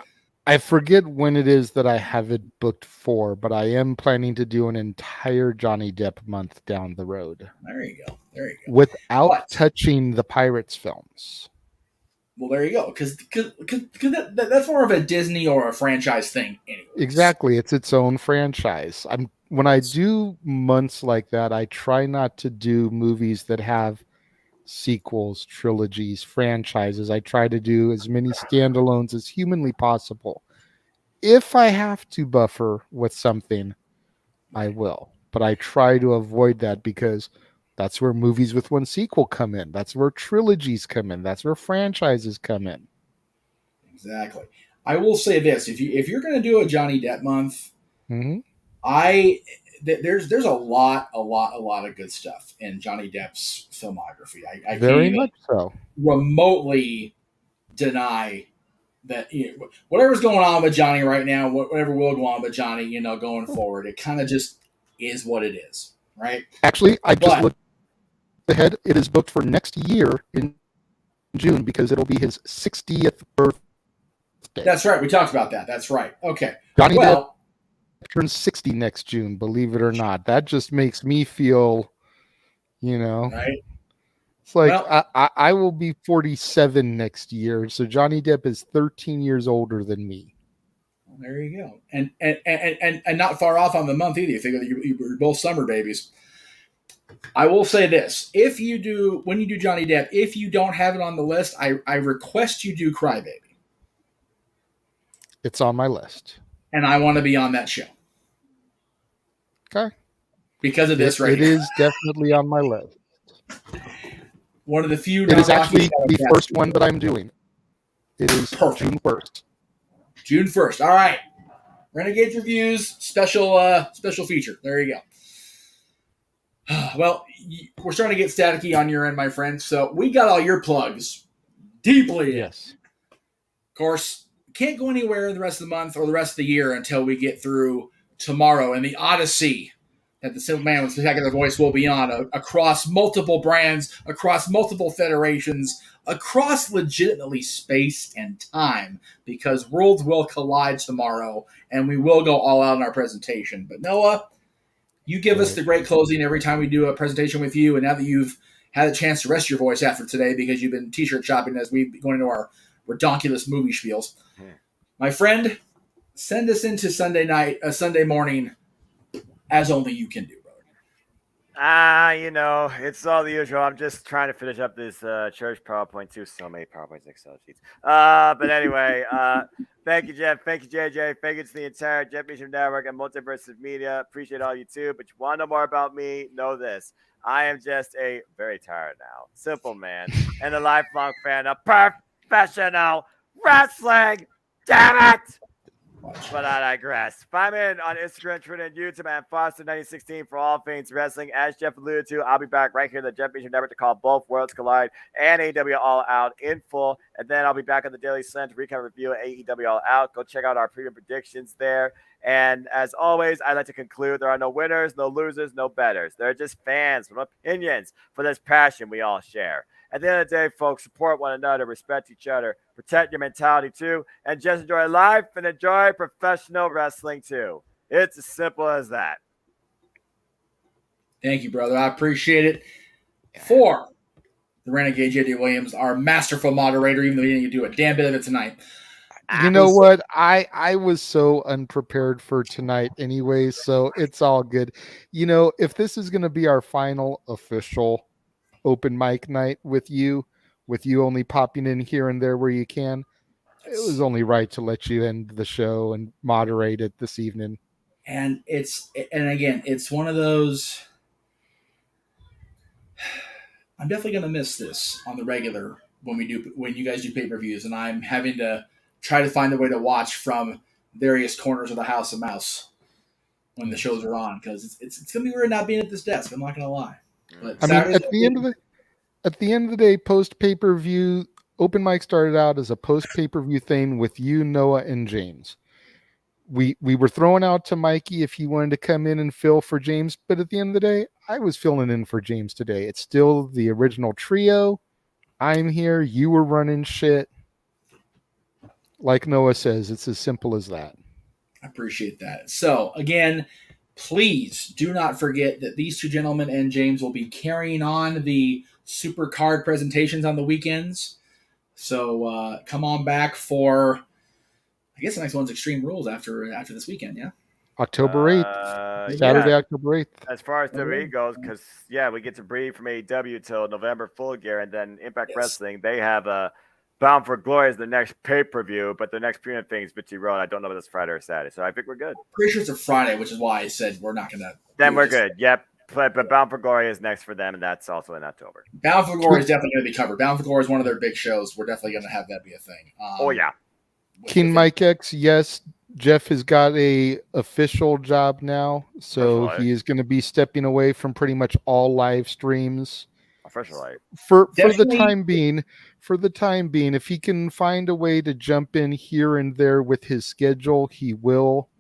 I forget when it is that I have it booked for, but I am planning to do an entire Johnny Depp month down the road. There you go. Without touching the Pirates films. Well, there you go. Because that's more of a Disney or a franchise thing anyways. Exactly. It's its own franchise. When I do months like that, I try not to do movies that have sequels, trilogies, franchises. I try to do as many standalones as humanly possible. If I have to buffer with something, I will. But I try to avoid that because that's where movies with one sequel come in. That's where trilogies come in. That's where franchises come in. Exactly. I will say this: if you're going to do a Johnny Depp month, there's a lot of good stuff in Johnny Depp's filmography. I Very can't much so. remotely deny that whatever's going on with Johnny right now, whatever will go on with Johnny, going forward, it kind of just is what it is, right? Actually, I just looked ahead. It is booked for next year in June because it'll be his 60th birthday. That's right. We talked about that. That's right. Okay. Johnny Depp turns 60 next June, believe it or not. That just makes me feel, right? It's like I will be 47 next year, so Johnny Depp is 13 years older than me. Well, there you go, and not far off on the month either. You figure that you're both summer babies. I will say this: when you do Johnny Depp, if you don't have it on the list, I request you do Crybaby. It's on my list. And I want to be on that show. Okay. Because of this right here. It is definitely on my list. One of the few. It is actually the first one that I'm doing. It is perfect. June 1st. June 1st. All right. Renegades Reviews, special feature. There you go. Well, we're starting to get staticky on your end, my friend. So we got all your plugs deeply. Yes. Of course, can't go anywhere the rest of the month or the rest of the year until we get through tomorrow and the Odyssey that the Simple Man with Spectacular Voice will be on across multiple brands, across multiple federations, across legitimately space and time, because worlds will collide tomorrow and we will go all out in our presentation. But Noah, you give us the great closing every time we do a presentation with you, and now that you've had a chance to rest your voice after today because you've been t-shirt shopping as we've going into our redonkulous movie spiels. My friend, send us into Sunday morning as only you can do, brother. It's all the usual. I'm just trying to finish up this church PowerPoint too. So many PowerPoints, Excel sheets. But anyway, thank you, Jeff. Thank you, JJ. Thank you to the entire Jeff Meacham Network and Multiverse Media. Appreciate all you too. But you want to know more about me? Know this. I am just a very tired now, simple man, and a lifelong fan of professional wrestling. Damn it! But I digress. Find me on Instagram, Twitter, and YouTube at Foster1916 for all things wrestling. As Jeff alluded to, I'll be back right here at the Jeff Meacham Network to call both Worlds Collide and AEW All Out in full. And then I'll be back on the Daily Sun to recap review of AEW All Out. Go check out our preview predictions there. And as always, I like to conclude there are no winners, no losers, no betters. There are just fans with opinions for this passion we all share. At the end of the day, folks, support one another, respect each other, protect your mentality too, and just enjoy life and enjoy professional wrestling too. It's as simple as that. Thank you, brother. I appreciate it. For the Renegade J.D. Williams, our masterful moderator, even though he didn't do a damn bit of it tonight. You know what? I was so unprepared for tonight anyway, so it's all good. If this is going to be our final official open mic night with you only popping in here and there where you can, it was only right to let you end the show and moderate it this evening. And again, it's one of those. I'm definitely going to miss this on the regular when you guys do pay-per-views, and I'm having to try to find a way to watch from various corners of the house of mouse when the shows are on, because it's going to be weird not being at this desk. I'm not going to lie. But at the end of the day, post pay-per-view, open mic started out as a post pay-per-view thing with you, Noah, and James. We were throwing out to Mikey if he wanted to come in and fill for James, but at the end of the day, I was filling in for James today. It's still the original trio. I'm here. You were running shit. Like Noah says, it's as simple as that. I appreciate that. So again, please do not forget that these two gentlemen and James will be carrying on the super card presentations on the weekends. So come on back for, I guess the next one's Extreme Rules after this weekend, yeah? October 8th. Saturday, October 8th. As far as WWE goes, because, we get to breathe from AEW till November Full Gear, and then Impact Wrestling, they have Bound for Glory is the next pay-per-view, but the next premium thing is Bitchy Road. I don't know if it's Friday or Saturday, so I think we're good. Pretty sure it's a Friday, which is why I said we're not going to. Then we're good. Yep. But Bound for Glory is next for them, and that's also in October. Bound for Glory is definitely going to be covered. Bound for Glory is one of their big shows. We're definitely going to have that be a thing. Oh, yeah. King Mike X, yes, Jeff has got a official job now, so he is going to be stepping away from pretty much all live streams. Officially. For the time being, if he can find a way to jump in here and there with his schedule, he will.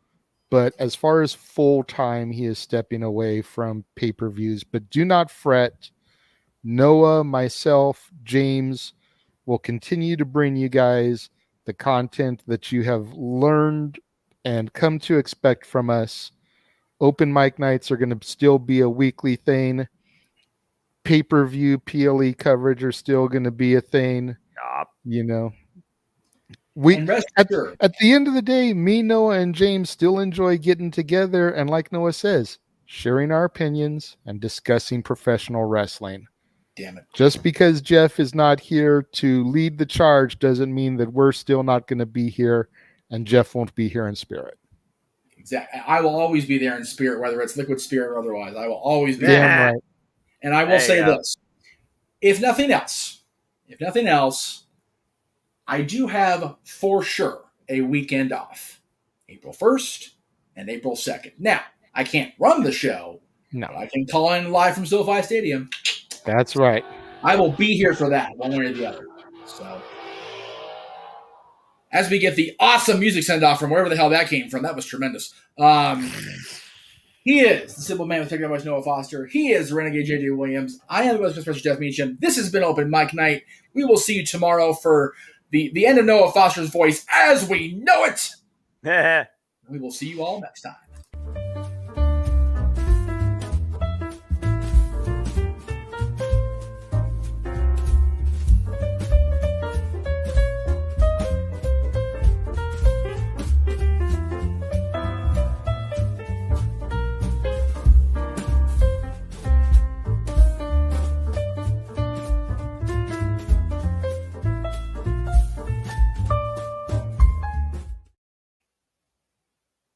But as far as full time, he is stepping away from pay-per-views. But do not fret. Noah, myself, James will continue to bring you guys the content that you have learned and come to expect from us. Open mic nights are going to still be a weekly thing. Pay-per-view PLE coverage are still going to be a thing. At the end of the day, me, Noah, and James still enjoy getting together and, like Noah says, sharing our opinions and discussing professional wrestling. Damn it. Just because Jeff is not here to lead the charge doesn't mean that we're still not going to be here and Jeff won't be here in spirit. Exactly. I will always be there in spirit, whether it's liquid spirit or otherwise. I will always be Damn there. right. And I will say this. If nothing else, I do have for sure a weekend off. April 1st and April 2nd. Now, I can't run the show. No. But I can call in live from SoFi Stadium. That's right. I will be here for that, one way or the other. So, as we get the awesome music send off from wherever the hell that came from, that was tremendous. He is the simple man with technical voice, Noah Foster. He is Renegade J.D. Williams. I am the West Coast Special Jeff Meacham. This has been Open Mic Night. We will see you tomorrow for the end of Noah Foster's voice as we know it. We will see you all next time.